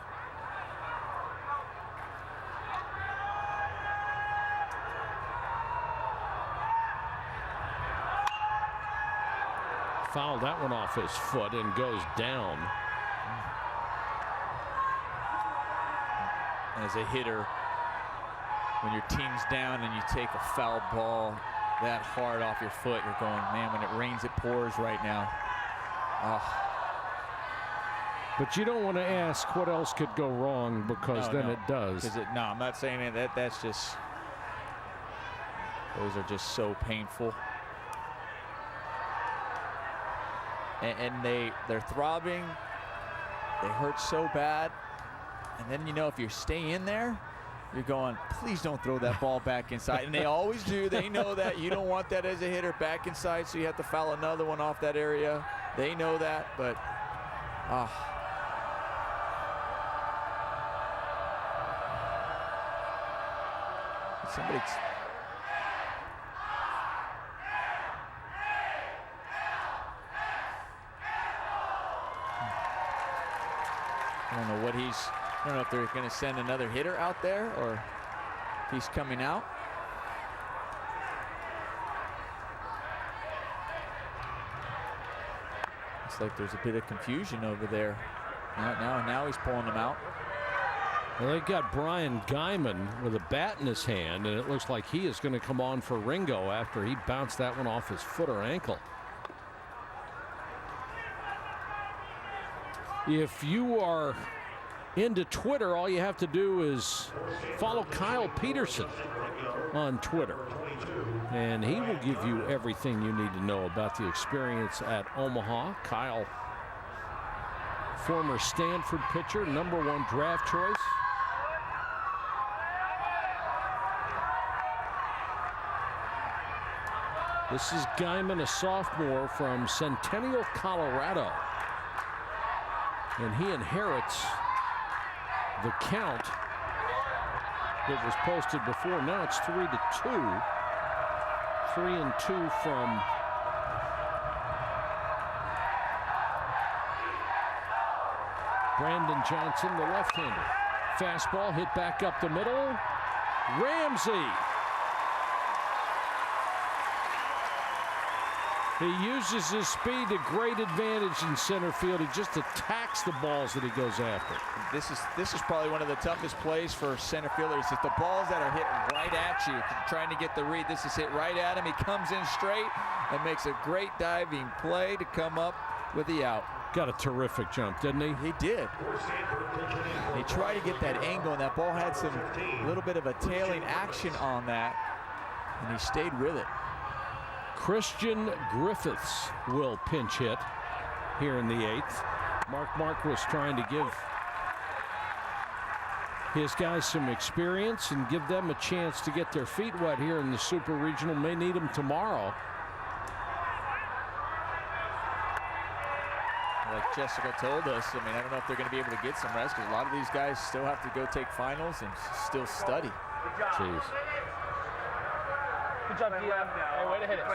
Fouled that one off his foot and goes down. As a hitter, when your team's down and you take a foul ball that hard off your foot, you're going, man, when it rains, it pours right now. Oh. But you don't want to ask what else could go wrong, because then it does. No, I'm not saying that. That's just, those are just so painful. And they're throbbing. They hurt so bad. And then, you know, if you stay in there, you're going, please don't throw that ball back inside. And they always do. They know that. You don't want that as a hitter back inside, so you have to foul another one off that area. They know that, but somebody. I don't know what he's. I don't know if they're going to send another hitter out there or if he's coming out. Looks like there's a bit of confusion over there. Now he's pulling them out. Well, they've got Brian Guyman with a bat in his hand, and it looks like he is going to come on for Ringo after he bounced that one off his foot or ankle. If you are into Twitter, all you have to do is follow Kyle Peterson on Twitter, and he will give you everything you need to know about the experience at Omaha. Kyle, former Stanford pitcher, #1 draft choice. This is Guyman, a sophomore from Centennial, Colorado. And he inherits the count that was posted before. Now it's 3-2. 3-2 from Brandon Johnson, the left-hander. Fastball hit back up the middle. Ramsey. He uses his speed to great advantage in center field. He just attacks the balls that he goes after. This is probably one of the toughest plays for center fielders. It's the balls that are hit right at you, trying to get the read. This is hit right at him. He comes in straight and makes a great diving play to come up with the out. Got a terrific jump, didn't he? He did. He tried to get that angle, and that ball had some little bit of a tailing action on that, and he stayed with it. Christian Griffiths will pinch hit here in the 8th. Mark Marquis trying to give his guys some experience and give them a chance to get their feet wet here in the Super Regional. May need them tomorrow. Like Jessica told us, I mean, I don't know if they're going to be able to get some rest because a lot of these guys still have to go take finals and still study. Jeez. Good job, Dia. Hey, way to hit it.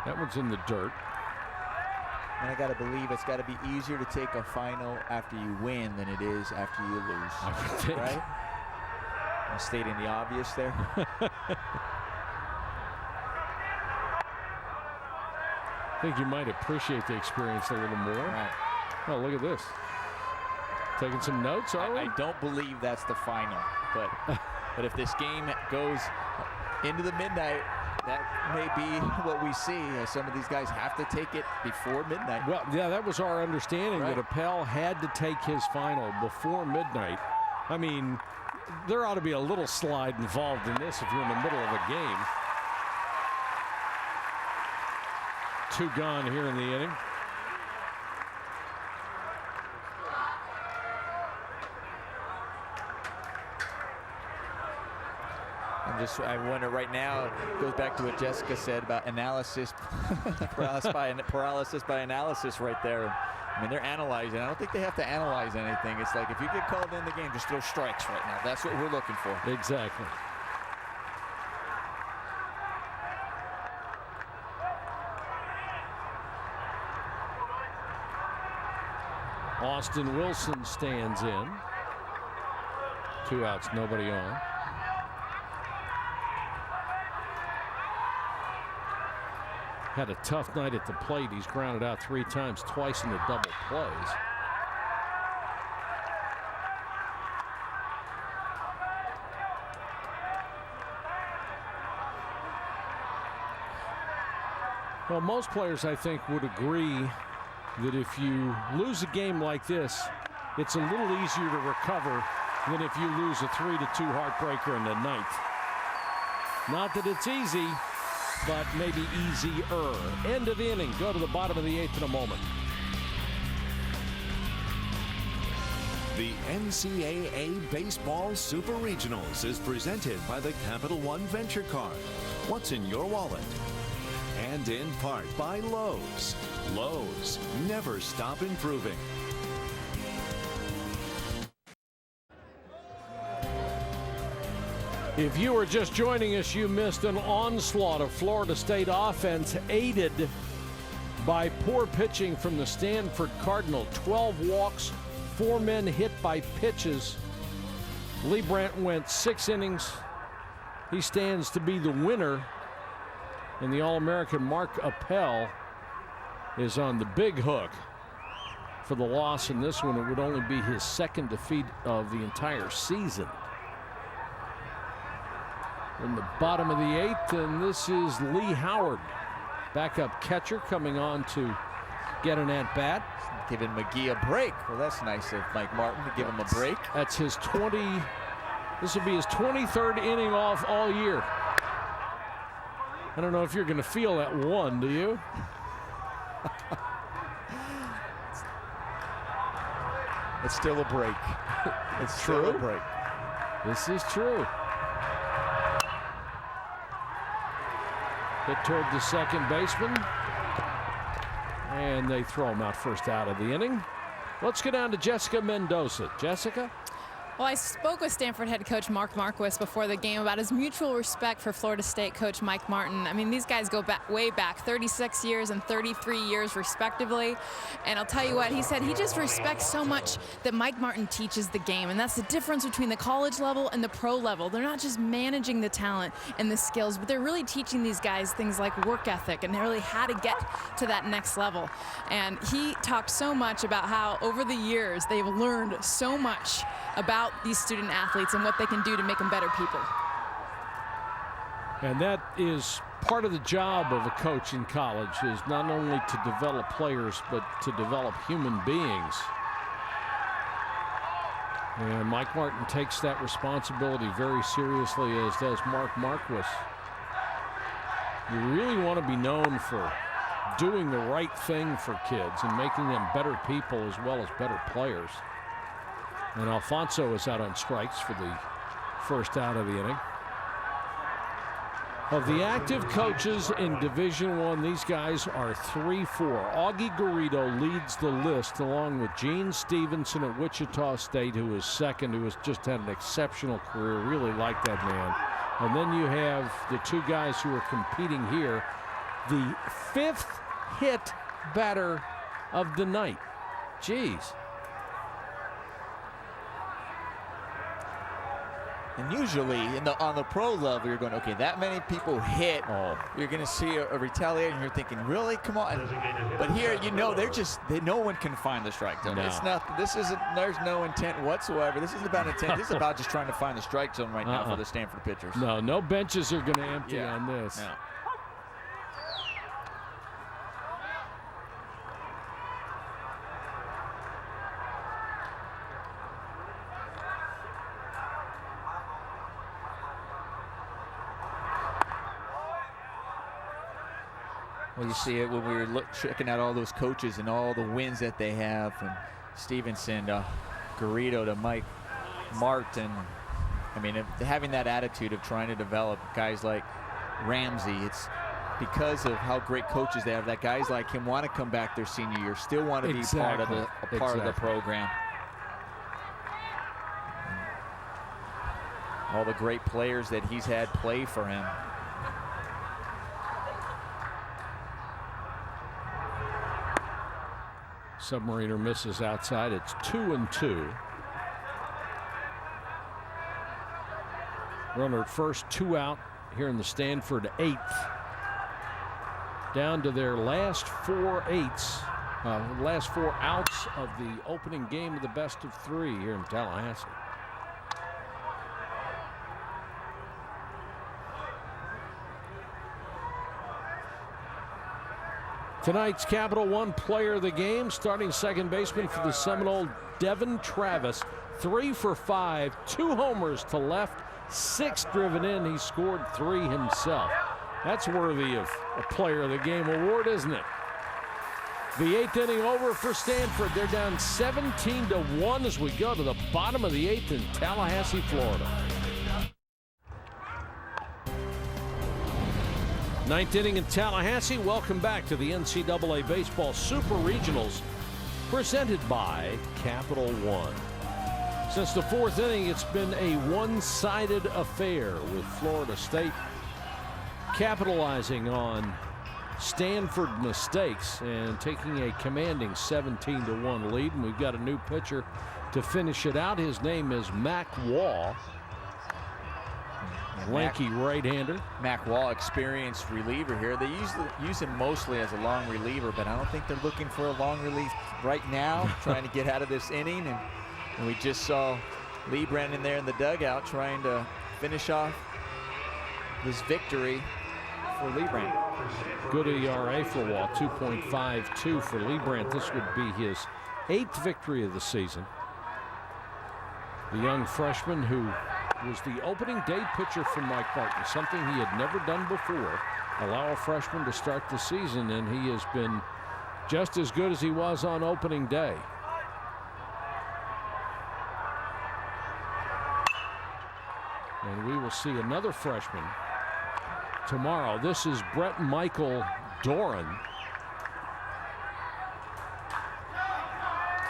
That one's in the dirt. And I got to believe it's got to be easier to take a final after you win than it is after you lose. I would think. Right? I'm stating the obvious there. I think you might appreciate the experience a little more. Right. Oh, look at this. Taking some notes, are we? I don't believe that's the final, but if this game goes into the midnight, that may be what we see. Some of these guys have to take it before midnight. Well, yeah, that was our understanding, right, that Appel had to take his final before midnight. I mean, there ought to be a little slide involved in this if you're in the middle of a game. 2 gone here in the inning. I wonder right now, it goes back to what Jessica said about analysis, paralysis by analysis right there. I mean, they're analyzing. I don't think they have to analyze anything. It's like if you get called in the game, just throw strikes right now. That's what we're looking for. Exactly. Austin Wilson stands in. 2 outs, nobody on. Had a tough night at the plate. He's grounded out 3 times, twice in the double plays. Well, most players, I think, would agree that if you lose a game like this, it's a little easier to recover than if you lose a 3-2 heartbreaker in the 9th. Not that it's easy, but maybe easier. End of inning. Go to the bottom of the 8th in a moment. The NCAA Baseball Super Regionals is presented by the Capital One Venture Card. What's in your wallet? And in part by Lowe's. Lowe's, never stop improving. If you were just joining us, you missed an onslaught of Florida State offense aided by poor pitching from the Stanford Cardinal. 12 walks, 4 men hit by pitches. Lee Brandt went 6 innings. He stands to be the winner. And the All-American Mark Appel is on the big hook for the loss in this one. It would only be his 2nd defeat of the entire season. In the bottom of the 8th, and this is Lee Howard, backup catcher, coming on to get an at-bat. Giving McGee a break. Well, that's nice of Mike Martin to give him a break. That's his this will be his 23rd inning off all year. I don't know if you're going to feel that one, do you? It's still a break. It's still a break. This is true. Hit toward the second baseman. And they throw him out first out of the inning. Let's go down to Jessica Mendoza. Jessica? Well, I spoke with Stanford head coach Mark Marquis before the game about his mutual respect for Florida State coach Mike Martin. I mean, these guys go back, way back, 36 years and 33 years respectively. And I'll tell you what, he said he just respects so much that Mike Martin teaches the game. And that's the difference between the college level and the pro level. They're not just managing the talent and the skills, but they're really teaching these guys things like work ethic and really how to get to that next level. And he talked so much about how over the years they've learned so much about these student athletes and what they can do to make them better people. And that is part of the job of a coach in college, is not only to develop players, but to develop human beings. And Mike Martin takes that responsibility very seriously, as does Mark Marquis. You really want to be known for doing the right thing for kids and making them better people as well as better players. And Alfonso is out on strikes for the first out of the inning. Of the active coaches in Division I, these guys are 3-4. Augie Garrido leads the list, along with Gene Stevenson at Wichita State, who is second, who has just had an exceptional career. Really like that man. And then you have the two guys who are competing here. The 5th hit batter of the night. Jeez. And usually on the pro level, you're going, okay, that many people hit. Oh. You're going to see a retaliation. And you're thinking, really? Come on. But here, you know, no one can find the strike zone. No. It's not. There's no intent whatsoever. This isn't about intent. This is about just trying to find the strike zone right now for the Stanford pitchers. No benches are going to empty on this. No. Well, you see it when we were checking out all those coaches and all the wins that they have, from Stevenson to Garrido to Mike Martin. I mean, having that attitude of trying to develop guys like Ramsey, it's because of how great coaches they have, that guys like him want to come back their senior year, still want to be part of the program. All the great players that he's had play for him. Submariner misses outside. It's 2-2. Runner at first, 2 out here in the Stanford 8th. Down to their last 4 outs of the opening game of the best of 3 here in Tallahassee. Tonight's Capital One player of the game, starting second baseman for the Seminoles, Devin Travis, 3 for 5, 2 homers to left, 6 driven in. He scored 3 himself. That's worthy of a player of the game award, isn't it? The 8th inning over for Stanford. They're down 17-1 as we go to the bottom of the 8th in Tallahassee, Florida. 9th inning in Tallahassee. Welcome back to the NCAA Baseball Super Regionals, presented by Capital One. Since the 4th inning, it's been a one-sided affair, with Florida State capitalizing on Stanford mistakes and taking a commanding 17-1 lead. And we've got a new pitcher to finish it out. His name is Mac Wall. Lanky right-hander. Mac Wall, experienced reliever here. They use him mostly as a long reliever, but I don't think they're looking for a long relief right now, trying to get out of this inning. And we just saw Lee Brandon there in the dugout trying to finish off this victory for Lee Brandon. Good ERA for Wall, 2.52 for Lee Brandon. This would be his 8th victory of the season. The young freshman who was the opening day pitcher for Mike Martin, something he had never done before. Allow a freshman to start the season, and he has been just as good as he was on opening day. And we will see another freshman tomorrow. This is Brett Michael Doran.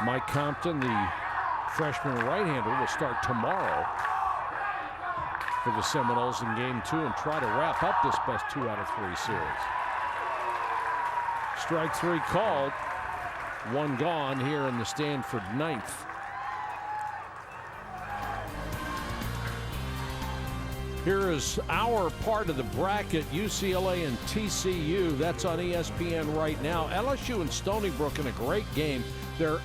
Mike Compton, the freshman right-hander, will start tomorrow for the Seminoles in game 2 and try to wrap up this best 2 out of 3 series. Strike 3 called. 1 gone here in the Stanford 9th. Here is our part of the bracket, UCLA and TCU. That's on ESPN right now. LSU and Stony Brook in a great game. They're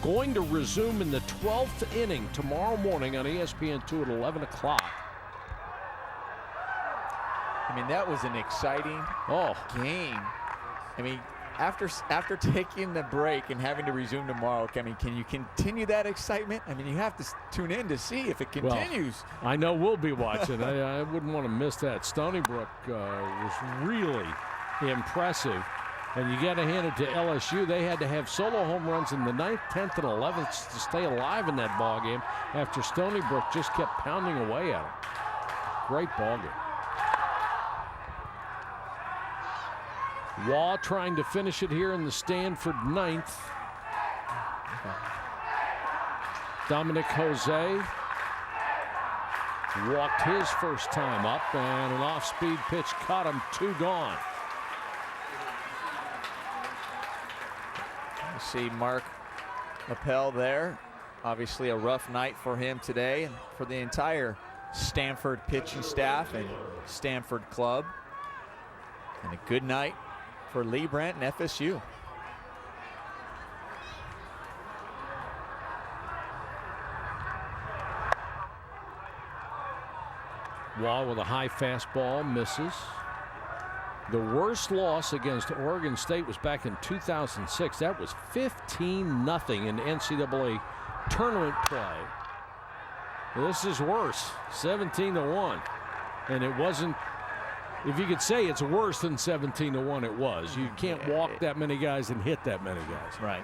going to resume in the 12th inning tomorrow morning on ESPN2 at 11 o'clock. I mean, that was an exciting game. I mean, after taking the break and having to resume tomorrow, I mean, can you continue that excitement? I mean, you have to tune in to see if it continues. Well, I know we'll be watching. I wouldn't want to miss that. Stony Brook was really impressive. And you got to hand it to LSU. They had to have solo home runs in the 9th, 10th, and 11th to stay alive in that ball game after Stony Brook just kept pounding away at them. Great ball game. Waugh trying to finish it here in the Stanford 9th. Dominic Jose walked his first time up, and an off-speed pitch caught him. 2 gone. You see Mark Appel there. Obviously a rough night for him today and for the entire Stanford pitching staff and Stanford club. And a good night for Lee Brandt and FSU. Waugh with a high fastball, misses. The worst loss against Oregon State was back in 2006. That was 15-0 in NCAA tournament play. This is worse, 17-1. And it wasn't, if you could say it's worse than 17-1, it was. You can't walk that many guys and hit that many guys. Right.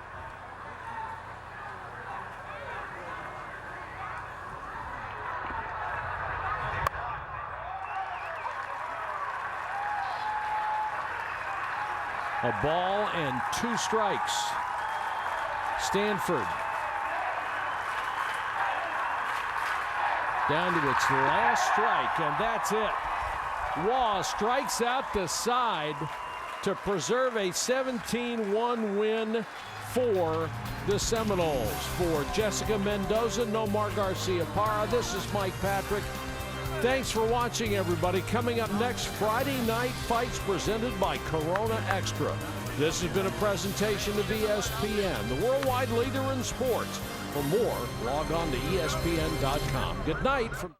A ball and 2 strikes. Stanford down to its last strike, and that's it. Waugh strikes out the side to preserve a 17-1 win for the Seminoles. For Jessica Mendoza, Nomar Garcia-Parra, this is Mike Patrick. Thanks for watching, everybody. Coming up next, Friday Night Fights presented by Corona Extra. This has been a presentation of ESPN, the worldwide leader in sports. For more, log on to ESPN.com. Good night from